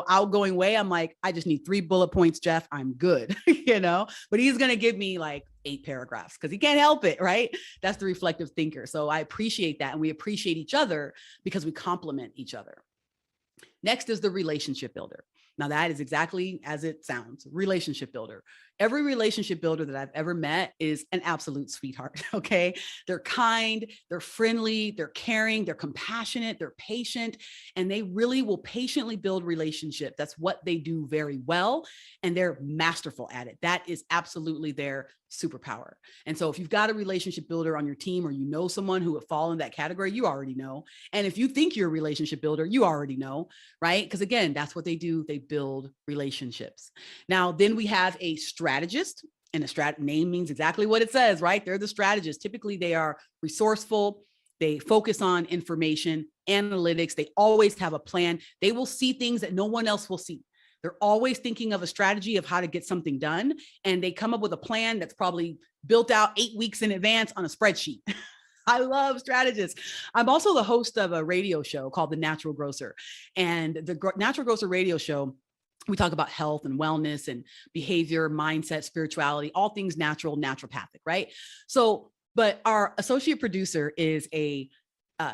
outgoing way. I'm like, I just need 3 bullet points, Jeff. I'm good, but he's going to give me like 8 paragraphs because he can't help it, right? That's the reflective thinker. So I appreciate that. And we appreciate each other because we complement each other. Next is the relationship builder. Now that is exactly as it sounds, relationship builder. Every relationship builder that I've ever met is an absolute sweetheart, okay? They're kind, they're friendly, they're caring, they're compassionate, they're patient, and they really will patiently build relationships. That's what they do very well, and they're masterful at it. That is absolutely their superpower. And so if you've got a relationship builder on your team, or you know someone who would fall in that category, you already know. And if you think you're a relationship builder, you already know, right? Because again, that's what they do. They build relationships. Now, then we have a strategist, and a name means exactly what it says, right? They're the strategist. Typically, they are resourceful. They focus on information, analytics. They always have a plan. They will see things that no one else will see. They're always thinking of a strategy of how to get something done. And they come up with a plan that's probably built out 8 weeks in advance on a spreadsheet. I love strategists. I'm also the host of a radio show called The Natural Grocer. And the Natural Grocer radio show, we talk about health and wellness and behavior, mindset, spirituality, all things natural, naturopathic, right? So, but our associate producer is a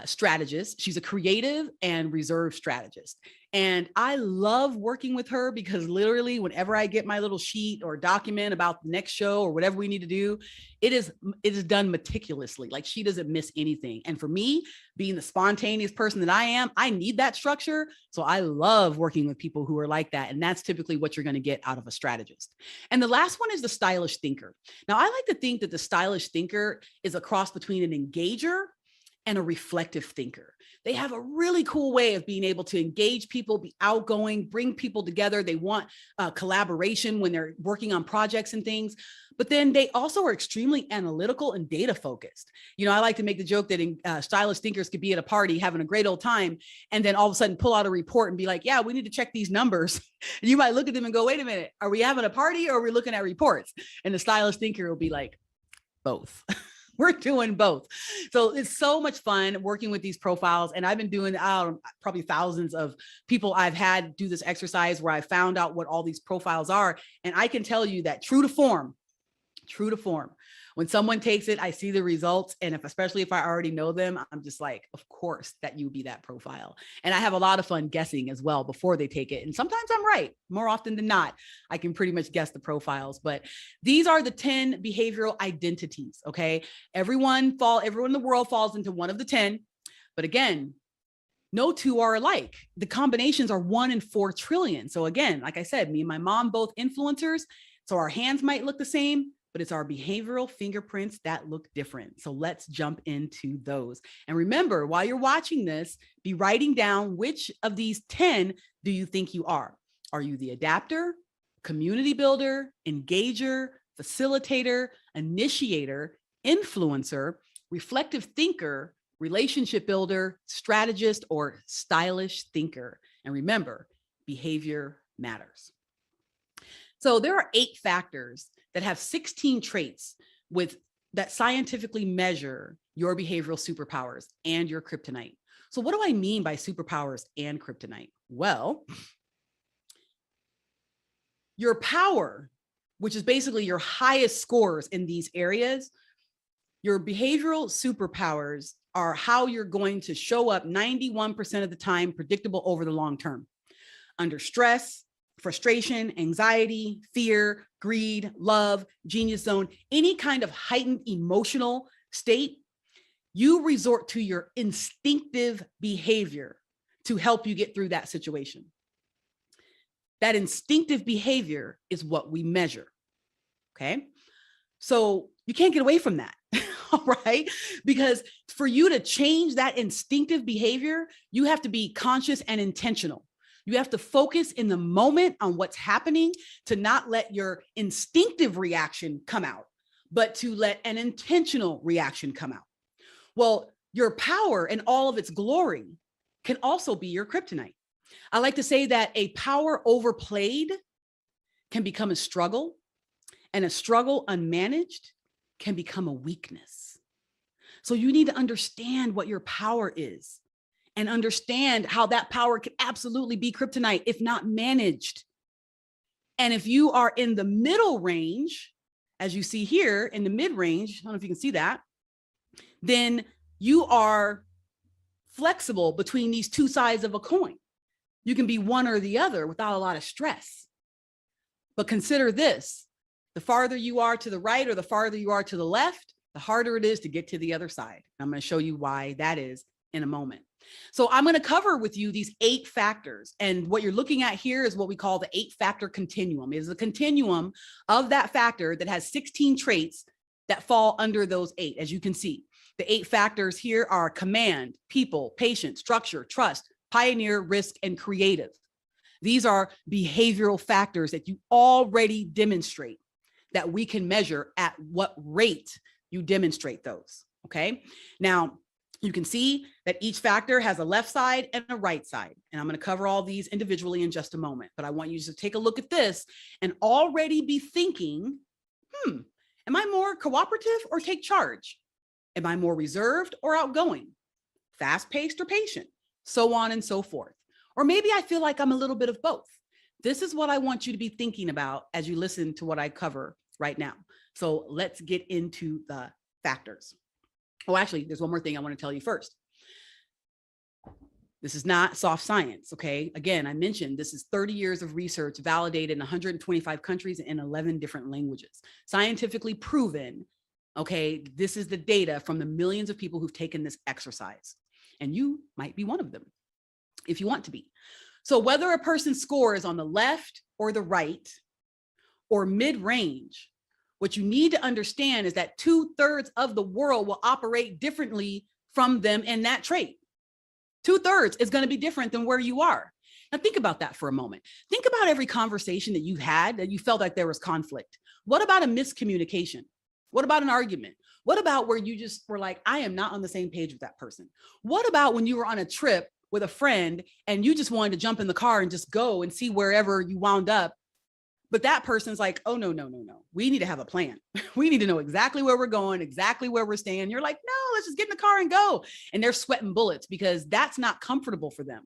strategist. She's a creative and reserve strategist. And I love working with her because literally whenever I get my little sheet or document about the next show or whatever we need to do, it is done meticulously. Like she doesn't miss anything. And for me, being the spontaneous person that I am, I need that structure. So I love working with people who are like that. And that's typically what you're going to get out of a strategist. And the last one is the stylish thinker. Now, I like to think that the stylish thinker is a cross between an engager and a reflective thinker. They have a really cool way of being able to engage people, be outgoing, bring people together. They want collaboration when they're working on projects and things, but then they also are extremely analytical and data focused. I like to make the joke that stylish thinkers could be at a party having a great old time and then all of a sudden pull out a report and be like, yeah, we need to check these numbers. And you might look at them and go, wait a minute, are we having a party or are we looking at reports? And the stylish thinker will be like, both. We're doing both. So it's so much fun working with these profiles. And I've been doing probably thousands of people I've had do this exercise where I found out what all these profiles are. And I can tell you that true to form, when someone takes it, I see the results. And especially if I already know them, I'm just like, of course that you be that profile. And I have a lot of fun guessing as well before they take it. And sometimes I'm right. More often than not, I can pretty much guess the profiles, but these are the 10 behavioral identities. Okay. Everyone in the world falls into one of the 10, but again, no two are alike. The combinations are 1 in 4 trillion. So again, like I said, me and my mom, both influencers. So our hands might look the same, but it's our behavioral fingerprints that look different. So let's jump into those. And remember, while you're watching this, be writing down which of these 10 do you think you are? Are you the adapter, community builder, engager, facilitator, initiator, influencer, reflective thinker, relationship builder, strategist, or stylish thinker? And remember, behavior matters. So there are 8 factors that have 16 traits that scientifically measure your behavioral superpowers and your kryptonite. So what do I mean by superpowers and kryptonite? Well, your power, which is basically your highest scores in these areas, your behavioral superpowers are how you're going to show up 91% of the time, predictable over the long term. Under stress, frustration, anxiety, fear, greed, love, genius zone, any kind of heightened emotional state, you resort to your instinctive behavior to help you get through that situation. That instinctive behavior is what we measure, okay? So you can't get away from that, all right? Because for you to change that instinctive behavior, you have to be conscious and intentional. You have to focus in the moment on what's happening to not let your instinctive reaction come out, but to let an intentional reaction come out. Well, your power and all of its glory can also be your kryptonite. I like to say that a power overplayed can become a struggle, and a struggle unmanaged can become a weakness. So you need to understand what your power is and understand how that power can absolutely be kryptonite if not managed. And if you are in the middle range, as you see here in the mid range, I don't know if you can see that, then you are flexible between these two sides of a coin. You can be one or the other without a lot of stress. But consider this, the farther you are to the right or the farther you are to the left, the harder it is to get to the other side. I'm going to show you why that is in a moment. So I'm going to cover with you these 8 factors. And what you're looking at here is what we call the 8-factor continuum. It is a continuum of that factor that has 16 traits that fall under those 8, as you can see. The 8 factors here are command, people, patience, structure, trust, pioneer, risk, and creative. These are behavioral factors that you already demonstrate, that we can measure at what rate you demonstrate those, okay? Now, you can see that each factor has a left side and a right side. And I'm going to cover all these individually in just a moment, but I want you to take a look at this and already be thinking, am I more cooperative or take charge? Am I more reserved or outgoing? Fast-paced or patient? So on and so forth. Or maybe I feel like I'm a little bit of both. This is what I want you to be thinking about as you listen to what I cover right now. So let's get into the factors. Oh, actually, there's one more thing I want to tell you first. This is not soft science, okay? Again, I mentioned this is 30 years of research validated in 125 countries and in 11 different languages. Scientifically proven, okay? This is the data from the millions of people who've taken this exercise. And you might be one of them if you want to be. So whether a person's score is on the left or the right or mid-range, what you need to understand is that 2/3 of the world will operate differently from them in that trait. 2/3 is going to be different than where you are. Now think about that for a moment. Think about every conversation that you had that you felt like there was conflict. What about a miscommunication? What about an argument? What about where you just were like, I am not on the same page with that person? What about when you were on a trip with a friend and you just wanted to jump in the car and just go and see wherever you wound up? But that person's like, oh, no. We need to have a plan. We need to know exactly where we're going, exactly where we're staying. You're like, no, let's just get in the car and go. And they're sweating bullets because that's not comfortable for them.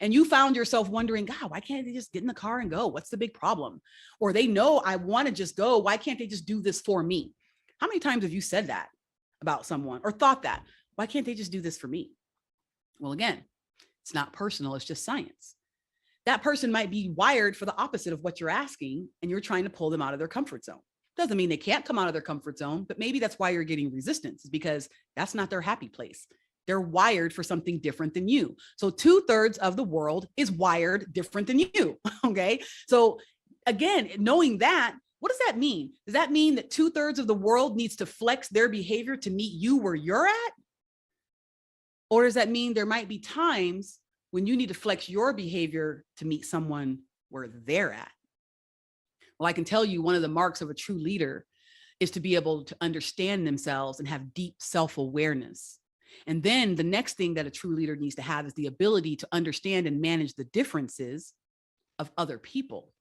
And you found yourself wondering, God, why can't they just get in the car and go? What's the big problem? Or they know I want to just go. Why can't they just do this for me? How many times have you said that about someone or thought that? Why can't they just do this for me? Well, again, it's not personal. It's just science. That person might be wired for the opposite of what you're asking, and you're trying to pull them out of their comfort zone. Doesn't mean they can't come out of their comfort zone, but maybe that's why you're getting resistance, is because that's not their happy place. They're wired for something different than you. So 2/3 of the world is wired different than you, okay? So again, knowing that, what does that mean? Does that mean that 2/3 of the world needs to flex their behavior to meet you where you're at? Or does that mean there might be times when you need to flex your behavior to meet someone where they're at? Well, I can tell you one of the marks of a true leader is to be able to understand themselves and have deep self-awareness. And then the next thing that a true leader needs to have is the ability to understand and manage the differences of other people.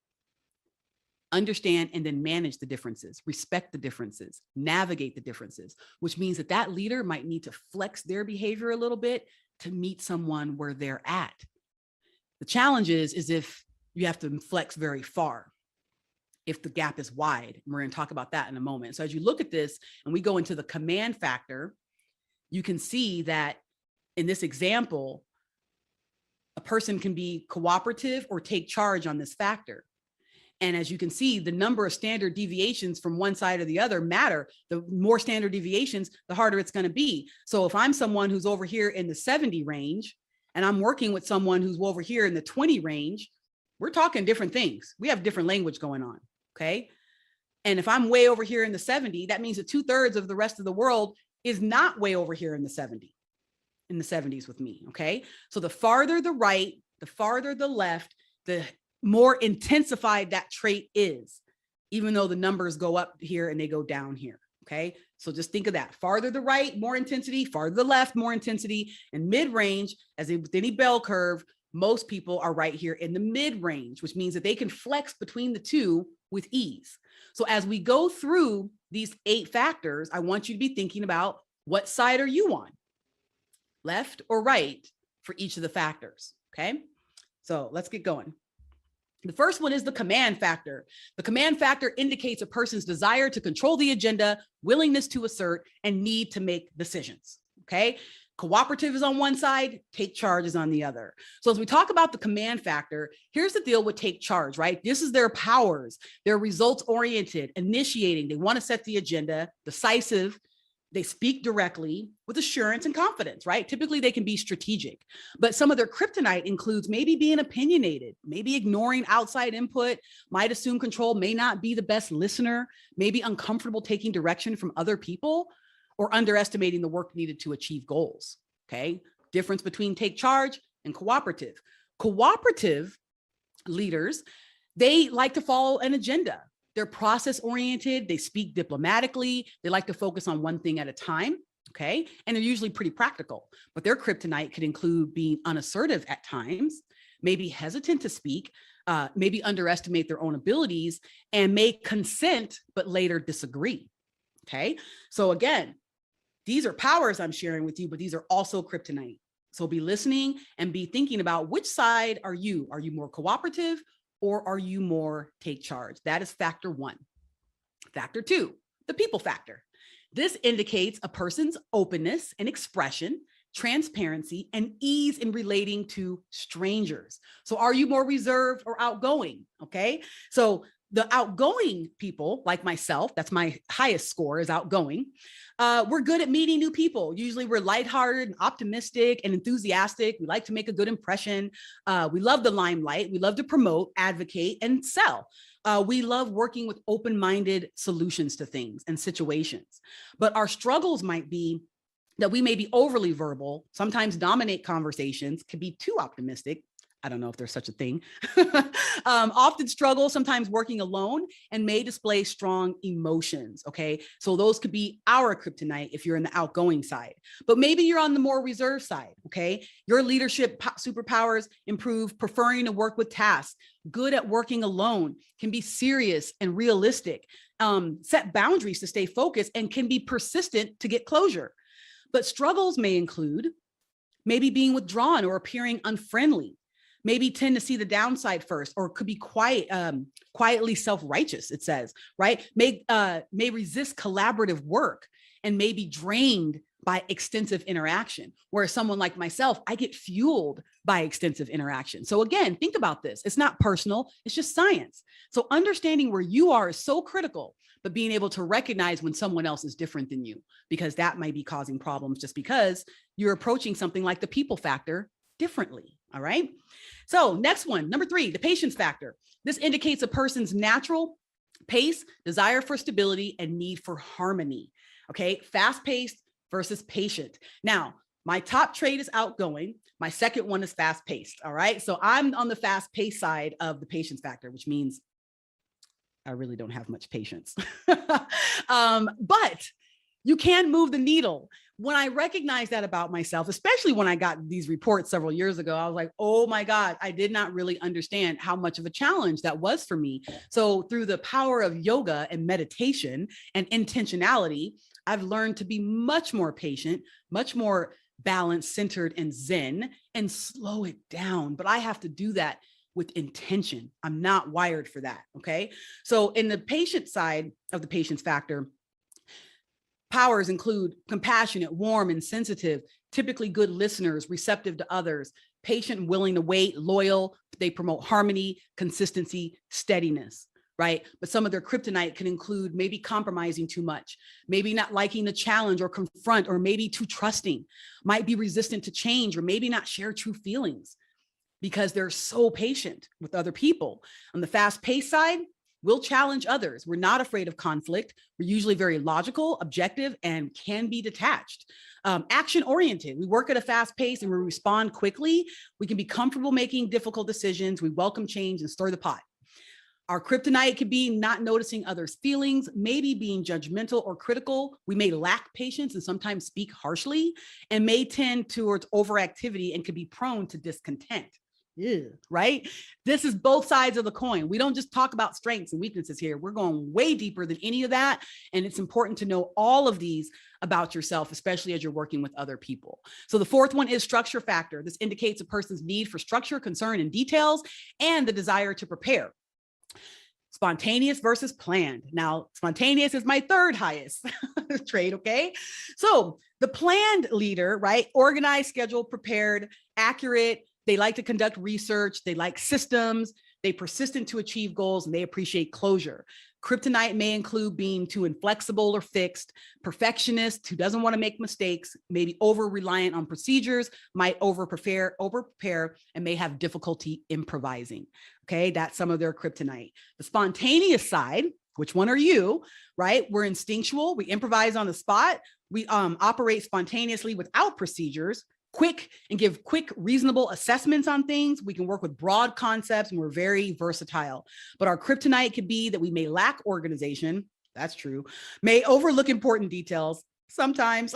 Understand and then manage the differences, respect the differences, navigate the differences, which means that that leader might need to flex their behavior a little bit to meet someone where they're at. The challenge is if you have to flex very far, if the gap is wide. And we're going to talk about that in a moment. So as you look at this and we go into the command factor, you can see that in this example, a person can be cooperative or take charge on this factor. And as you can see, the number of standard deviations from one side or the other matter. The more standard deviations, the harder it's going to be. So if I'm someone who's over here in the 70 range, and I'm working with someone who's over here in the 20 range, we're talking different things. We have different language going on, okay? And if I'm way over here in the 70, that means that 2/3 of the rest of the world is not way over here in the 70s with me, okay? So the farther the right, the farther the left, the more intensified that trait is, even though the numbers go up here and they go down here, okay? So just think of that. Farther the right, more intensity, farther the left, more intensity, and mid-range, as with any bell curve, most people are right here in the mid-range, which means that they can flex between the two with ease. So as we go through these 8 factors, I want you to be thinking about What side are you on? Left or right for each of the factors, okay? So let's get going. The first one is the command factor. The command factor indicates a person's desire to control the agenda, willingness to assert, and need to make decisions, okay? Cooperative is on one side, take charge is on the other. So as we talk about the command factor, here's the deal with take charge, right? This is their powers. They're results oriented, initiating. They want to set the agenda, decisive. They speak directly with assurance and confidence, right? Typically they can be strategic, but some of their kryptonite includes maybe being opinionated, maybe ignoring outside input, might assume control, may not be the best listener, maybe uncomfortable taking direction from other people, or underestimating the work needed to achieve goals, okay? Difference between take charge and cooperative. Cooperative leaders, they like to follow an agenda. They're process oriented, they speak diplomatically, they like to focus on one thing at a time, okay? And they're usually pretty practical, but their kryptonite could include being unassertive at times, maybe hesitant to speak, maybe underestimate their own abilities, and may consent, but later disagree, okay? So again, these are powers I'm sharing with you, but these are also kryptonite. So be listening and be thinking about which side are you? Are you more cooperative or are you more take charge? That is factor one. Factor two, the people factor. This indicates a person's openness and expression, transparency, and ease in relating to strangers. So are you more reserved or outgoing? Okay. So the outgoing people like myself, that's my highest score is outgoing. We're good at meeting new people. Usually we're lighthearted and optimistic and enthusiastic. We like to make a good impression. We love the limelight. We love to promote, advocate, and sell. We love working with open-minded solutions to things and situations. But our struggles might be that we may be overly verbal, sometimes dominate conversations, can be too optimistic. I don't know if there's such a thing. Often struggle, sometimes working alone, and may display strong emotions, okay? So those could be our kryptonite if you're in the outgoing side, but maybe you're on the more reserved side, okay? Your leadership superpowers improve preferring to work with tasks, good at working alone, can be serious and realistic, set boundaries to stay focused, and can be persistent to get closure. But struggles may include maybe being withdrawn or appearing unfriendly, maybe tend to see the downside first, or could be quietly self-righteous, it says, right? May resist collaborative work and may be drained by extensive interaction. Whereas someone like myself, I get fueled by extensive interaction. So again, think about this. It's not personal, it's just science. So understanding where you are is so critical, but being able to recognize when someone else is different than you, because that might be causing problems just because you're approaching something like the people factor differently. All right. So next one, number three, the patience factor. This indicates a person's natural pace, desire for stability, and need for harmony. Okay. Fast paced versus patient. Now, my top trait is outgoing. My second one is fast paced. All right. So I'm on the fast paced side of the patience factor, which means I really don't have much patience. But you can move the needle. When I recognized that about myself, especially when I got these reports several years ago, I was like, oh my God, I did not really understand how much of a challenge that was for me. So through the power of yoga and meditation and intentionality, I've learned to be much more patient, much more balanced, centered, and zen, and slow it down. But I have to do that with intention. I'm not wired for that. Okay. So in the patient side of the patience factor, powers include compassionate, warm, and sensitive, typically good listeners, receptive to others, patient and willing to wait, loyal. They promote harmony, consistency, steadiness, right? But some of their kryptonite can include maybe compromising too much, maybe not liking the challenge or confront, or maybe too trusting, might be resistant to change, or maybe not share true feelings because they're so patient with other people. On the fast-paced side, we'll challenge others. We're not afraid of conflict. We're usually very logical, objective, and can be detached. Action-oriented. We work at a fast pace and we respond quickly. We can be comfortable making difficult decisions. We welcome change and stir the pot. Our kryptonite could be not noticing others' feelings, maybe being judgmental or critical. We may lack patience and sometimes speak harshly, and may tend towards overactivity and could be prone to discontent. Ew, right? This is both sides of the coin. We don't just talk about strengths and weaknesses here. We're going way deeper than any of that. And it's important to know all of these about yourself, especially as you're working with other people. So the fourth one is structure factor. This indicates a person's need for structure, concern, and details, and the desire to prepare. Spontaneous versus planned. Now, spontaneous is my third highest trait, okay? So the planned leader, right? Organized, scheduled, prepared, accurate. They like to conduct research. They like systems. They persistent to achieve goals, and they appreciate closure. Kryptonite may include being too inflexible or fixed. Perfectionist who doesn't want to make mistakes, maybe over-reliant on procedures, might over-prepare, and may have difficulty improvising. Okay, that's some of their kryptonite. The spontaneous side, which one are you, right? We're instinctual. We improvise on the spot. We operate spontaneously without procedures. Quick and give quick, reasonable assessments on things. We can work with broad concepts, and we're very versatile. But our kryptonite could be that we may lack organization. That's true. May overlook important details. Sometimes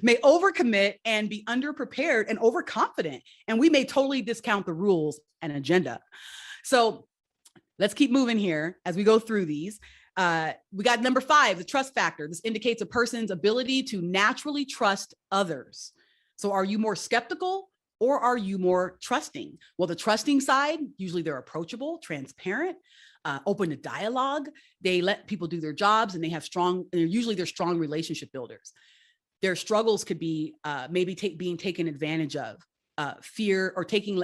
may overcommit and be underprepared and overconfident. And we may totally discount the rules and agenda. So let's keep moving here as we go through these. We got number 5, the trust factor. This indicates a person's ability to naturally trust others. So are you more skeptical or are you more trusting? Well, the trusting side, usually they're approachable, transparent, open to dialogue. They let people do their jobs, and they have usually they're strong relationship builders. Their struggles could be maybe being taken advantage of, fear, or taking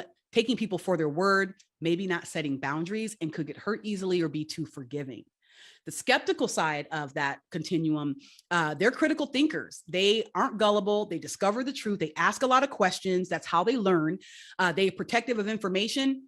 people for their word, maybe not setting boundaries, and could get hurt easily or be too forgiving. The skeptical side of that continuum, they're critical thinkers. They aren't gullible. They discover the truth. They ask a lot of questions. That's how they learn. They are protective of information.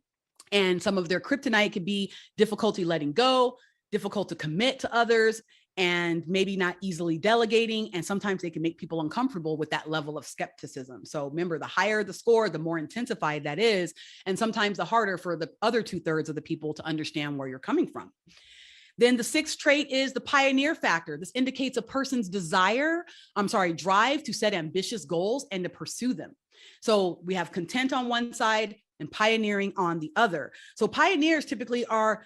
And some of their kryptonite could be difficulty letting go, difficult to commit to others, and maybe not easily delegating. And sometimes they can make people uncomfortable with that level of skepticism. So remember, the higher the score, the more intensified that is. And sometimes the harder for the other 2/3 of the people to understand where you're coming from. Then the 6th trait is the pioneer factor. This indicates a person's drive to set ambitious goals and to pursue them. So we have content on one side and pioneering on the other. So pioneers typically are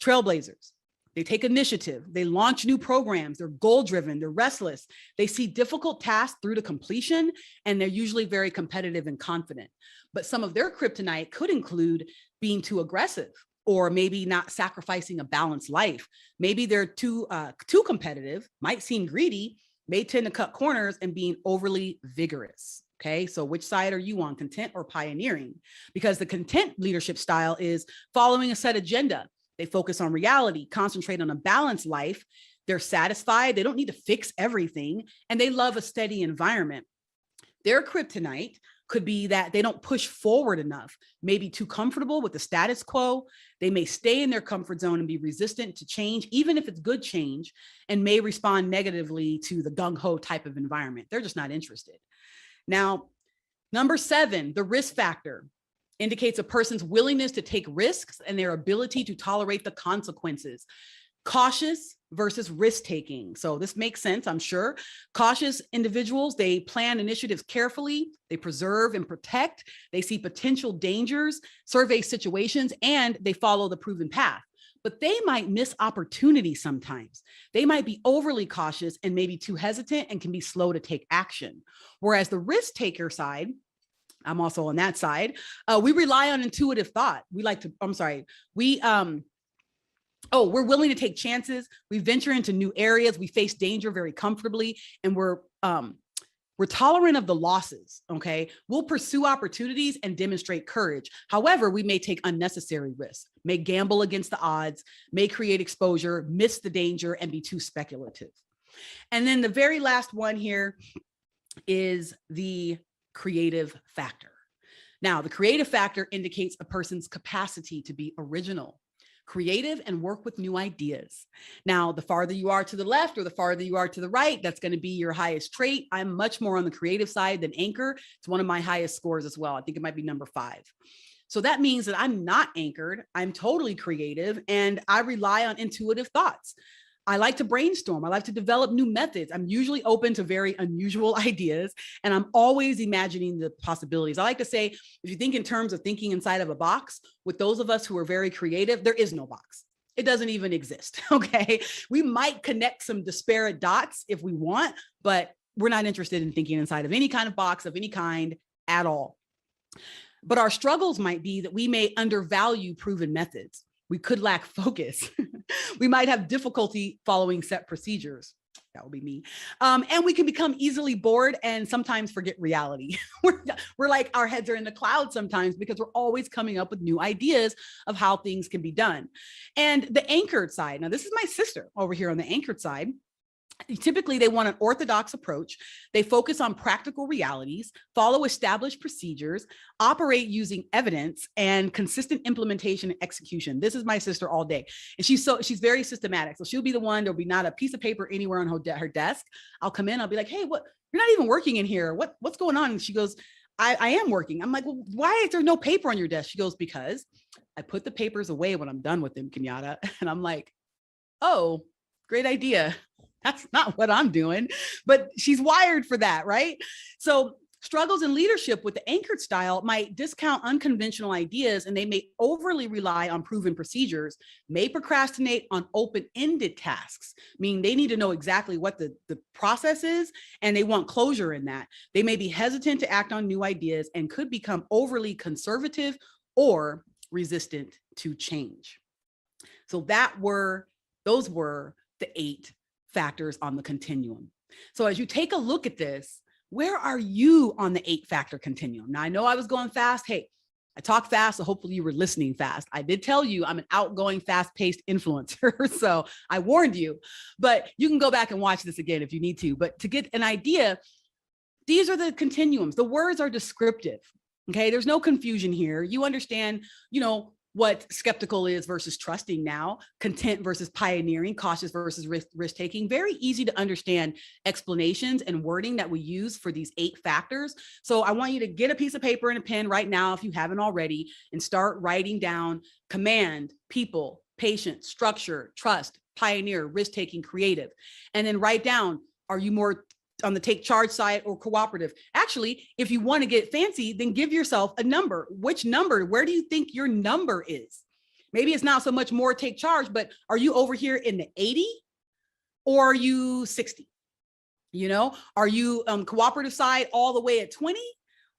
trailblazers. They take initiative. They launch new programs. They're goal-driven. They're restless. They see difficult tasks through to completion, and they're usually very competitive and confident. But some of their kryptonite could include being too aggressive, or maybe not sacrificing a balanced life. Maybe they're too competitive, might seem greedy, may tend to cut corners, and being overly vigorous. Okay, so which side are you on, content or pioneering? Because the content leadership style is following a set agenda. They focus on reality, concentrate on a balanced life. They're satisfied. They don't need to fix everything, and they love a steady environment. Their kryptonite could be that they don't push forward enough, maybe too comfortable with the status quo. They may stay in their comfort zone and be resistant to change, even if it's good change, and may respond negatively to the gung-ho type of environment. They're just not interested. Now, number 7, the risk factor, indicates a person's willingness to take risks and their ability to tolerate the consequences. Cautious versus risk-taking. So this makes sense, I'm sure. Cautious individuals, they plan initiatives carefully, they preserve and protect, they see potential dangers, survey situations, and they follow the proven path. But they might miss opportunities sometimes. They might be overly cautious and maybe too hesitant and can be slow to take action. Whereas the risk-taker side, I'm also on that side, we rely on intuitive thought. We're willing to take chances. We venture into new areas. We face danger very comfortably, and we're tolerant of the losses, okay? We'll pursue opportunities and demonstrate courage. However, we may take unnecessary risks, may gamble against the odds, may create exposure, miss the danger, and be too speculative. And then the very last one here is the creative factor. Now, the creative factor indicates a person's capacity to be original, creative, and work with new ideas. Now, the farther you are to the left or the farther you are to the right, that's going to be your highest trait. I'm much more on the creative side than anchor. It's one of my highest scores as well. I think it might be number 5. So that means that I'm not anchored. I'm totally creative, and I rely on intuitive thoughts. I like to brainstorm. I like to develop new methods. I'm usually open to very unusual ideas, and I'm always imagining the possibilities. I like to say, if you think in terms of thinking inside of a box, with those of us who are very creative, there is no box. It doesn't even exist, okay? We might connect some disparate dots if we want, but we're not interested in thinking inside of any kind of box of any kind at all. But our struggles might be that we may undervalue proven methods. We could lack focus. We might have difficulty following set procedures. That would be me. And we can become easily bored and sometimes forget reality. We're like, our heads are in the clouds sometimes because we're always coming up with new ideas of how things can be done. And the anchored side, now this is my sister over here on the anchored side. Typically, they want an orthodox approach. They focus on practical realities, follow established procedures, operate using evidence, and consistent implementation and execution. This is my sister all day. And she's very systematic. So she'll be the one, there'll be not a piece of paper anywhere on her desk. I'll come in, I'll be like, hey, what? You're not even working in here. What's going on? And she goes, I am working. I'm like, well, why is there no paper on your desk? She goes, because I put the papers away when I'm done with them, Kenyatta. And I'm like, oh, great idea. That's not what I'm doing, but she's wired for that, right? So struggles in leadership with the anchored style might discount unconventional ideas, and they may overly rely on proven procedures, may procrastinate on open-ended tasks, meaning they need to know exactly what the process is, and they want closure in that. They may be hesitant to act on new ideas and could become overly conservative or resistant to change. So those were the 8 factors on the continuum. So as you take a look at this, where are you on the 8-factor continuum? Now, I know I was going fast. Hey, I talk fast, so hopefully you were listening fast. I did tell you I'm an outgoing, fast-paced influencer, so I warned you, but you can go back and watch this again if you need to. But to get an idea, these are the continuums. The words are descriptive, okay? There's no confusion here. You understand, what skeptical is versus trusting now, content versus pioneering, cautious versus risk-taking. Very easy to understand explanations and wording that we use for these 8 factors. So I want you to get a piece of paper and a pen right now, if you haven't already, and start writing down command, people, patient, structure, trust, pioneer, risk-taking, creative. And then write down, are you more on the take charge side or cooperative? Actually, if you want to get fancy, then give yourself a number. Which number? Where do you think your number is? Maybe it's not so much more take charge, but are you over here in the 80 or are you 60? Are you cooperative side all the way at 20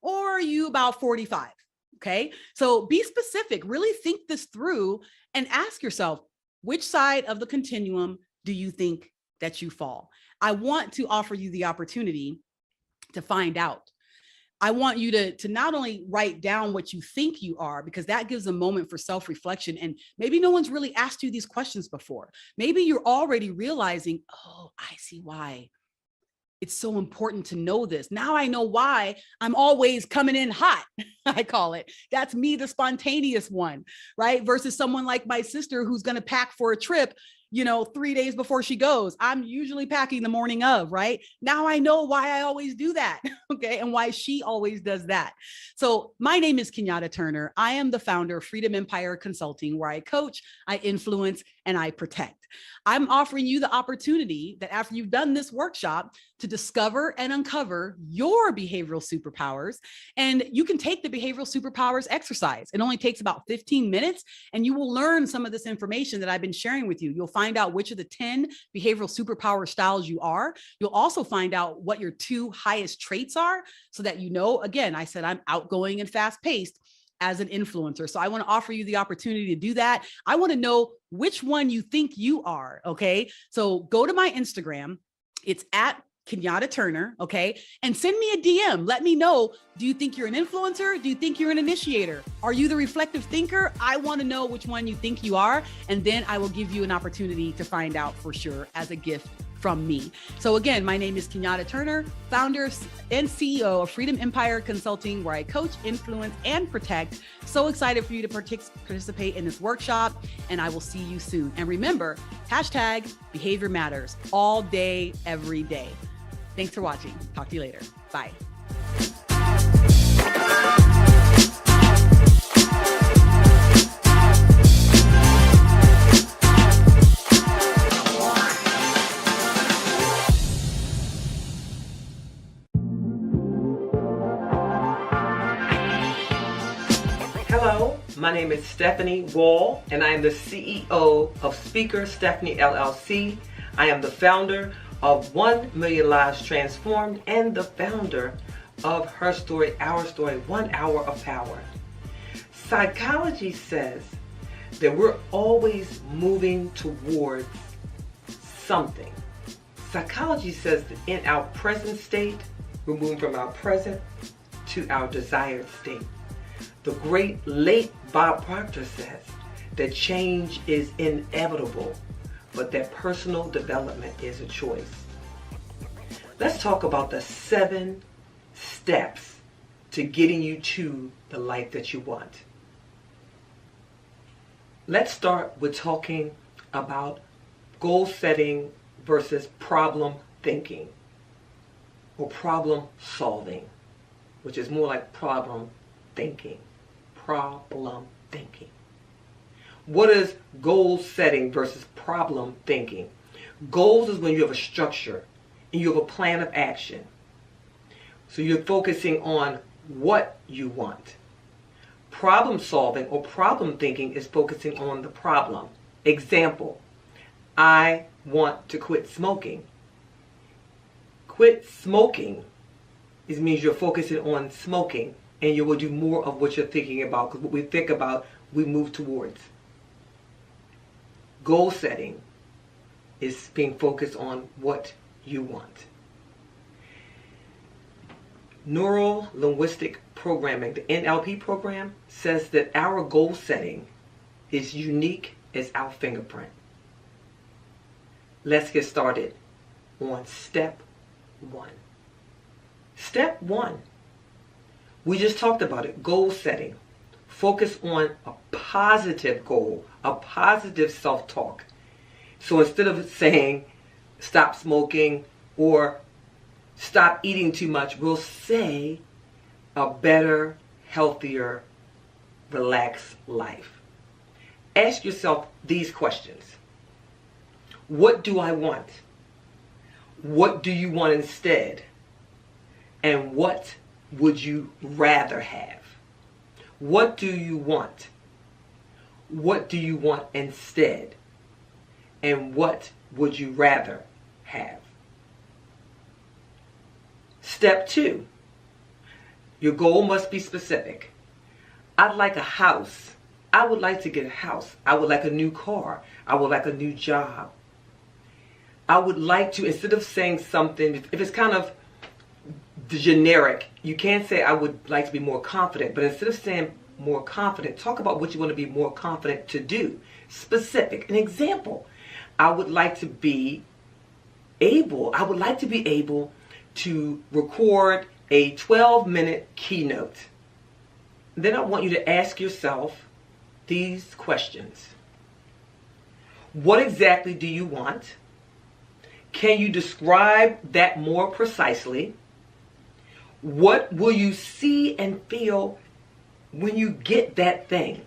or are you about 45? Okay. So be specific, really think this through and ask yourself, which side of the continuum do you think that you fall? I want to offer you the opportunity to find out. I want you to not only write down what you think you are, because that gives a moment for self-reflection. And maybe no one's really asked you these questions before. Maybe you're already realizing, oh, I see why it's so important to know this. Now I know why I'm always coming in hot, I call it. That's me, the spontaneous one, right? Versus someone like my sister who's going to pack for a trip 3 days before she goes. I'm usually packing the morning of, right? Now I know why I always do that, okay? And why she always does that. So my name is Kenyatta Turner. I am the founder of Freedom Empire Consulting, where I coach, I influence, and I protect. I'm offering you the opportunity that after you've done this workshop to discover and uncover your behavioral superpowers. And you can take the behavioral superpowers exercise. It only takes about 15 minutes and you will learn some of this information that I've been sharing with you. You'll find out which of the 10 behavioral superpower styles you are. You'll also find out what your 2 highest traits are so that again, I said I'm outgoing and fast-paced as an influencer. So I want to offer you the opportunity to do that. I want to know which one you think you are. Okay. So go to my Instagram. It's at Kenyatta Turner. Okay. And send me a DM. Let me know. Do you think you're an influencer? Do you think you're an initiator? Are you the reflective thinker? I want to know which one you think you are. And then I will give you an opportunity to find out for sure as a gift from me. So again, my name is Kenyatta Turner, founder and CEO of Freedom Empire Consulting, where I coach, influence, and protect. So excited for you to participate in this workshop, and I will see you soon. And remember, #behavior matters all day, every day. Thanks for watching. Talk to you later. Bye. My name is Stephanie Wall, and I am the CEO of Speaker Stephanie LLC. I am the founder of 1 Million Lives Transformed and the founder of Her Story, Our Story, 1 Hour of Power. Psychology says that we're always moving towards something. Psychology says that in our present state, we're moving from our present to our desired state. The great late Bob Proctor says that change is inevitable, but that personal development is a choice. Let's talk about the 7 steps to getting you to the life that you want. Let's start with talking about goal setting versus problem thinking or problem solving, which is more like problem thinking. Problem thinking. What is goal setting versus problem thinking? Goals is when you have a structure and you have a plan of action. So you're focusing on what you want. Problem solving or problem thinking is focusing on the problem. Example, I want to quit smoking. Quit smoking means you're focusing on smoking, and you will do more of what you're thinking about, because what we think about, we move towards. Goal setting is being focused on what you want. Neuro linguistic programming, the NLP program, says that our goal setting is unique as our fingerprint. Let's get started on step 1. Step 1. We just talked about it, goal setting. Focus on a positive goal, a positive self-talk. So instead of saying stop smoking or stop eating too much, we'll say a better, healthier, relaxed life. Ask yourself these questions. What do I want? What do you want instead? And what would you rather have? What do you want? What do you want instead? And what would you rather have? Step 2. Your goal must be specific. I'd like a house. I would like to get a house. I would like a new car. I would like a new job. I would like to, instead of saying something, if it's kind of generic, you can't say I would like to be more confident, but instead of saying more confident, talk about what you want to be more confident to do. Specific. An example, I would like to be able to record a 12-minute keynote. Then I want you to ask yourself these questions. What exactly do you want? Can you describe that more precisely? What will you see and feel when you get that thing?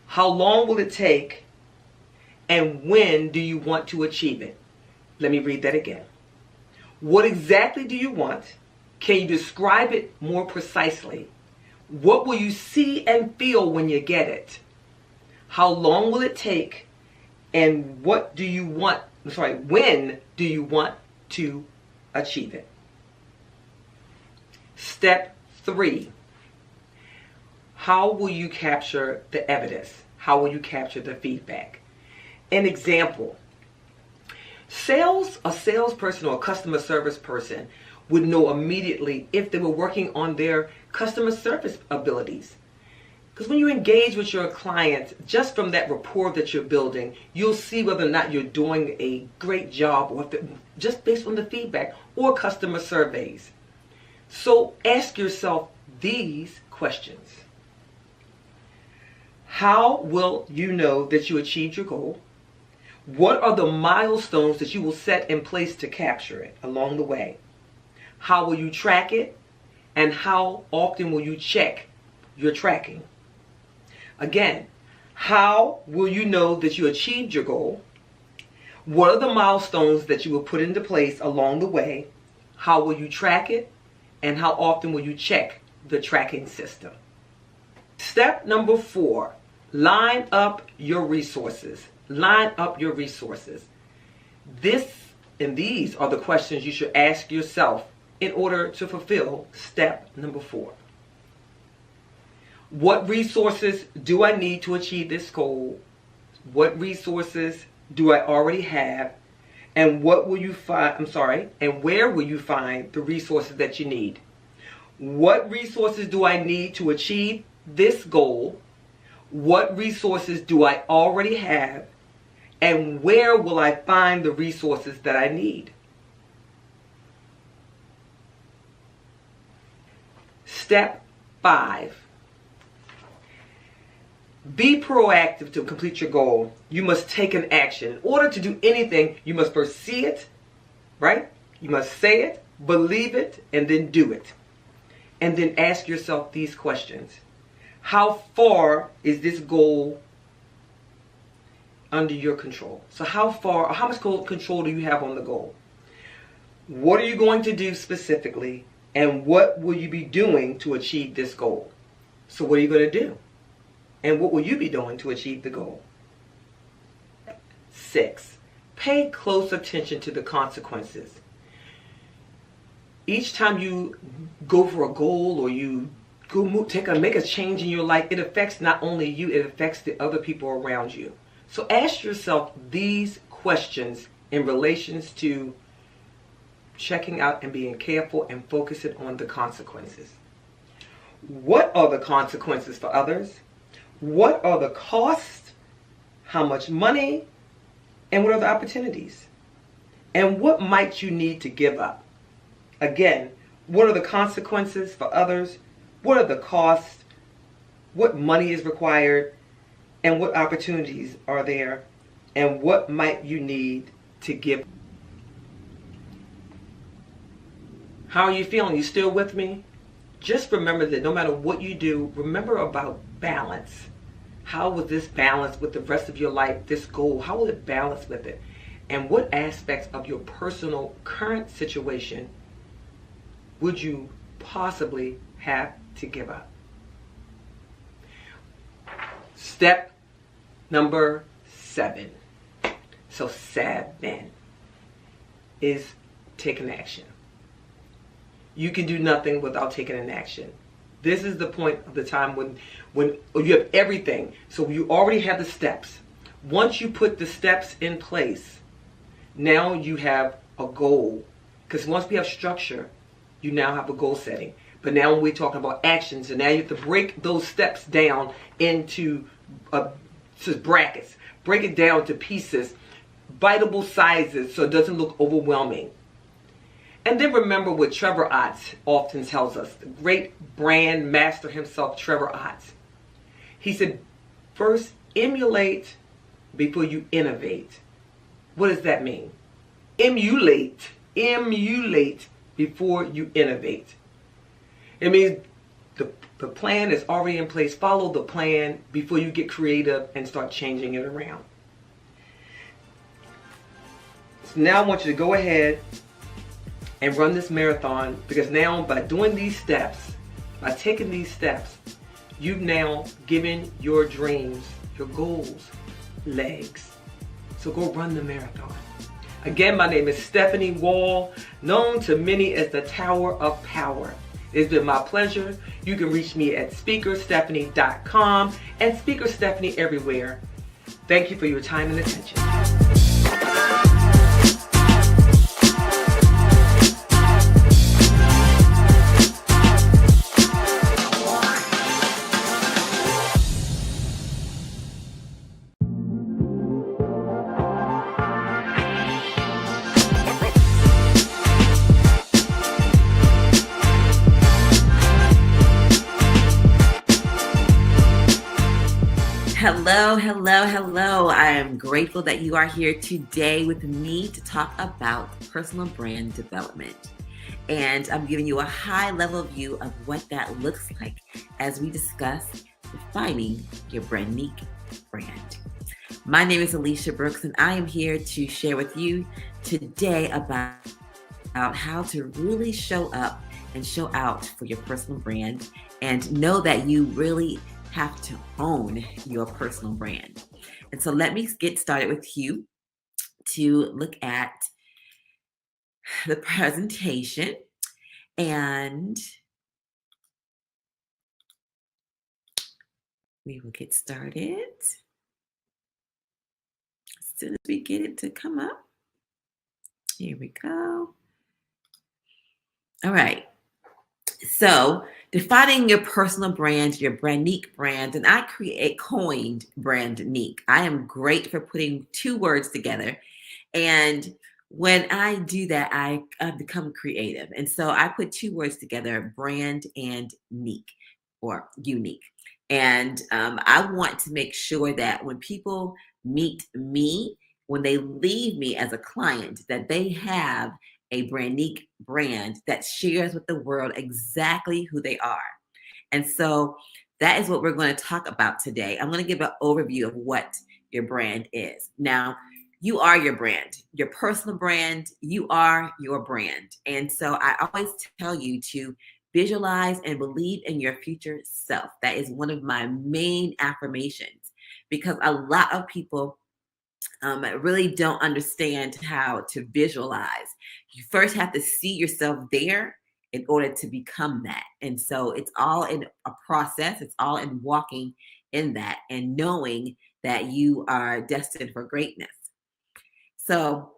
How long will it take? And when do you want to achieve it? Let me read that again. What exactly do you want? Can you describe it more precisely? What will you see and feel when you get it? How long will it take? And when do you want to achieve it? Step 3. How will you capture the evidence? How will you capture the feedback? An example. A salesperson or a customer service person would know immediately if they were working on their customer service abilities. Because when you engage with your clients, just from that rapport that you're building, you'll see whether or not you're doing a great job, or just based on the feedback or customer surveys. So ask yourself these questions. How will you know that you achieved your goal? What are the milestones that you will set in place to capture it along the way? How will you track it? And how often will you check your tracking? Again, how will you know that you achieved your goal? What are the milestones that you will put into place along the way? How will you track it? And how often will you check the tracking system? Step number 4, line up your resources. Line up your resources. These are the questions you should ask yourself in order to fulfill step number 4. What resources do I need to achieve this goal? What resources do I already have? And what will you find, and where will you find the resources that you need? What resources do I need to achieve this goal? What resources do I already have? And where will I find the resources that I need? Step 5. Be proactive to complete your goal. You must take an action. In order to do anything, you must first see it, right? You must say it, believe it, and then do it. And then ask yourself these questions. How far is this goal under your control? So how much control do you have on the goal? What are you going to do specifically? And what will you be doing to achieve this goal? So what are you going to do? And what will you be doing to achieve the goal? 6, pay close attention to the consequences. Each time you go for a goal or you make a change in your life, it affects not only you, it affects the other people around you. So ask yourself these questions in relations to checking out and being careful and focusing on the consequences. What are the consequences for others? What are the costs? How much money? And what are the opportunities? And what might you need to give up? Again, what are the consequences for others? What are the costs? What money is required? And what opportunities are there? And what might you need to give? How are you feeling? You still with me? Just remember that no matter what you do, remember about balance. How will this balance with the rest of your life, this goal? How will it balance with it? And what aspects of your personal current situation would you possibly have to give up? Step number 7. So 7 is taking action. You can do nothing without taking an action. This is the point of the time when you have everything. So you already have the steps. Once you put the steps in place, now you have a goal. Because once we have structure, you now have a goal setting. But now we're talking about actions, and now you have to break those steps down into brackets. Break it down to pieces, biteable sizes, so it doesn't look overwhelming. And then remember what Trevor Ott often tells us, the great brand master himself, Trevor Ott. He said, first emulate before you innovate. What does that mean? Emulate before you innovate. It means the plan is already in place. Follow the plan before you get creative and start changing it around. So now I want you to go ahead and run this marathon, because now by doing these steps, by taking these steps, you've now given your dreams, your goals, legs. So go run the marathon. Again, my name is Stephanie Wall, known to many as the Tower of Power. It's been my pleasure. You can reach me at speakerstephanie.com and Speaker Stephanie everywhere. Thank you for your time and attention. Hello. I am grateful that you are here today with me to talk about personal brand development. And I'm giving you a high-level view of what that looks like as we discuss defining your brand-unique brand. My name is Alicia Brooks, and I am here to share with you today about how to really show up and show out for your personal brand, and know that you really have to own your personal brand. And so let me get started with you to look at the presentation, and we will get started as soon as we get it to come up. Here we go. All right. So defining your personal brand, your Brandnique brand, and I coined Brandnique. I am great for putting two words together. And when I do that, I become creative. And so I put two words together, brand and nique, or unique. And I want to make sure that when people meet me, when they leave me as a client, that they have a Brandnique brand that shares with the world exactly who they are. And so that is what we're going to talk about today. I'm going to give an overview of what your brand is. Now, you are your brand, your personal brand. You are your brand. And so I always tell you to visualize and believe in your future self. That is one of my main affirmations, because a lot of people really don't understand how to visualize. You first have to see yourself there in order to become that. And so it's all in a process. It's all in walking in that and knowing that you are destined for greatness. So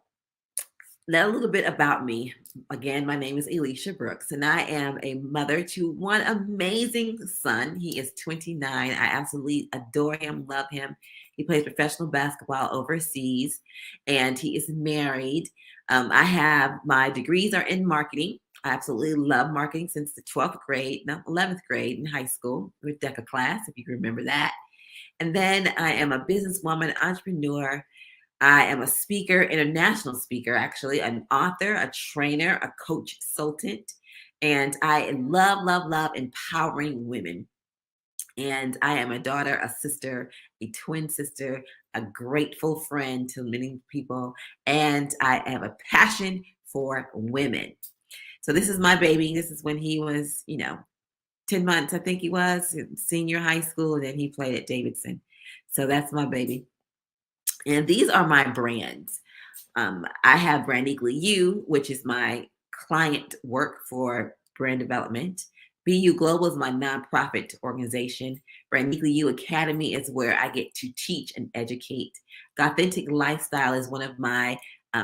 now a little bit about me. Again, my name is Elisha Brooks, and I am a mother to one amazing son. He is 29. I absolutely adore him, love him. He plays professional basketball overseas, and he is married. I have my degrees are in marketing. I absolutely love marketing since the 11th grade in high school with DECA class, if you remember that. And then I am a businesswoman, entrepreneur. I am a speaker, international speaker, actually, an author, a trainer, a coach consultant, and I love empowering women. And I am a daughter, a sister, a twin sister, a grateful friend to many people, and I have a passion for women. So this is my baby. This is when he was, 10 months, I think he was, senior high school, and then he played at Davidson. So that's my baby. And these are my brands. I have Brandniquely You, which is my client work for brand development. BU Global is my nonprofit organization. Brandniquely You Academy is where I get to teach and educate. Authentic Lifestyle is one of my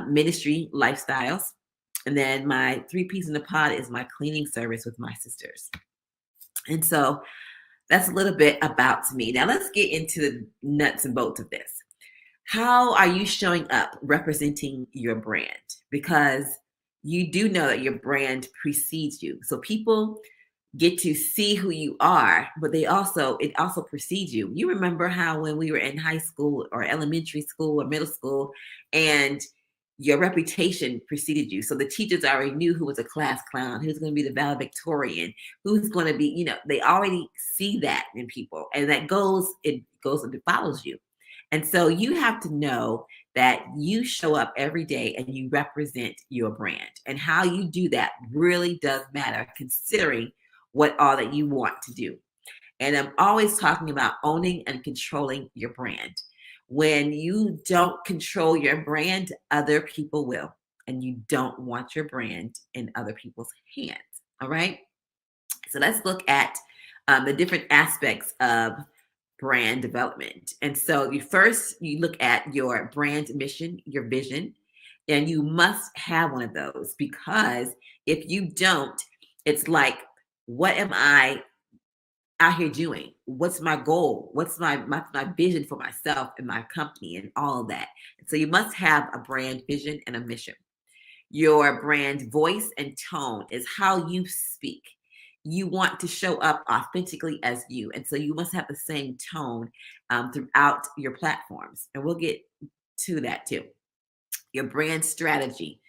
ministry lifestyles. And then my 3 Peas in a Pod is my cleaning service with my sisters. And so that's a little bit about me. Now let's get into the nuts and bolts of this. How are you showing up representing your brand? Because you do know that your brand precedes you. So people get to see who you are, but it also precedes you. You remember how when we were in high school or elementary school or middle school, and your reputation preceded you. So the teachers already knew who was a class clown, who's going to be the valedictorian, who's going to be, they already see that in people, and it goes and it follows you. And so you have to know that you show up every day and you represent your brand. And how you do that really does matter, considering what all that you want to do. And I'm always talking about owning and controlling your brand. When you don't control your brand, other people will. And you don't want your brand in other people's hands. All right. So let's look at the different aspects of brand development. And so you look at your brand mission, your vision, and you must have one of those, because if you don't, it's like, what am I out here doing? What's my goal? What's my vision for myself and my company and all of that? And so you must have a brand vision and a mission. Your brand voice and tone is how you speak. You want to show up authentically as you. And so you must have the same tone throughout your platforms. And we'll get to that too. Your brand strategy.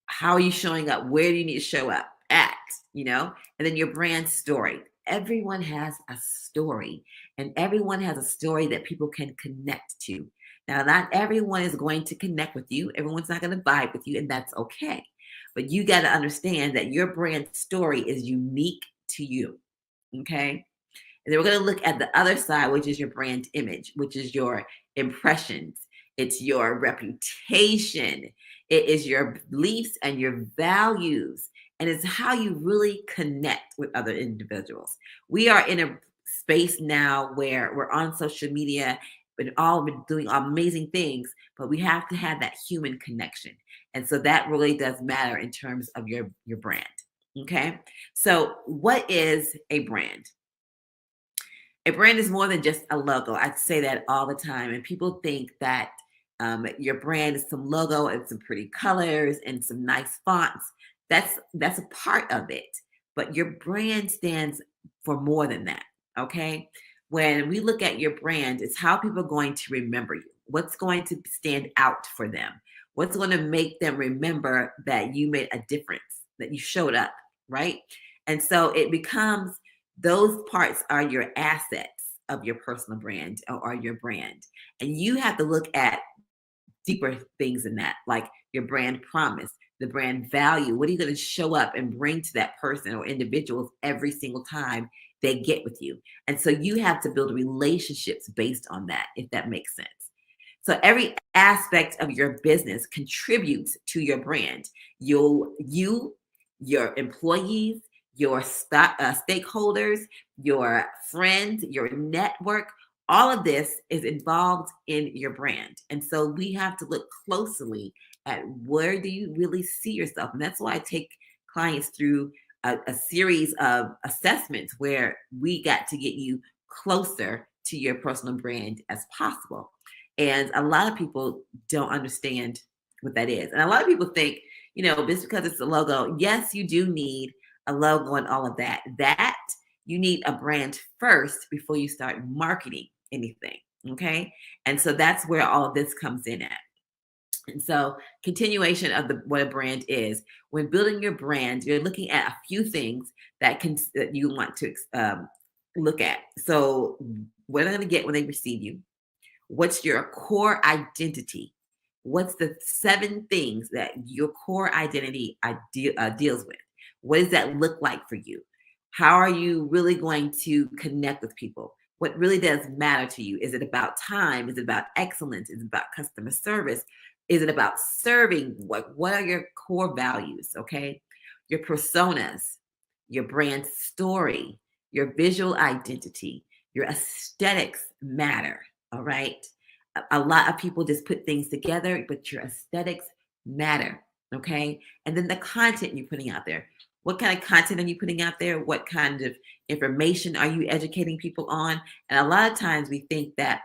How are you showing up? Where do you need to show up at? And then your brand story. Everyone has a story, and everyone has a story that people can connect to. Now, not everyone is going to connect with you. Everyone's not going to vibe with you, and that's okay. But you got to understand that your brand story is unique to you. Okay. And then we're going to look at the other side, which is your brand image, which is your impressions. It's your reputation. It is your beliefs and your values. And it's how you really connect with other individuals. We are in a space now where we're on social media and all been doing amazing things, but we have to have that human connection. And so that really does matter in terms of your brand. Okay. So what is a brand? A brand is more than just a logo. I say that all the time. And people think that your brand is some logo and some pretty colors and some nice fonts. That's a part of it. But your brand stands for more than that. Okay. When we look at your brand, it's how people are going to remember you. What's going to stand out for them? What's going to make them remember that you made a difference, that you showed up, right? And so it becomes, those parts are your assets of your personal brand or your brand. And you have to look at deeper things than that, like your brand promise, the brand value. What are you going to show up and bring to that person or individuals every single time they get with you? And so you have to build relationships based on that, if that makes sense. So every aspect of your business contributes to your brand. Your employees, your stakeholders, your friends, your network, all of this is involved in your brand. And so we have to look closely at where do you really see yourself. And that's why I take clients through a series of assessments where we got to get you closer to your personal brand as possible. And a lot of people don't understand what that is. And a lot of people think, just because it's a logo, yes, you do need a logo and all of that. That you need a brand first before you start marketing anything. Okay. And so that's where all of this comes in at. And so continuation of what a brand is. When building your brand, you're looking at a few things that you want to look at. So what are they going to get when they receive you? What's your core identity? What's the 7 things that your core identity deals with? What does that look like for you? How are you really going to connect with people? What really does matter to you? Is it about time? Is it about excellence? Is it about customer service? Is it about serving? What are your core values? Okay. Your personas, your brand story, your visual identity, your aesthetics matter. All right. A lot of people just put things together, but your aesthetics matter. Okay. And then the content you're putting out there. What kind of content are you putting out there? What kind of information are you educating people on? And a lot of times we think that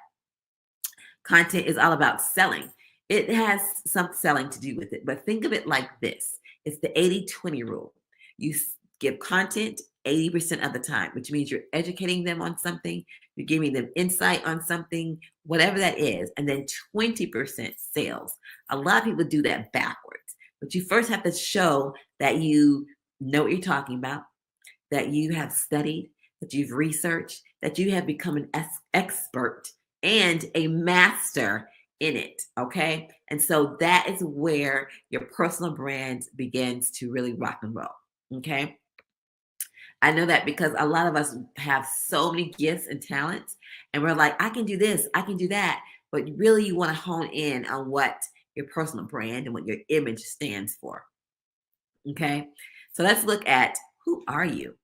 content is all about selling. It has some selling to do with it, but think of it like this. It's the 80-20 rule. You give content 80% of the time, which means you're educating them on something, you're giving them insight on something, whatever that is, and then 20% sales. A lot of people do that backwards, but you first have to show that you know what you're talking about, that you have studied, that you've researched, that you have become an expert and a master in it. Okay. And so that is where your personal brand begins to really rock and roll. Okay. I know that because a lot of us have so many gifts and talents, and we're like, I can do this, I can do that. But really, you want to hone in on what your personal brand and what your image stands for. Okay. So let's look at, who are you?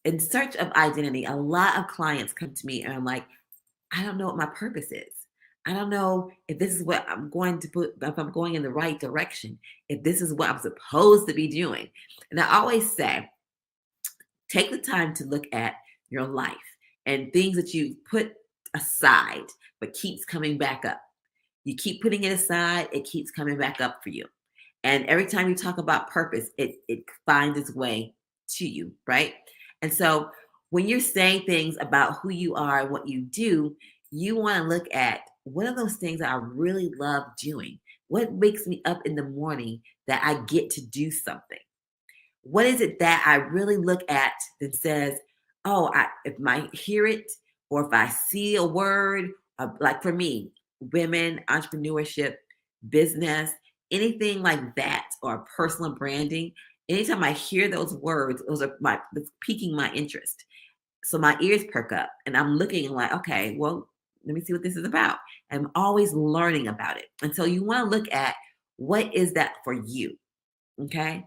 In search of identity, a lot of clients come to me and I'm like, I don't know what my purpose is. I don't know if this is what I'm going to put, if I'm going in the right direction, if this is what I'm supposed to be doing. And I always say, take the time to look at your life and things that you put aside, but keeps coming back up. You keep putting it aside, it keeps coming back up for you. And every time you talk about purpose, it finds its way to you, right? And so when you're saying things about who you are and what you do, you want to look at, what are those things that I really love doing? What makes me up in the morning that I get to do something? What is it that I really look at that says, oh, if I hear it, or if I see a word, like for me, women, entrepreneurship, business, anything like that, or personal branding, anytime I hear those words, those are piquing my interest. So my ears perk up and I'm looking like, okay, well, let me see what this is about. I'm always learning about it. And so you want to look at what is that for you? Okay.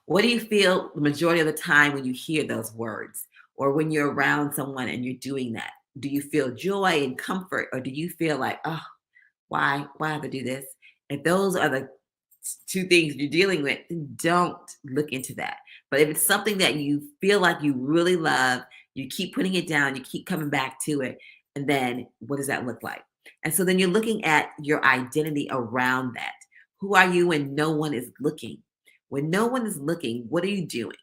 What do you feel the majority of the time when you hear those words or when you're around someone and you're doing that? Do you feel joy and comfort, or do you feel like, oh, why have to do this? If those are the two things you're dealing with, then don't look into that. But if it's something that you feel like you really love, you keep putting it down, you keep coming back to it, and then what does that look like? And so then you're looking at your identity around that. Who are you when no one is looking? When no one is looking, what are you doing?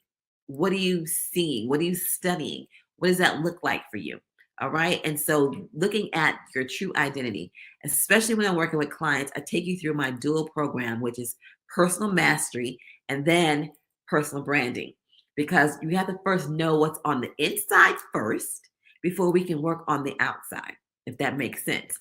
What are you seeing? What are you studying? What does that look like for you? All right. And so looking at your true identity, especially when I'm working with clients, I take you through my dual program, which is personal mastery and then personal branding, because you have to first know what's on the inside first before we can work on the outside, if that makes sense.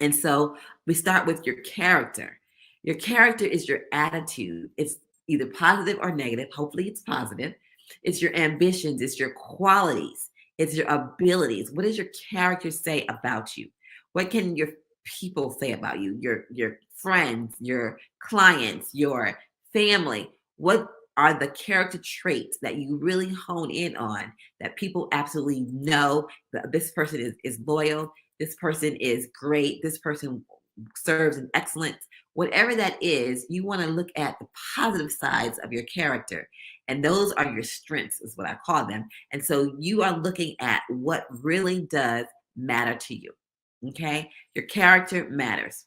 And so we start with your character. Your character is your attitude. It's either positive or negative. Hopefully it's positive. It's your ambitions. It's your qualities. It's your abilities. What does your character say about you? What can your people say about you? Your friends, your clients, your family. What are the character traits that you really hone in on that people absolutely know that this person is loyal, this person is great, this person serves in excellence? Whatever that is, you want to look at the positive sides of your character. And those are your strengths, is what I call them. And so you are looking at what really does matter to you. Okay? Your character matters.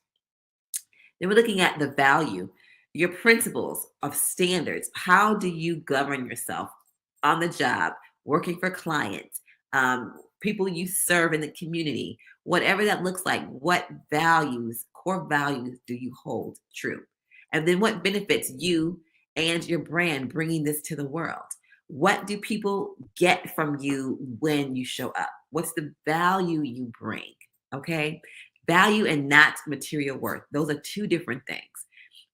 Then we're looking at the value, your principles of standards. How do you govern yourself on the job, working for clients, people you serve in the community, whatever that looks like? What values, core values, do you hold true? And then what benefits you and your brand bringing this to the world? What do people get from you when you show up? What's the value you bring? Okay. Value and not material worth. Those are two different things.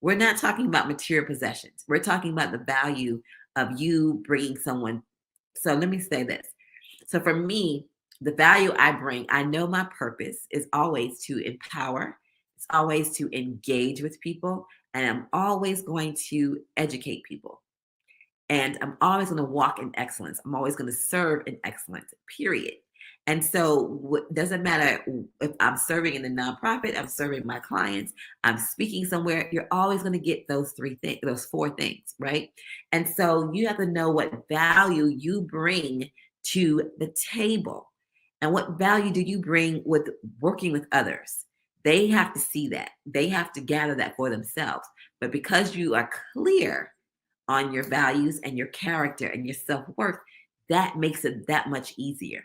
We're not talking about material possessions. We're talking about the value of you bringing someone. So let me say this. So for me, the value I bring, I know my purpose is always to empower. It's always to engage with people. And I'm always going to educate people. And I'm always going to walk in excellence. I'm always going to serve in excellence, period. And so it doesn't matter if I'm serving in the nonprofit, I'm serving my clients, I'm speaking somewhere, you're always going to get those those four things, right? And so you have to know what value you bring to the table. And what value do you bring with working with others? They have to see that. They have to gather that for themselves. But because you are clear on your values and your character and your self-worth, that makes it that much easier.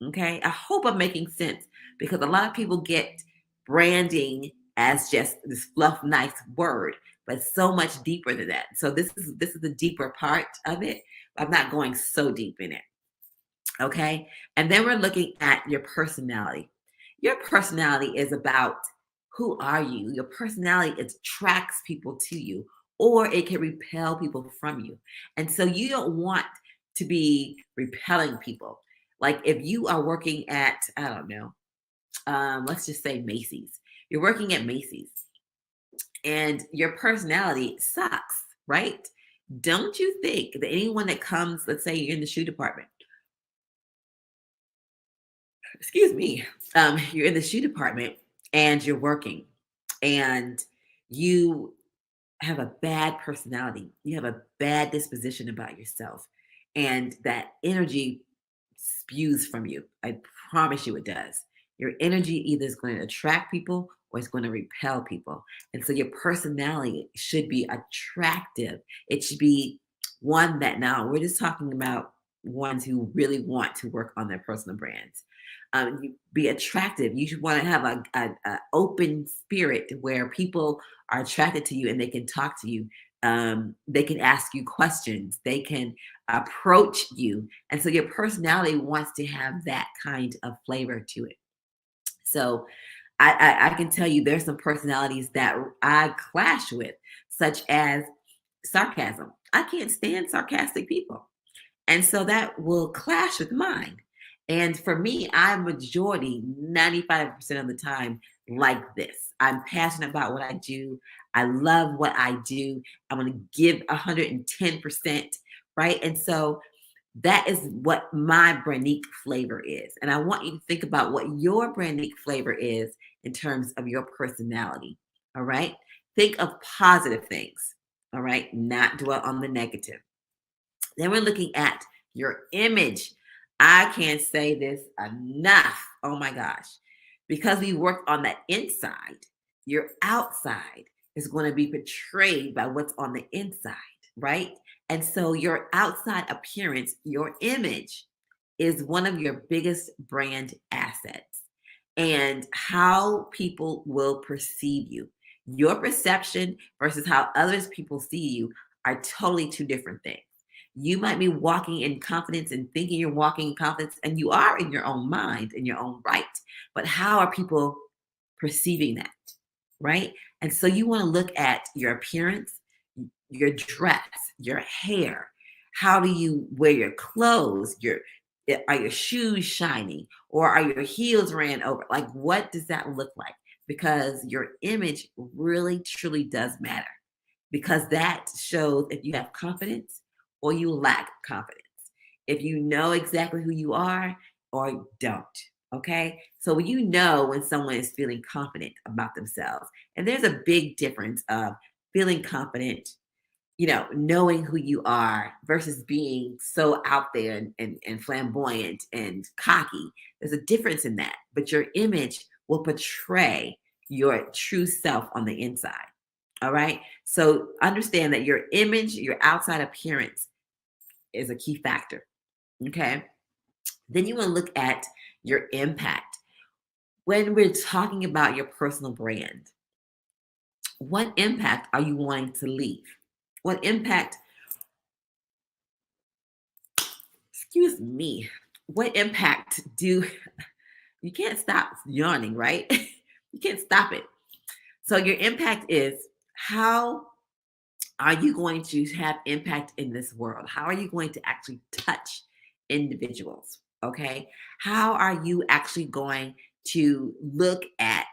Okay. I hope I'm making sense, because a lot of people get branding as just this fluff, nice word, but so much deeper than that. So this is the deeper part of it. I'm not going so deep in it. Okay. And then we're looking at your personality. Your personality is about who are you? Your personality attracts people to you, or it can repel people from you. And so you don't want to be repelling people. Like if you are working at, I don't know, let's just say Macy's. You're working at Macy's and your personality sucks, right? Don't you think that anyone that comes, let's say you're in the shoe department, excuse me, you're in the shoe department and you're working and you have a bad personality, you have a bad disposition about yourself, and that energy spews from you. I promise you it does. Your energy either is going to attract people or it's going to repel people. And so your personality should be attractive. It should be one that, now we're just talking about ones who really want to work on their personal brands. You be attractive. You should want to have a open spirit where people are attracted to you and they can talk to you. They can ask you questions. They can approach you. And so your personality wants to have that kind of flavor to it. So I can tell you there's some personalities that I clash with, such as sarcasm. I can't stand sarcastic people. And so that will clash with mine. And for me, I'm majority 95% of the time like this. I'm passionate about what I do. I love what I do. I'm going to give 110%, right? And so that is what my Brandique flavor is. And I want you to think about what your Brandique flavor is in terms of your personality. All right. Think of positive things. All right. Not dwell on the negative. Then we're looking at your image. I can't say this enough. Oh my gosh. Because we work on the inside, your outside is going to be portrayed by what's on the inside, right? And so your outside appearance, your image, is one of your biggest brand assets and how people will perceive you. Your perception versus how others people see you are totally two different things. You might be walking in confidence and thinking you're walking in confidence, and you are in your own mind, in your own right. But how are people perceiving that, right? And so you want to look at your appearance, your dress, your hair. How do you wear your clothes? Are your shoes shiny, or are your heels ran over? Like, what does that look like? Because your image really, truly does matter, because that shows if you have confidence or you lack confidence, if you know exactly who you are or don't. Okay. So you know when someone is feeling confident about themselves. And there's a big difference of feeling confident, knowing who you are versus being so out there and flamboyant and cocky. There's a difference in that. But your image will portray your true self on the inside. All right. So understand that your image, your outside appearance is a key factor. Okay. Then you want to look at your impact. When we're talking about your personal brand, what impact are you wanting to leave? What impact, what impact you can't stop yawning, right? You can't stop it. So your impact is, how are you going to have impact in this world? How are you going to actually touch individuals? Okay. How are you actually going to look at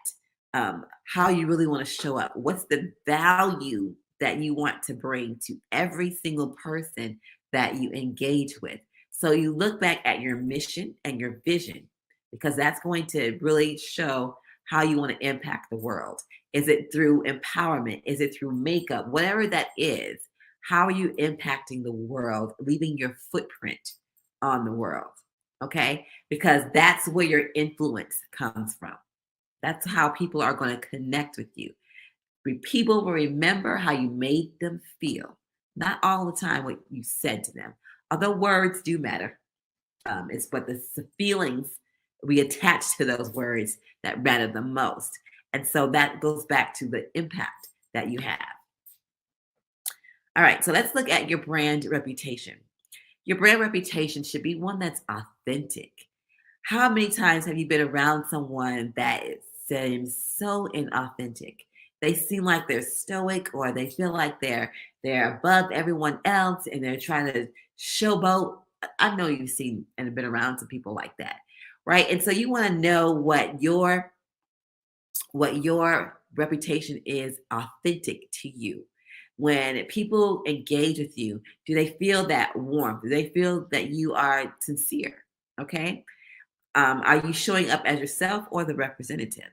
how you really want to show up? What's the value that you want to bring to every single person that you engage with? So you look back at your mission and your vision, because that's going to really show how you want to impact the world. Is it through empowerment? Is it through makeup? Whatever that is, how are you impacting the world, leaving your footprint on the world? Okay? Because that's where your influence comes from. That's how people are going to connect with you. People will remember how you made them feel, not all the time what you said to them. Although words do matter, it's what the feelings we attach to those words that matter the most. And so that goes back to the impact that you have. All right, so let's look at your brand reputation. Your brand reputation should be one that's authentic. How many times have you been around someone that seems so inauthentic? They seem like they're stoic, or they feel like they're above everyone else and they're trying to showboat. I know you've seen and been around some people like that, right? And so you want to know what your reputation is authentic to you. When people engage with you, do they feel that warmth? Do they feel that you are sincere? Okay. Are you showing up as yourself or the representative?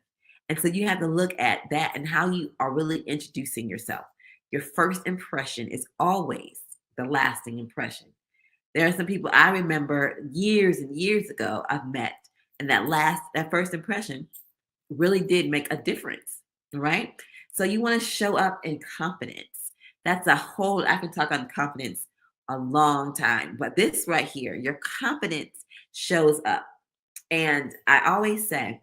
And so you have to look at that and how you are really introducing yourself. Your first impression is always the lasting impression. There are some people I remember years and years ago I've met, and that first impression really did make a difference, right? So you want to show up in confidence. That's I can talk on confidence a long time, but this right here, your confidence shows up. And I always say,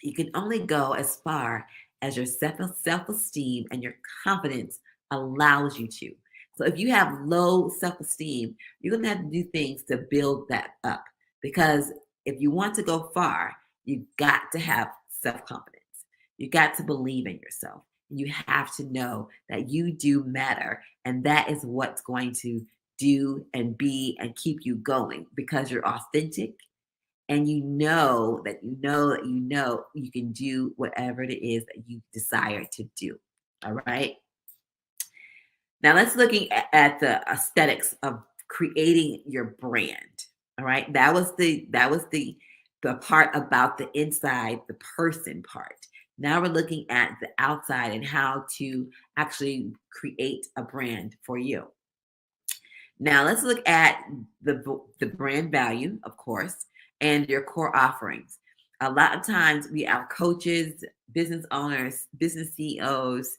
you can only go as far as your self-esteem and your confidence allows you to. So if you have low self-esteem, you're going to have to do things to build that up. Because if you want to go far, you've got to have self-confidence. You got to believe in yourself. You have to know that you do matter. And that is what's going to do and be and keep you going because you're authentic and you know that you can do whatever it is that you desire to do. All right. Now let's looking at the aesthetics of creating your brand. All right. That was the part about the inside, the person part. Now we're looking at the outside and how to actually create a brand for you. Now let's look at the brand value, of course, and your core offerings. A lot of times we are coaches, business owners, business CEOs,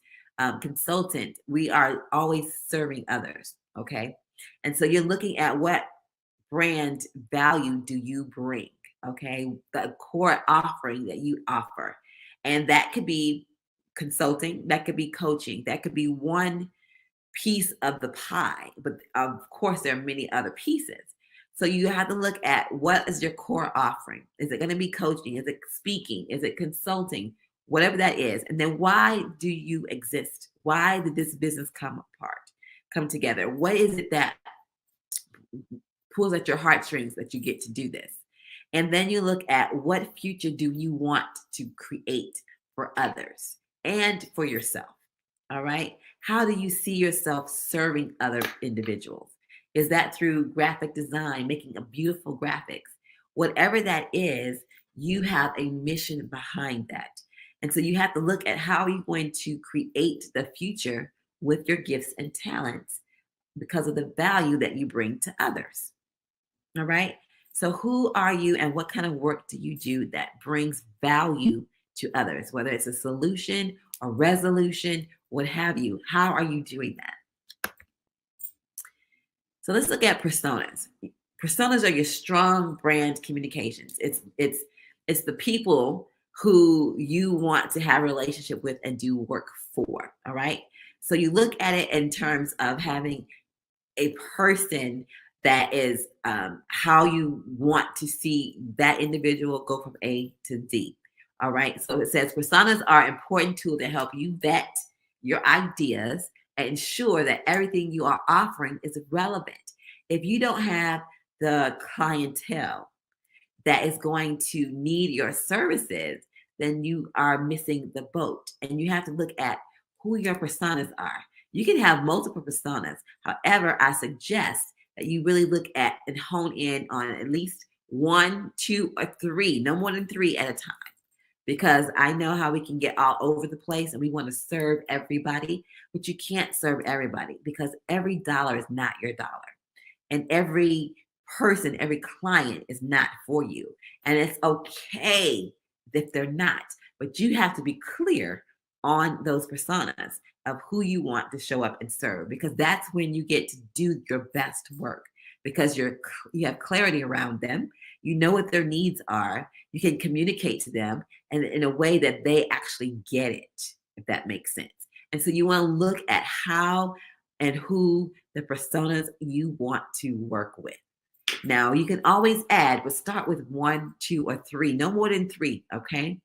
consultant. We are always serving others. Okay. And so you're looking at what brand value do you bring? Okay. The core offering that you offer. And that could be consulting, that could be coaching, that could be one piece of the pie. But of course, there are many other pieces. So you have to look at what is your core offering. Is it going to be coaching? Is it speaking? Is it consulting? Whatever that is. And then why do you exist? Why did this business come together? What is it that pulls at your heartstrings that you get to do this? And then you look at what future do you want to create for others and for yourself. All right. How do you see yourself serving other individuals? Is that through graphic design, making a beautiful graphics? Whatever that is, you have a mission behind that. And so you have to look at how you're going to create the future with your gifts and talents because of the value that you bring to others. All right. So who are you and what kind of work do you do that brings value to others, whether it's a solution, a resolution, what have you? How are you doing that? So let's look at personas. Personas are your strong brand communications. It's the people who you want to have a relationship with and do work for. All right. So you look at it in terms of having a person that is how you want to see that individual go from A to Z. All right. So it says personas are an important tool to help you vet your ideas and ensure that everything you are offering is relevant. If you don't have the clientele that is going to need your services, then you are missing the boat. And you have to look at who your personas are. You can have multiple personas. However, I suggest that you really look at and hone in on at least 1, 2, or 3, no more than 3 at a time. Because I know how we can get all over the place and we want to serve everybody, but you can't serve everybody because every dollar is not your dollar. And every person, every client is not for you. And it's okay if they're not, but you have to be clear on those personas of who you want to show up and serve, because that's when you get to do your best work because you have clarity around them. You know what their needs are. You can communicate to them and in a way that they actually get it, if that makes sense. And so you want to look at how and who the personas you want to work with. Now you can always add, but start with 1, 2, or 3, no more than 3. Okay.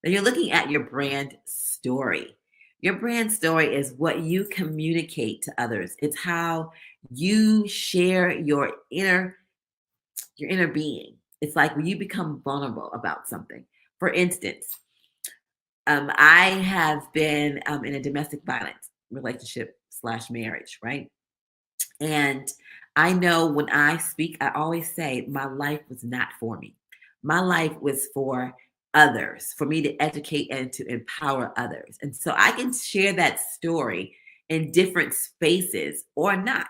Then you're looking at your brand story. Your brand story is what you communicate to others. It's how you share your inner being. It's like when you become vulnerable about something. For instance, I have been in a domestic violence relationship / marriage, right? And I know when I speak, I always say my life was not for me. My life was for others, for me to educate and to empower others. And so I can share that story in different spaces or not.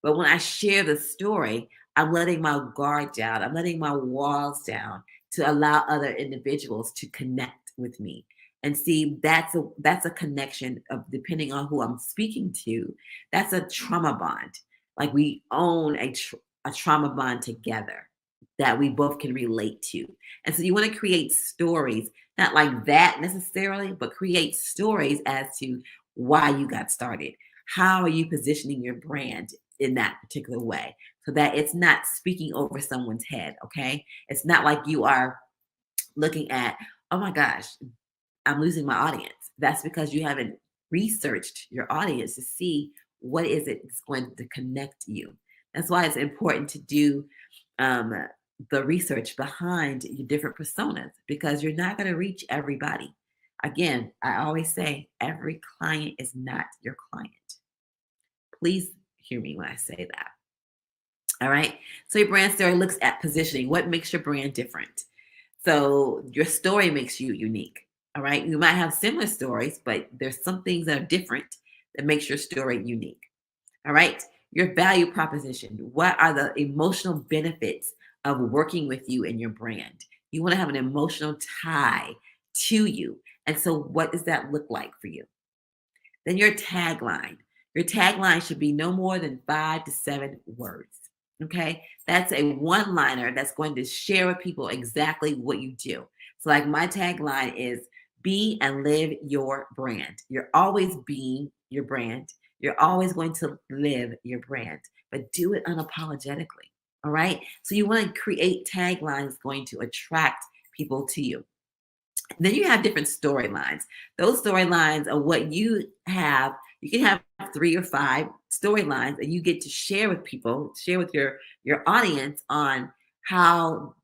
But when I share the story, I'm letting my guard down. I'm letting my walls down to allow other individuals to connect with me. And see, that's a connection of, depending on who I'm speaking to, that's a trauma bond. Like we own a trauma bond together that we both can relate to. And so you want to create stories, not like that necessarily, but create stories as to why you got started. How are you positioning your brand in that particular way so that it's not speaking over someone's head, okay? It's not like you are looking at, oh my gosh, I'm losing my audience. That's because you haven't researched your audience to see What is it that's going to connect you? That's why it's important to do the research behind your different personas, because you're not going to reach everybody. Again, I always say every client is not your client. Please hear me when I say that. All right. So your brand story looks at positioning. What makes your brand different? So your story makes you unique. All right. You might have similar stories, but there's some things that are different that makes your story unique. All right. Your value proposition. What are the emotional benefits of working with you and your brand? You want to have an emotional tie to you. And so what does that look like for you? Then your tagline. Your tagline should be no more than 5 to 7 words. Okay. That's a one-liner that's going to share with people exactly what you do. So like my tagline is be and live your brand. You're always being your brand. You're always going to live your brand, but do it unapologetically. All right. So you want to create taglines going to attract people to you. Then you have different storylines. Those storylines are what you have. You can have 3 or 5 storylines and you get to share with people, share with your audience on how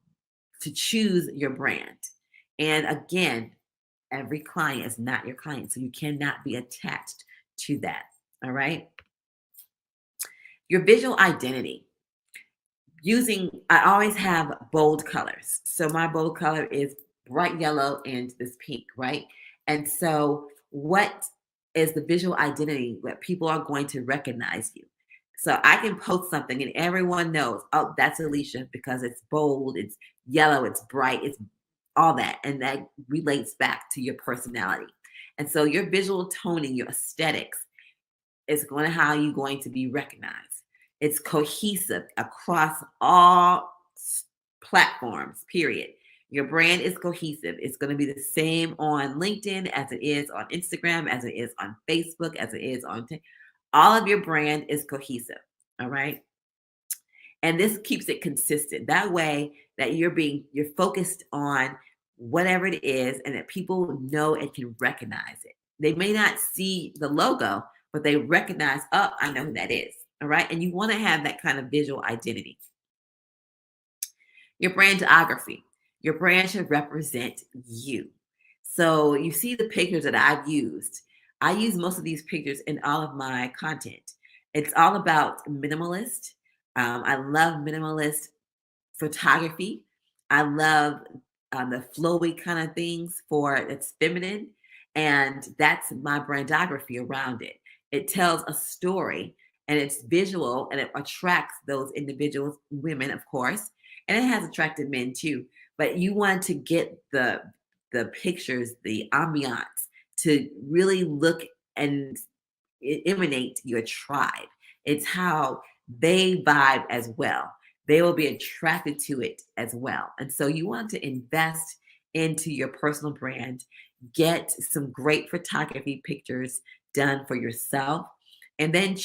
to choose your brand. And again, every client is not your client, so you cannot be attached to that. All right. Your visual identity. I always have bold colors. So my bold color is bright yellow and this pink, right? And so what is the visual identity that people are going to recognize you? So I can post something and everyone knows, oh, that's Alicia because it's bold, it's yellow, it's bright, it's all that. And that relates back to your personality. And so your visual toning, your aesthetics is going to how you're going to be recognized. It's cohesive across all platforms, period. Your brand is cohesive. It's going to be the same on LinkedIn as it is on Instagram, as it is on Facebook, as it is on all of your brand is cohesive. All right. And this keeps it consistent. That way that you're focused on whatever it is and that people know and can recognize it. They may not see the logo, but they recognize, oh, I know who that is. All right. And you want to have that kind of visual identity. Your brandography. Your brand should represent you. So you see the pictures that I've used. I use most of these pictures in all of my content. It's all about minimalist. I love minimalist photography. I love the flowy kind of things it's feminine. And that's my brandography around it. It tells a story and it's visual and it attracts those individuals, women, of course. And it has attracted men too. But you want to get the pictures, the ambiance to really look and emanate your tribe. It's how they vibe as well. They will be attracted to it as well. And so you want to invest into your personal brand, get some great photography pictures done for yourself, and then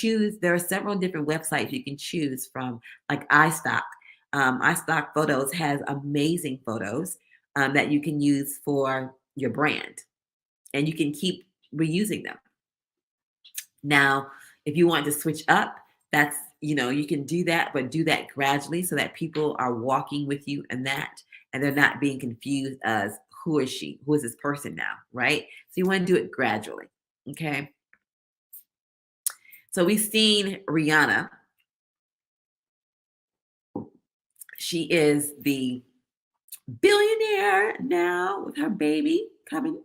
there are several different websites you can choose from, like iStock. iStock Photos has amazing photos that you can use for your brand, and you can keep reusing them. Now, if you want to switch up, that's, you can do that, but do that gradually so that people are walking with you and they're not being confused as who is she? Who is this person now, right? So you want to do it gradually, okay? So we've seen Rihanna. She is the billionaire now with her baby coming.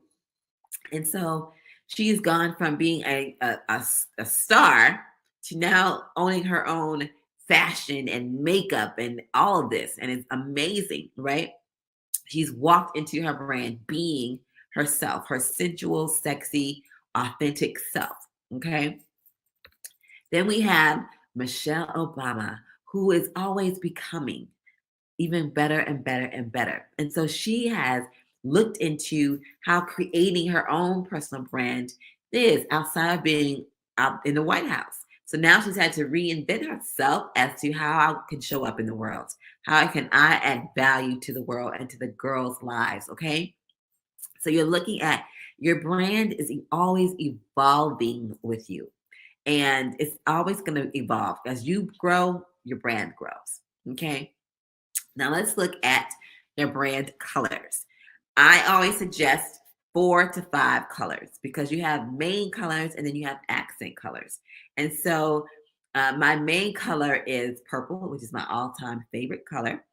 And so she's gone from being a star to now owning her own fashion and makeup and all of this. And it's amazing, right? She's walked into her brand being herself, her sensual, sexy, authentic self, okay? Then we have Michelle Obama, who is always becoming even better and better and better. And so she has looked into how creating her own personal brand is outside of being out in the White House. So now she's had to reinvent herself as to how I can show up in the world. How can I add value to the world and to the girls' lives, okay? So you're looking at your brand is always evolving with you. And it's always going to evolve. As you grow, your brand grows. Okay. Now let's look at your brand colors. I always suggest 4 to 5 colors because you have main colors and then you have accent colors. And so my main color is purple, which is my all-time favorite color.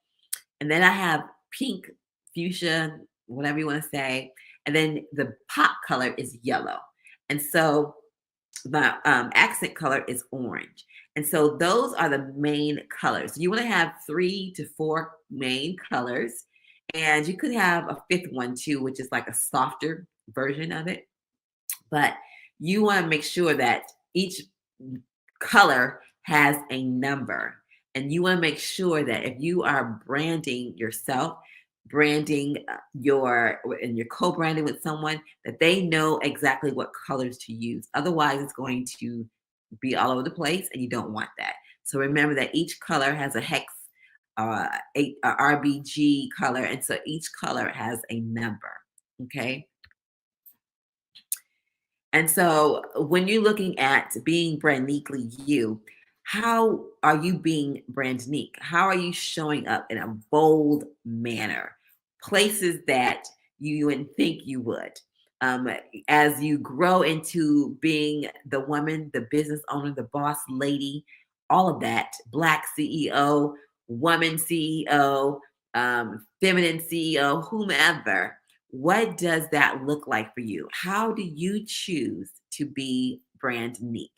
And then I have pink, fuchsia, whatever you want to say. And then the pop color is yellow. And so my accent color is orange. And so those are the main colors. You want to have 3 to 4 main colors. And you could have a 5th one too, which is like a softer version of it. But you want to make sure that each color has a number. And you want to make sure that if you are branding yourself, branding and you're co-branding with someone, that they know exactly what colors to use. Otherwise, it's going to be all over the place, and you don't want that. So remember that each color has a hex, RBG color, and so each color has a number. Okay. And so when you're looking at being brandically you, how are you being brandnique? How are you showing up in a bold manner? Places that you wouldn't think you would. As you grow into being the woman, the business owner, the boss lady, all of that, Black CEO, woman CEO, feminine CEO, whomever, what does that look like for you? How do you choose to be brandnique?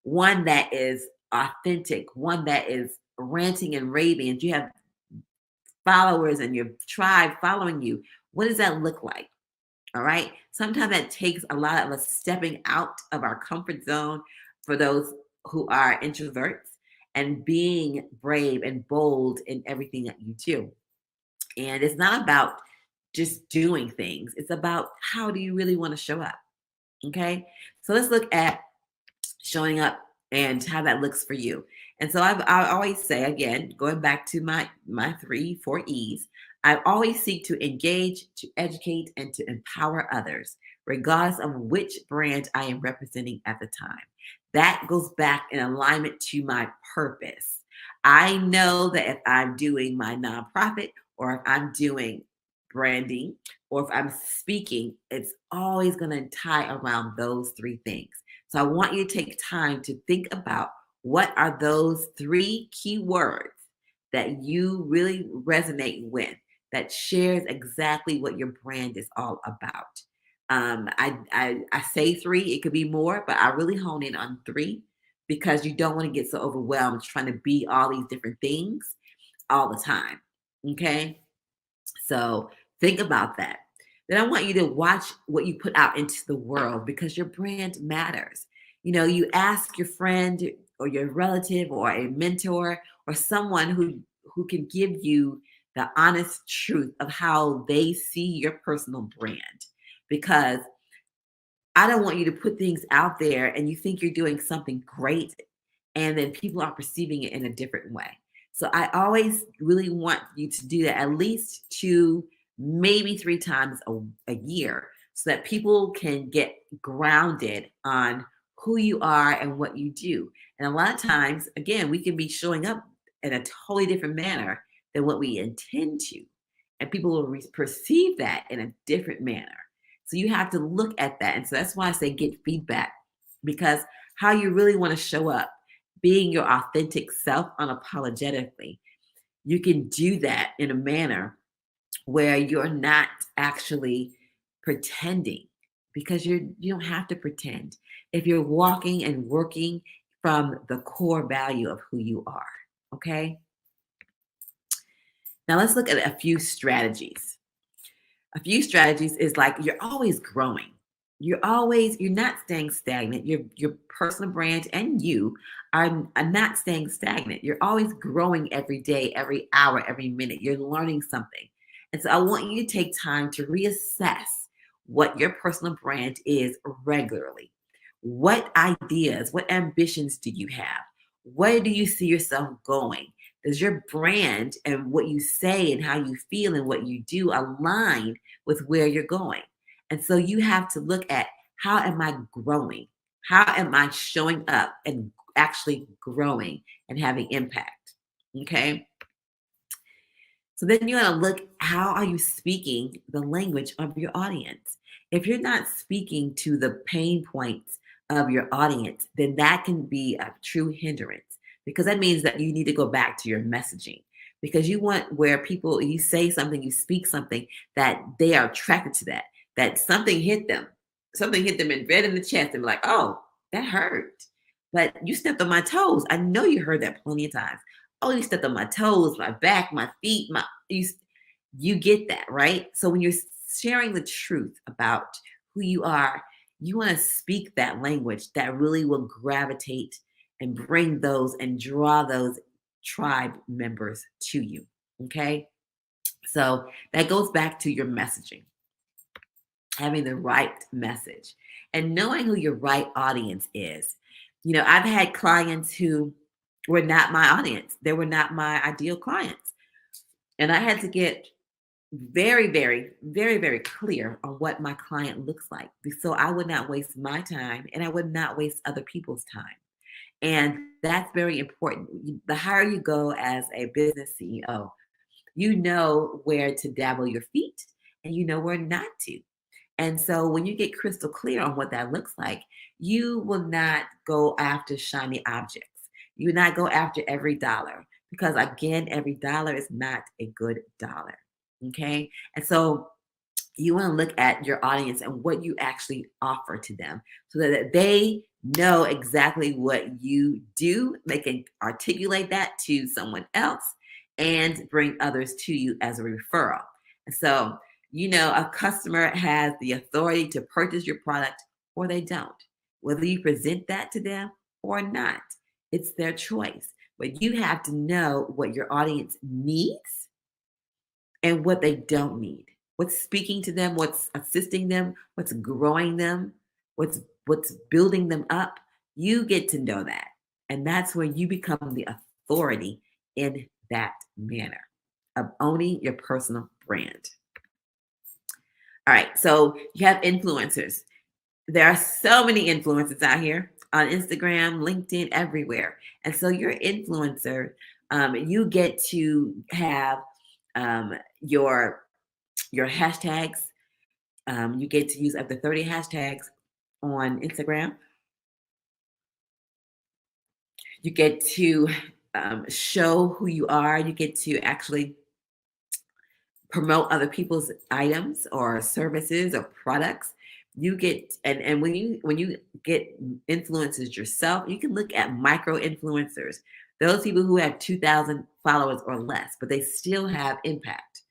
One that is authentic, one that is ranting and raving, and you have followers and your tribe following you. What does that look like? All right. Sometimes that takes a lot of us stepping out of our comfort zone for those who are introverts and being brave and bold in everything that you do. And it's not about just doing things. It's about how do you really want to show up? Okay. So let's look at showing up and how that looks for you. And so I always say, again, going back to my 3-4 E's, I always seek to engage, to educate, and to empower others, regardless of which brand I am representing at the time. That goes back in alignment to my purpose. I know that if I'm doing my nonprofit or if I'm doing branding or if I'm speaking, it's always going to tie around those 3 things. So I want you to take time to think about what are those 3 key words that you really resonate with that shares exactly what your brand is all about. I say 3, it could be more, but I really hone in on 3 because you don't want to get so overwhelmed trying to be all these different things all the time. Okay. So think about that. Then I want you to watch what you put out into the world because your brand matters. You know, you ask your friend or your relative or a mentor or someone who can give you the honest truth of how they see your personal brand. Because I don't want you to put things out there and you think you're doing something great and then people are perceiving it in a different way. So I always really want you to do that at least 2, maybe 3 times a year so that people can get grounded on who you are and what you do. And a lot of times, again, we can be showing up in a totally different manner than what we intend to. And people will perceive that in a different manner. So you have to look at that. And so that's why I say get feedback, because how you really want to show up, being your authentic self unapologetically, you can do that in a manner where you're not actually pretending, because you don't have to pretend if you're walking and working from the core value of who you are. Okay. Now let's look at a few strategies. A few strategies is like you're always growing. You're not staying stagnant. Your personal brand and you are not staying stagnant. You're always growing every day, every hour, every minute. You're learning something. And so I want you to take time to reassess what your personal brand is regularly. What ideas, what ambitions do you have? Where do you see yourself going? Does your brand and what you say and how you feel and what you do align with where you're going? And so you have to look at, how am I growing? How am I showing up and actually growing and having impact? Okay. So then you want to look, how are you speaking the language of your audience? If you're not speaking to the pain points of your audience, then that can be a true hindrance, because that means that you need to go back to your messaging, because you want where people, you say something, you speak something that they are attracted to, that something hit them and right in the chest and be like, oh, that hurt. But you stepped on my toes. I know you heard that plenty of times. Oh, you stepped on my toes, my back, my feet, you get that, right? So when you're sharing the truth about who you are, you want to speak that language that really will gravitate and bring those and draw those tribe members to you. Okay. So that goes back to your messaging, having the right message and knowing who your right audience is. I've had clients who were not my audience. They were not my ideal clients. And I had to get very, very, very, very clear on what my client looks like, so I would not waste my time and I would not waste other people's time. And that's very important. The higher you go as a business CEO, you know where to dabble your feet and you know where not to. And so when you get crystal clear on what that looks like, you will not go after shiny objects. You will not go after every dollar, because again, every dollar is not a good dollar. Okay. And so you want to look at your audience and what you actually offer to them so that they know exactly what you do. They can articulate that to someone else and bring others to you as a referral. And so, a customer has the authority to purchase your product or they don't, whether you present that to them or not. It's their choice. But you have to know what your audience needs and what they don't need. What's speaking to them, what's assisting them, what's growing them, what's building them up. You get to know that. And that's where you become the authority in that manner of owning your personal brand. All right, so you have influencers. There are so many influencers out here on Instagram, LinkedIn, everywhere. And so your influencer, you get to have your hashtags. You get to use up to 30 hashtags on Instagram. You get to show who you are. You get to actually promote other people's items or services or products. You get, and when you get influencers yourself, you can look at micro influencers, those people who have 2,000 followers or less, but they still have impact.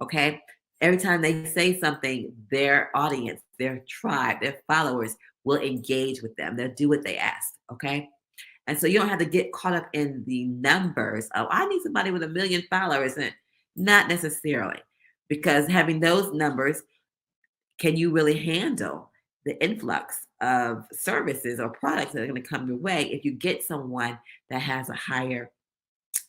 Okay. Every time they say something, their audience, their tribe, their followers will engage with them. They'll do what they ask. Okay. And so you don't have to get caught up in the numbers of, I need somebody with 1 million followers. And not necessarily, because having those numbers, can you really handle the influx of services or products that are going to come your way if you get someone that has a higher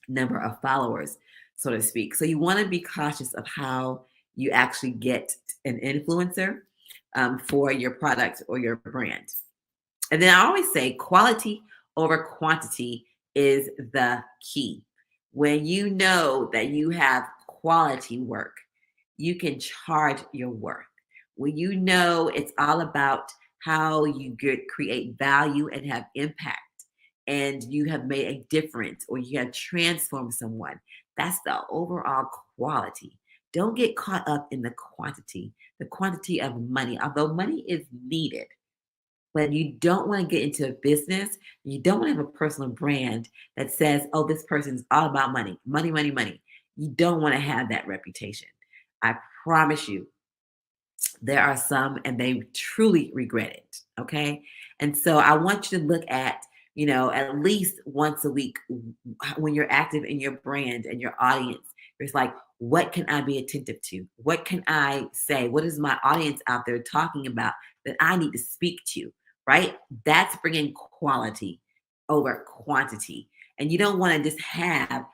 number of followers, so to speak? So you want to be cautious of how you actually get an influencer for your product or your brand. And then I always say quality over quantity is the key. When you know that you have quality work, you can charge your worth. When you know it's all about how you create value and have impact, and you have made a difference or you have transformed someone, that's the overall quality. Don't get caught up in the quantity of money, although money is needed. But you don't want to get into a business, you don't want to have a personal brand that says, oh, this person's all about money, money, money, money. You don't want to have that reputation. I promise you, there are some and they truly regret it. Okay. And so I want you to look at, at least once a week when you're active in your brand and your audience, it's like, what can I be attentive to? What can I say? What is my audience out there talking about that I need to speak to? Right? That's bringing quality over quantity. And you don't want to just have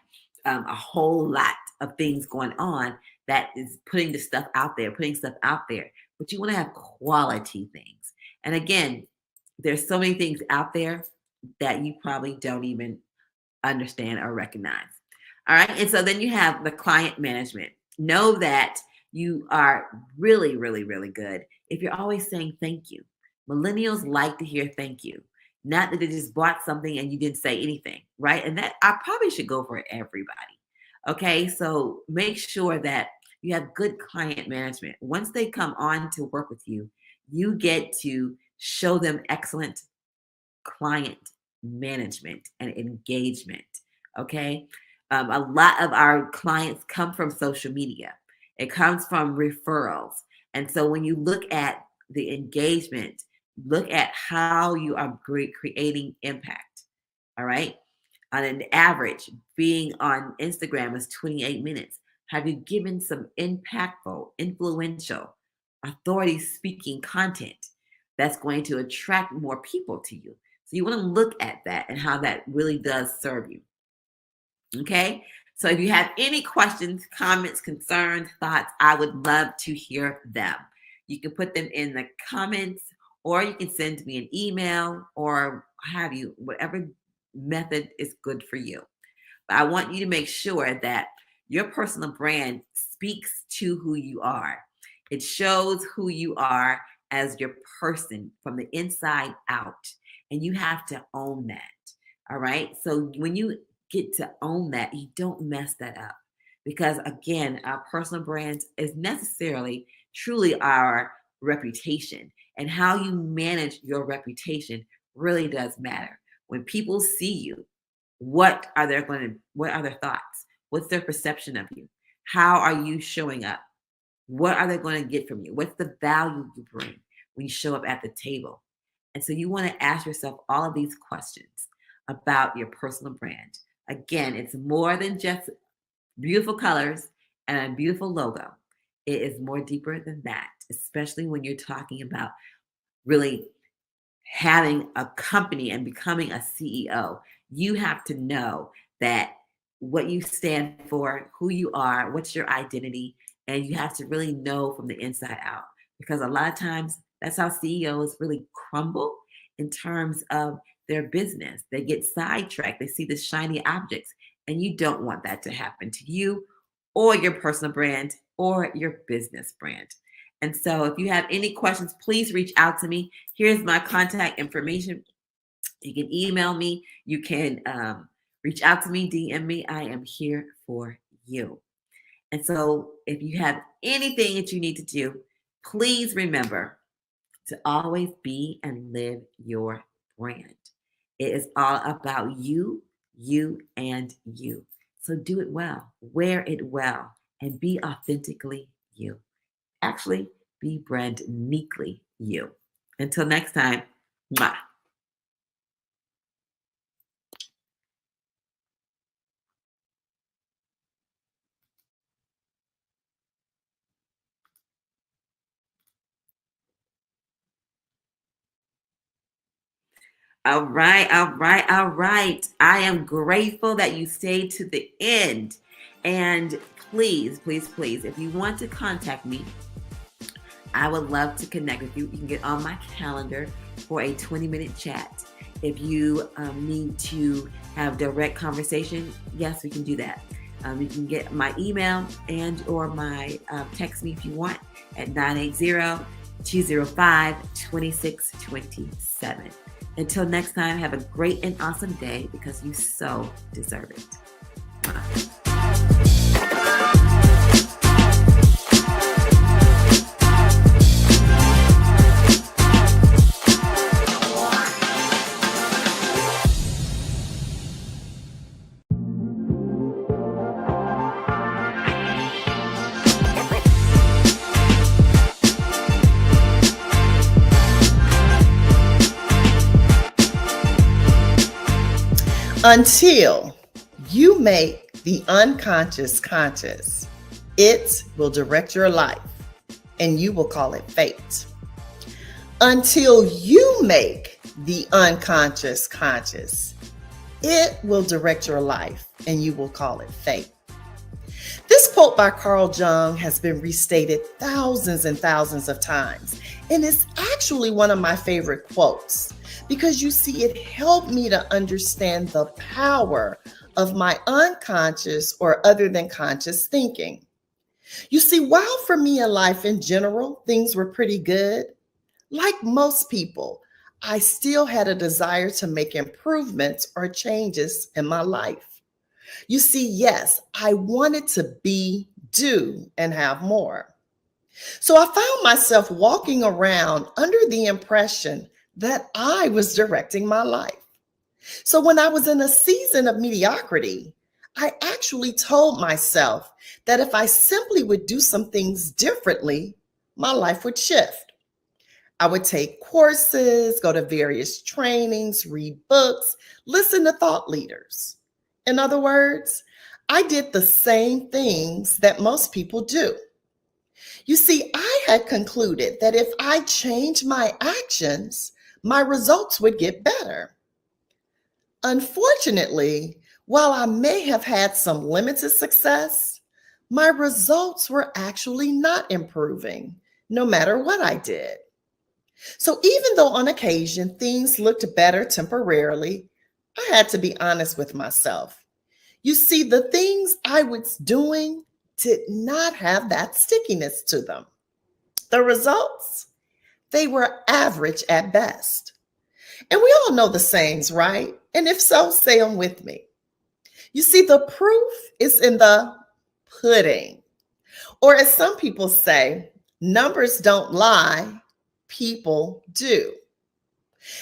a whole lot of things going on that is putting stuff out there, but you want to have quality things. And again, there's so many things out there that you probably don't even understand or recognize. All right. And so then you have the client management. Know that you are really, really, really good if you're always saying thank you. Millennials like to hear thank you, not that they just bought something and you didn't say anything, right? And that I probably should go for everybody. Okay. So make sure that you have good client management. Once they come on to work with you, you get to show them excellent client management and engagement. Okay. A lot of our clients come from social media. It comes from referrals. And so when you look at the engagement, look at how you are creating impact. All right. On an average, being on Instagram is 28 minutes. Have you given some impactful, influential, authority speaking content that's going to attract more people to you? So you want to look at that and how that really does serve you. Okay. So if you have any questions, comments, concerns, thoughts, I would love to hear them. You can put them in the comments, or you can send me an email, or have you, whatever method is good for you. But I want you to make sure that your personal brand speaks to who you are. It shows who you are as your person from the inside out. And you have to own that. All right. So when you get to own that, you don't mess that up. Because again, our personal brand is necessarily truly our reputation. And how you manage your reputation really does matter. When people see you, what are their thoughts? What's their perception of you? How are you showing up? What are they going to get from you? What's the value you bring when you show up at the table? And so you want to ask yourself all of these questions about your personal brand. Again, it's more than just beautiful colors and a beautiful logo. It is more deeper than that, especially when you're talking about really having a company and becoming a CEO. You have to know that what you stand for, who you are, what's your identity, and you have to really know from the inside out. Because a lot of times that's how CEOs really crumble in terms of their business. They get sidetracked. They see the shiny objects, and you don't want that to happen to you or your personal brand or your business brand. And so if you have any questions, please reach out to me. Here's my contact information. You can email me. You can reach out to me, DM me. I am here for you. And so if you have anything that you need to do, please remember to always be and live your brand. It is all about you, and you. So do it well, wear it well, and be authentically you. Actually, be brand uniquely you. Until next time, mwah. All right. I am grateful that you stayed to the end. And please, if you want to contact me, I would love to connect with you. You can get on my calendar for a 20-minute chat. If you need to have direct conversation, yes, we can do that. You can get my email and or my text me if you want at 980-205-2627. Until next time, have a great and awesome day because you so deserve it. Until you make the unconscious conscious, it will direct your life and you will call it fate. Until you make the unconscious conscious, it will direct your life and you will call it fate. This quote by Carl Jung has been restated thousands and thousands of times, and it's actually one of my favorite quotes because you see, it helped me to understand the power of my unconscious or other than conscious thinking. You see, while for me in life in general, things were pretty good, like most people, I still had a desire to make improvements or changes in my life. You see, yes, I wanted to be, do, and have more. So I found myself walking around under the impression that I was directing my life. So when I was in a season of mediocrity, I actually told myself that if I simply would do some things differently, my life would shift. I would take courses, go to various trainings, read books, listen to thought leaders. In other words, I did the same things that most people do. You see, I had concluded that if I changed my actions, my results would get better. Unfortunately, while I may have had some limited success, my results were actually not improving, no matter what I did. So even though on occasion things looked better temporarily, I had to be honest with myself. You see, the things I was doing did not have that stickiness to them. The results, they were average at best. And we all know the sayings, right? And if so, say them with me. You see, the proof is in the pudding. Or as some people say, numbers don't lie, people do.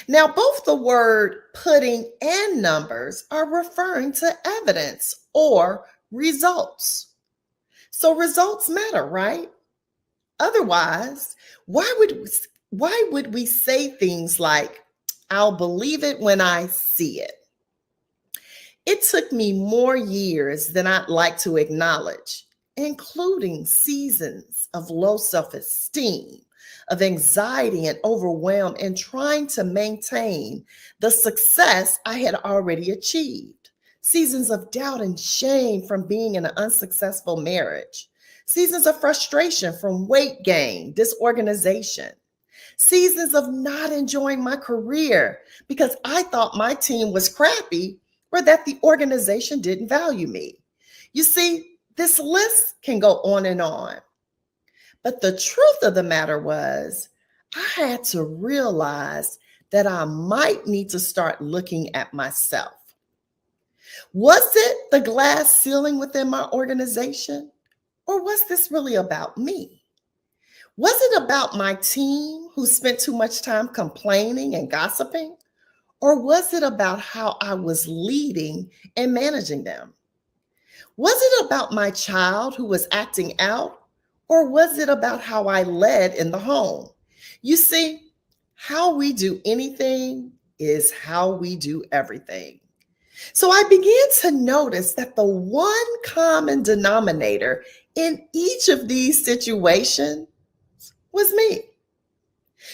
Now, both the word pudding and numbers are referring to evidence or results. So results matter, right? Otherwise, why would we say things like, I'll believe it when I see it? It took me more years than I'd like to acknowledge, including seasons of low self-esteem, of anxiety and overwhelm, and trying to maintain the success I had already achieved. Seasons of doubt and shame from being in an unsuccessful marriage. Seasons of frustration from weight gain, disorganization. Seasons of not enjoying my career because I thought my team was crappy or that the organization didn't value me. You see, this list can go on and on. But the truth of the matter was, I had to realize that I might need to start looking at myself. Was it the glass ceiling within my organization? Or was this really about me? Was it about my team who spent too much time complaining and gossiping? Or was it about how I was leading and managing them? Was it about my child who was acting out? Or was it about how I led in the home? You see, how we do anything is how we do everything. So I began to notice that the one common denominator in each of these situations was me.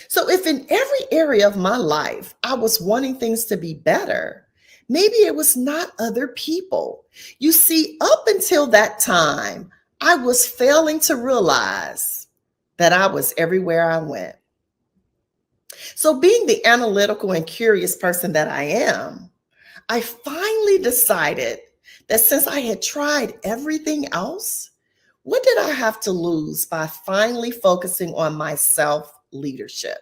So if in every area of my life I was wanting things to be better, maybe it was not other people. You see, up until that time, I was failing to realize that I was everywhere I went. So being the analytical and curious person that I am, I finally decided that since I had tried everything else, what did I have to lose by finally focusing on my self-leadership?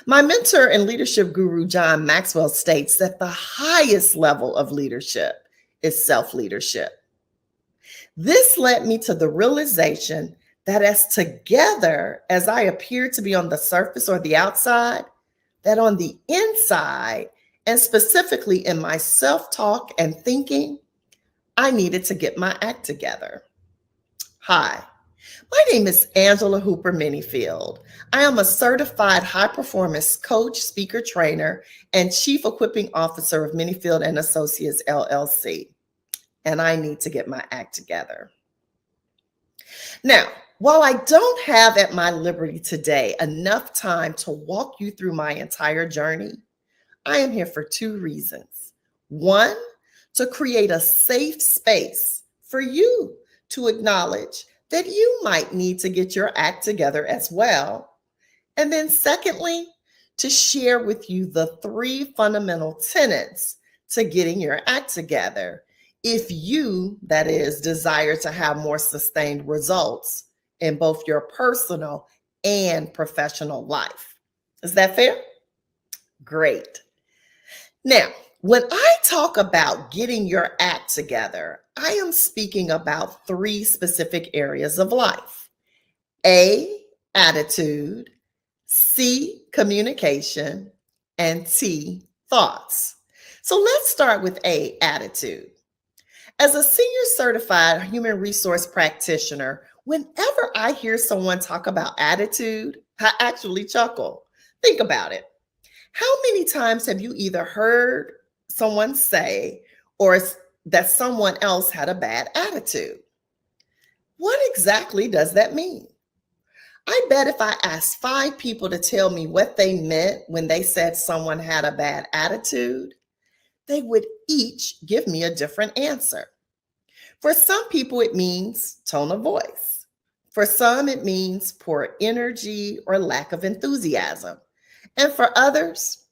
My mentor and leadership guru, John Maxwell, states that the highest level of leadership is self-leadership. This led me to the realization that as together as I appeared to be on the surface or the outside, that on the inside, and specifically in my self-talk and thinking, I needed to get my act together. Hi, my name is Angela Hooper Minifield. I am a certified high-performance coach, speaker, trainer, and chief equipping officer of Minifield and Associates, LLC. And I need to get my act together. Now, while I don't have at my liberty today enough time to walk you through my entire journey, I am here for two reasons. One, to create a safe space for you to acknowledge that you might need to get your act together as well. And then secondly, to share with you the 3 fundamental tenets to getting your act together if you, that is, desire to have more sustained results in both your personal and professional life. Is that fair? Great. Now, when I talk about getting your act together, I am speaking about 3 specific areas of life. A, attitude, C, communication, and T, thoughts. So let's start with A, attitude. As a senior certified human resource practitioner, whenever I hear someone talk about attitude, I actually chuckle. Think about it. How many times have you either heard someone say or that someone else had a bad attitude? What exactly does that mean? I bet if I asked 5 people to tell me what they meant when they said someone had a bad attitude, they would each give me a different answer. For some people, it means tone of voice. For some, it means poor energy or lack of enthusiasm. And for others,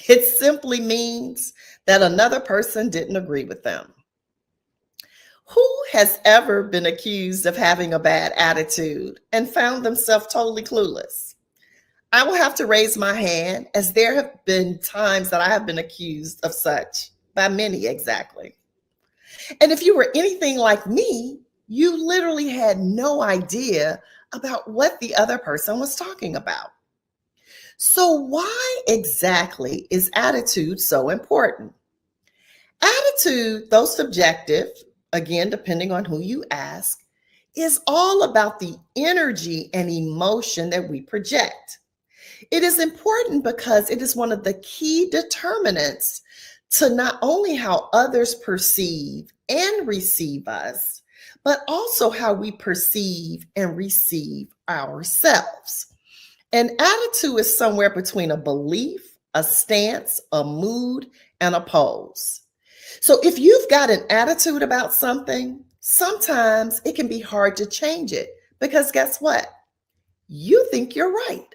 it simply means that another person didn't agree with them. Who has ever been accused of having a bad attitude and found themselves totally clueless? I will have to raise my hand, as there have been times that I have been accused of such by many exactly. And if you were anything like me, you literally had no idea about what the other person was talking about. So why exactly is attitude so important? Attitude, though subjective, again, depending on who you ask, is all about the energy and emotion that we project. It is important because it is one of the key determinants to not only how others perceive and receive us, but also how we perceive and receive ourselves. An attitude is somewhere between a belief, a stance, a mood, and a pose. So if you've got an attitude about something, sometimes it can be hard to change it because guess what? You think you're right.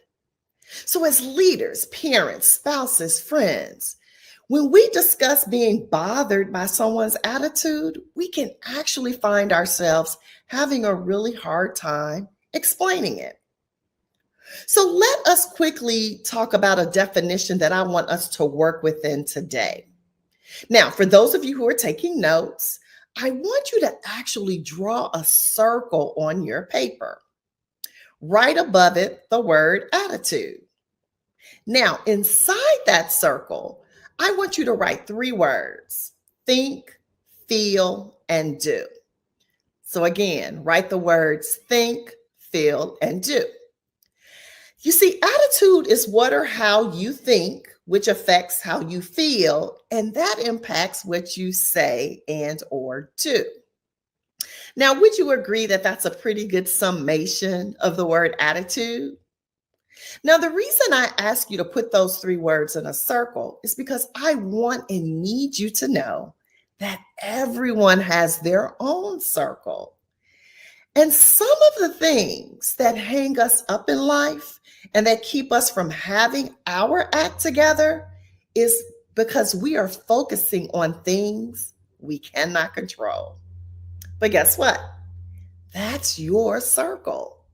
So as leaders, parents, spouses, friends, when we discuss being bothered by someone's attitude, we can actually find ourselves having a really hard time explaining it. So let us quickly talk about a definition that I want us to work within today. Now, for those of you who are taking notes, I want you to actually draw a circle on your paper. Right above it, the word attitude. Now, inside that circle, I want you to write 3 words: think, feel, and do. So again, write the words think, feel, and do. You see, attitude is what or how you think, which affects how you feel, and that impacts what you say and or do. Now, would you agree that that's a pretty good summation of the word attitude? Now, the reason I ask you to put those 3 words in a circle is because I want and need you to know that everyone has their own circle. And some of the things that hang us up in life and that keep us from having our act together is because we are focusing on things we cannot control. But guess what? That's your circle.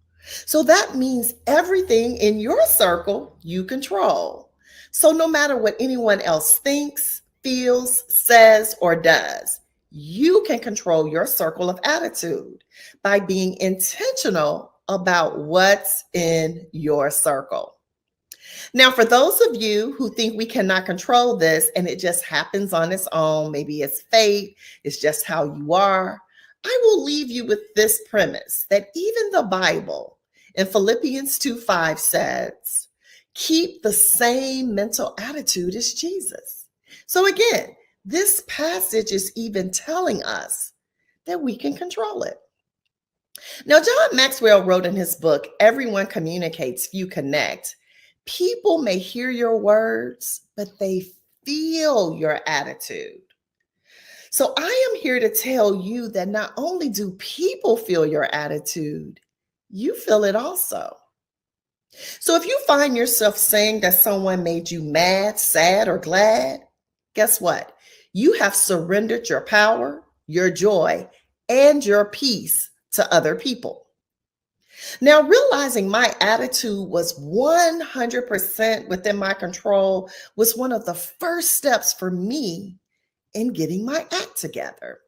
So that means everything in your circle you control. So no matter what anyone else thinks, feels, says, or does, you can control your circle of attitude by being intentional about what's in your circle. Now, for those of you who think we cannot control this and it just happens on its own, maybe it's fate, it's just how you are, I will leave you with this premise that even the Bible in Philippians 2:5 says, keep the same mental attitude as Jesus. So again, this passage is even telling us that we can control it. Now, John Maxwell wrote in his book, Everyone Communicates, Few Connect, people may hear your words, but they feel your attitude. So I am here to tell you that not only do people feel your attitude, you feel it also. So if you find yourself saying that someone made you mad, sad, or glad, guess what? You have surrendered your power, your joy, and your peace to other people. Now, realizing my attitude was 100% within my control was one of the first steps for me in getting my act together.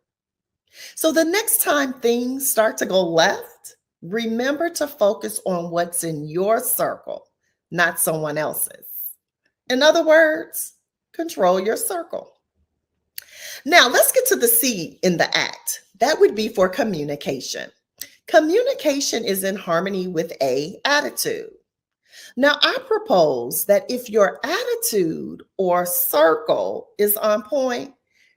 So the next time things start to go left, remember to focus on what's in your circle, not someone else's. In other words, control your circle. Now, let's get to the C in the act. That would be for communication. Communication is in harmony with A, attitude. Now, I propose that if your attitude or circle is on point,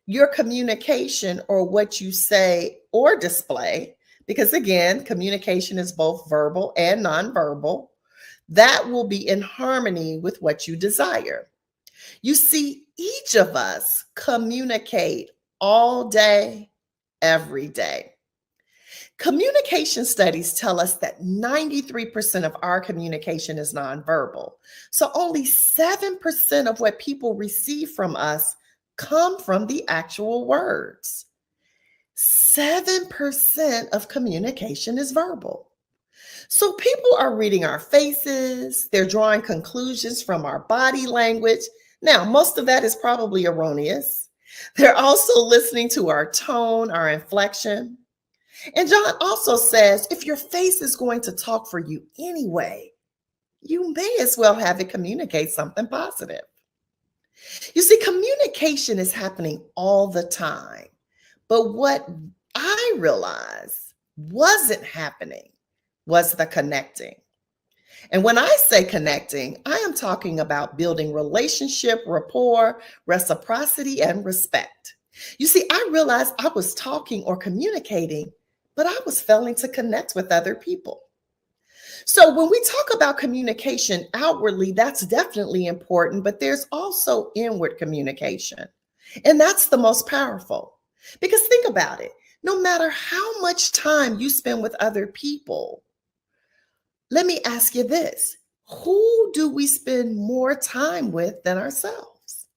your communication or what you say or display, because again, communication is both verbal and nonverbal, that will be in harmony with what you desire. You see, each of us communicate all day, every day. Communication studies tell us that 93% of our communication is nonverbal. So only 7% of what people receive from us come from the actual words. 7% of communication is verbal. So people are reading our faces, they're drawing conclusions from our body language. Now, most of that is probably erroneous. They're also listening to our tone, our inflection. And John also says, if your face is going to talk for you anyway, you may as well have it communicate something positive. You see, communication is happening all the time. But what I realized wasn't happening was the connecting. And when I say connecting, I am talking about building relationship, rapport, reciprocity, and respect. You see, I realized I was talking or communicating, but I was failing to connect with other people. So when we talk about communication outwardly, that's definitely important, but there's also inward communication. And that's the most powerful. Because think about it, no matter how much time you spend with other people, let me ask you this, who do we spend more time with than ourselves?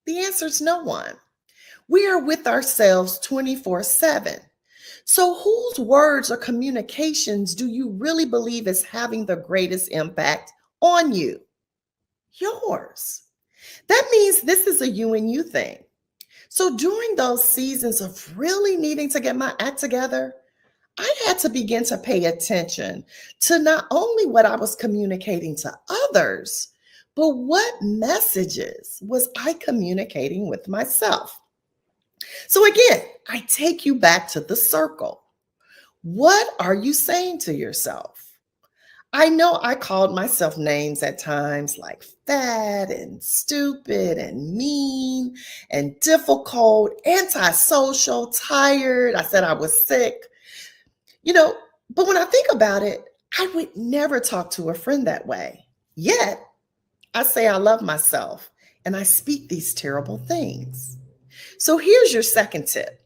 The answer is no one. We are with ourselves 24/7. So whose words or communications do you really believe is having the greatest impact on you? Yours. That means this is a you and you thing. So during those seasons of really needing to get my act together, I had to begin to pay attention to not only what I was communicating to others, but what messages was I communicating with myself. So again, I take you back to the circle. What are you saying to yourself? I know I called myself names at times like fat and stupid and mean and difficult, antisocial, tired. I said I was sick. But when I think about it, I would never talk to a friend that way. Yet, I say I love myself and I speak these terrible things. So here's your second tip.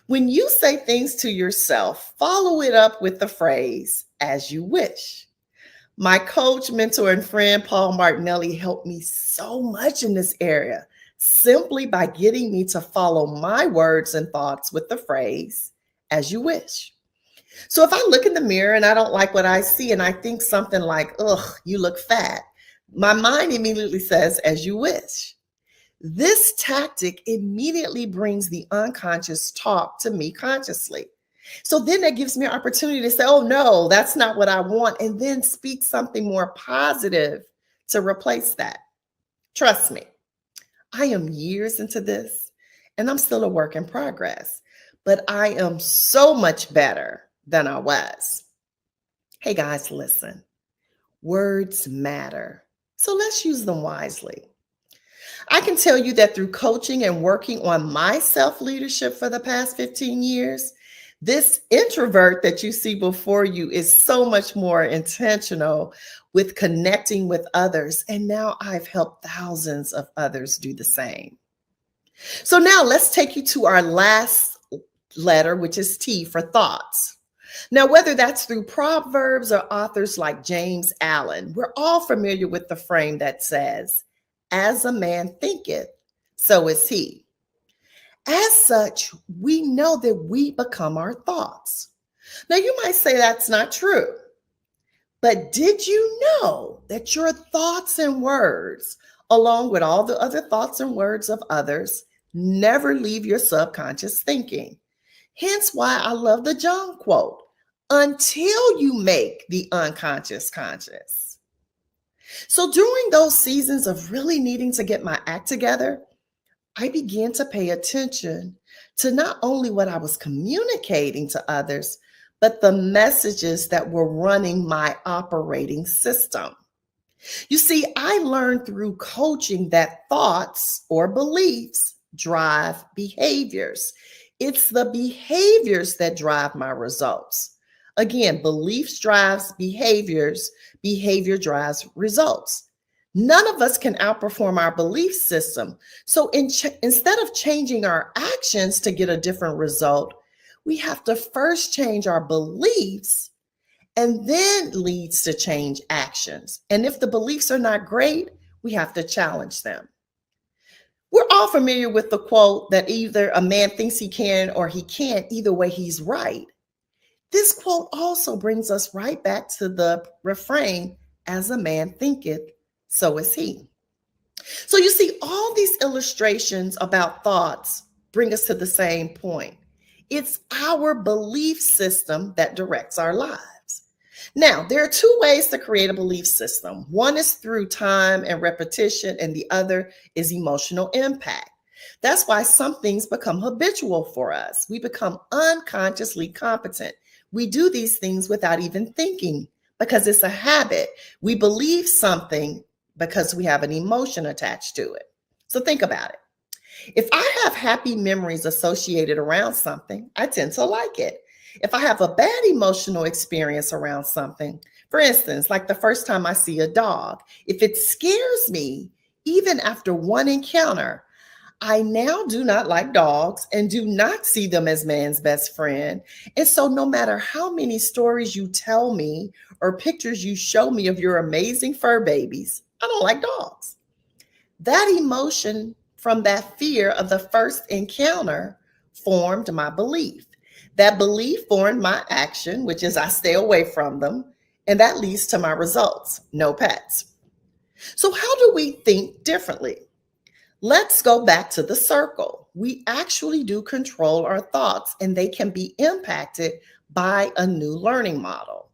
When you say things to yourself, follow it up with the phrase, as you wish. My coach, mentor, and friend, Paul Martinelli, helped me so much in this area simply by getting me to follow my words and thoughts with the phrase, as you wish. So if I look in the mirror and I don't like what I see and I think something like, ugh, you look fat, my mind immediately says, as you wish. This tactic immediately brings the unconscious talk to me consciously. So then that gives me an opportunity to say, oh no, that's not what I want, and then speak something more positive to replace that. Trust me, I am years into this and I'm still a work in progress, but I am so much better than I was. Hey guys, listen, words matter. So let's use them wisely. I can tell you that through coaching and working on my self-leadership for the past 15 years, this introvert that you see before you is so much more intentional with connecting with others. And now I've helped thousands of others do the same. So now let's take you to our last letter, which is T for thoughts. Now, whether that's through Proverbs or authors like James Allen, we're all familiar with the frame that says, as a man thinketh, so is he. As such, we know that we become our thoughts. Now, you might say that's not true, but did you know that your thoughts and words, along with all the other thoughts and words of others, never leave your subconscious thinking? Hence why I love the John quote, until you make the unconscious conscious. So during those seasons of really needing to get my act together, I began to pay attention to not only what I was communicating to others, but the messages that were running my operating system. You see, I learned through coaching that thoughts or beliefs drive behaviors. It's the behaviors that drive my results. Again, beliefs drives behaviors, behavior drives results. None of us can outperform our belief system. So instead of changing our actions to get a different result, we have to first change our beliefs, and then leads to change actions. And if the beliefs are not great, we have to challenge them. We're all familiar with the quote that either a man thinks he can or he can't, either way he's right. This quote also brings us right back to the refrain, as a man thinketh, so is he. So you see, all these illustrations about thoughts bring us to the same point. It's our belief system that directs our lives. Now, there are two ways to create a belief system. One is through time and repetition, and the other is emotional impact. That's why some things become habitual for us. We become unconsciously competent. We do these things without even thinking because it's a habit. We believe something because we have an emotion attached to it. So think about it. If I have happy memories associated around something, I tend to like it. If I have a bad emotional experience around something, for instance, like the first time I see a dog, if it scares me, even after one encounter, I now do not like dogs and do not see them as man's best friend. And so no matter how many stories you tell me or pictures you show me of your amazing fur babies, I don't like dogs. That emotion from that fear of the first encounter formed my belief. That belief formed my action, which is I stay away from them, and that leads to my results, no pets. So how do we think differently? Let's go back to the circle. We actually do control our thoughts, and they can be impacted by a new learning model.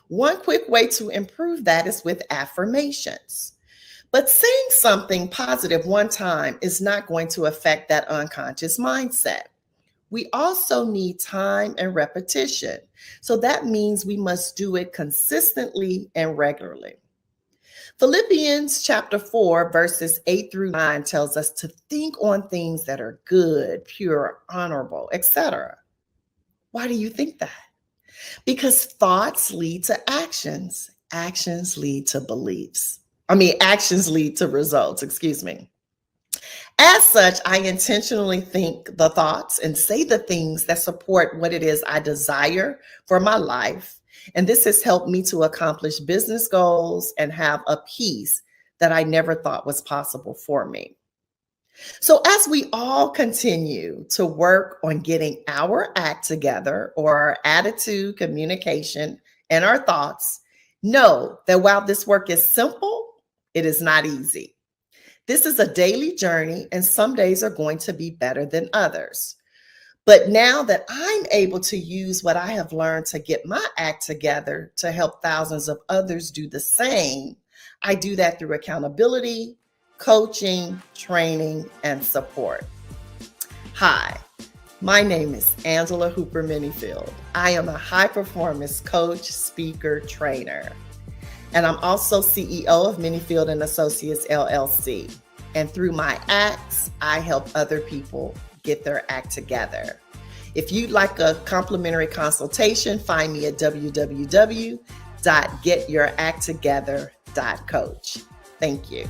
One quick way to improve that is with affirmations. But saying something positive one time is not going to affect that unconscious mindset. We also need time and repetition. So that means we must do it consistently and regularly. Philippians chapter 4, verses 8 through 9 tells us to think on things that are good, pure, honorable, etc. Why do you think that? Because thoughts lead to actions. Actions lead to beliefs. Actions lead to results, As such, I intentionally think the thoughts and say the things that support what it is I desire for my life. And this has helped me to accomplish business goals and have a peace that I never thought was possible for me. So as we all continue to work on getting our act together, or our attitude, communication, and our thoughts, know that while this work is simple, it is not easy. This is a daily journey, and some days are going to be better than others. But now that I'm able to use what I have learned to get my act together to help thousands of others do the same, I do that through accountability, coaching, training, and support. Hi, my name is Angela Hooper Minifield. I am a high-performance coach, speaker, trainer. And I'm also CEO of Minifield & Associates, LLC. And through my acts, I help other people get their act together. If you'd like a complimentary consultation, find me at www.getyouracttogether.coach. Thank you.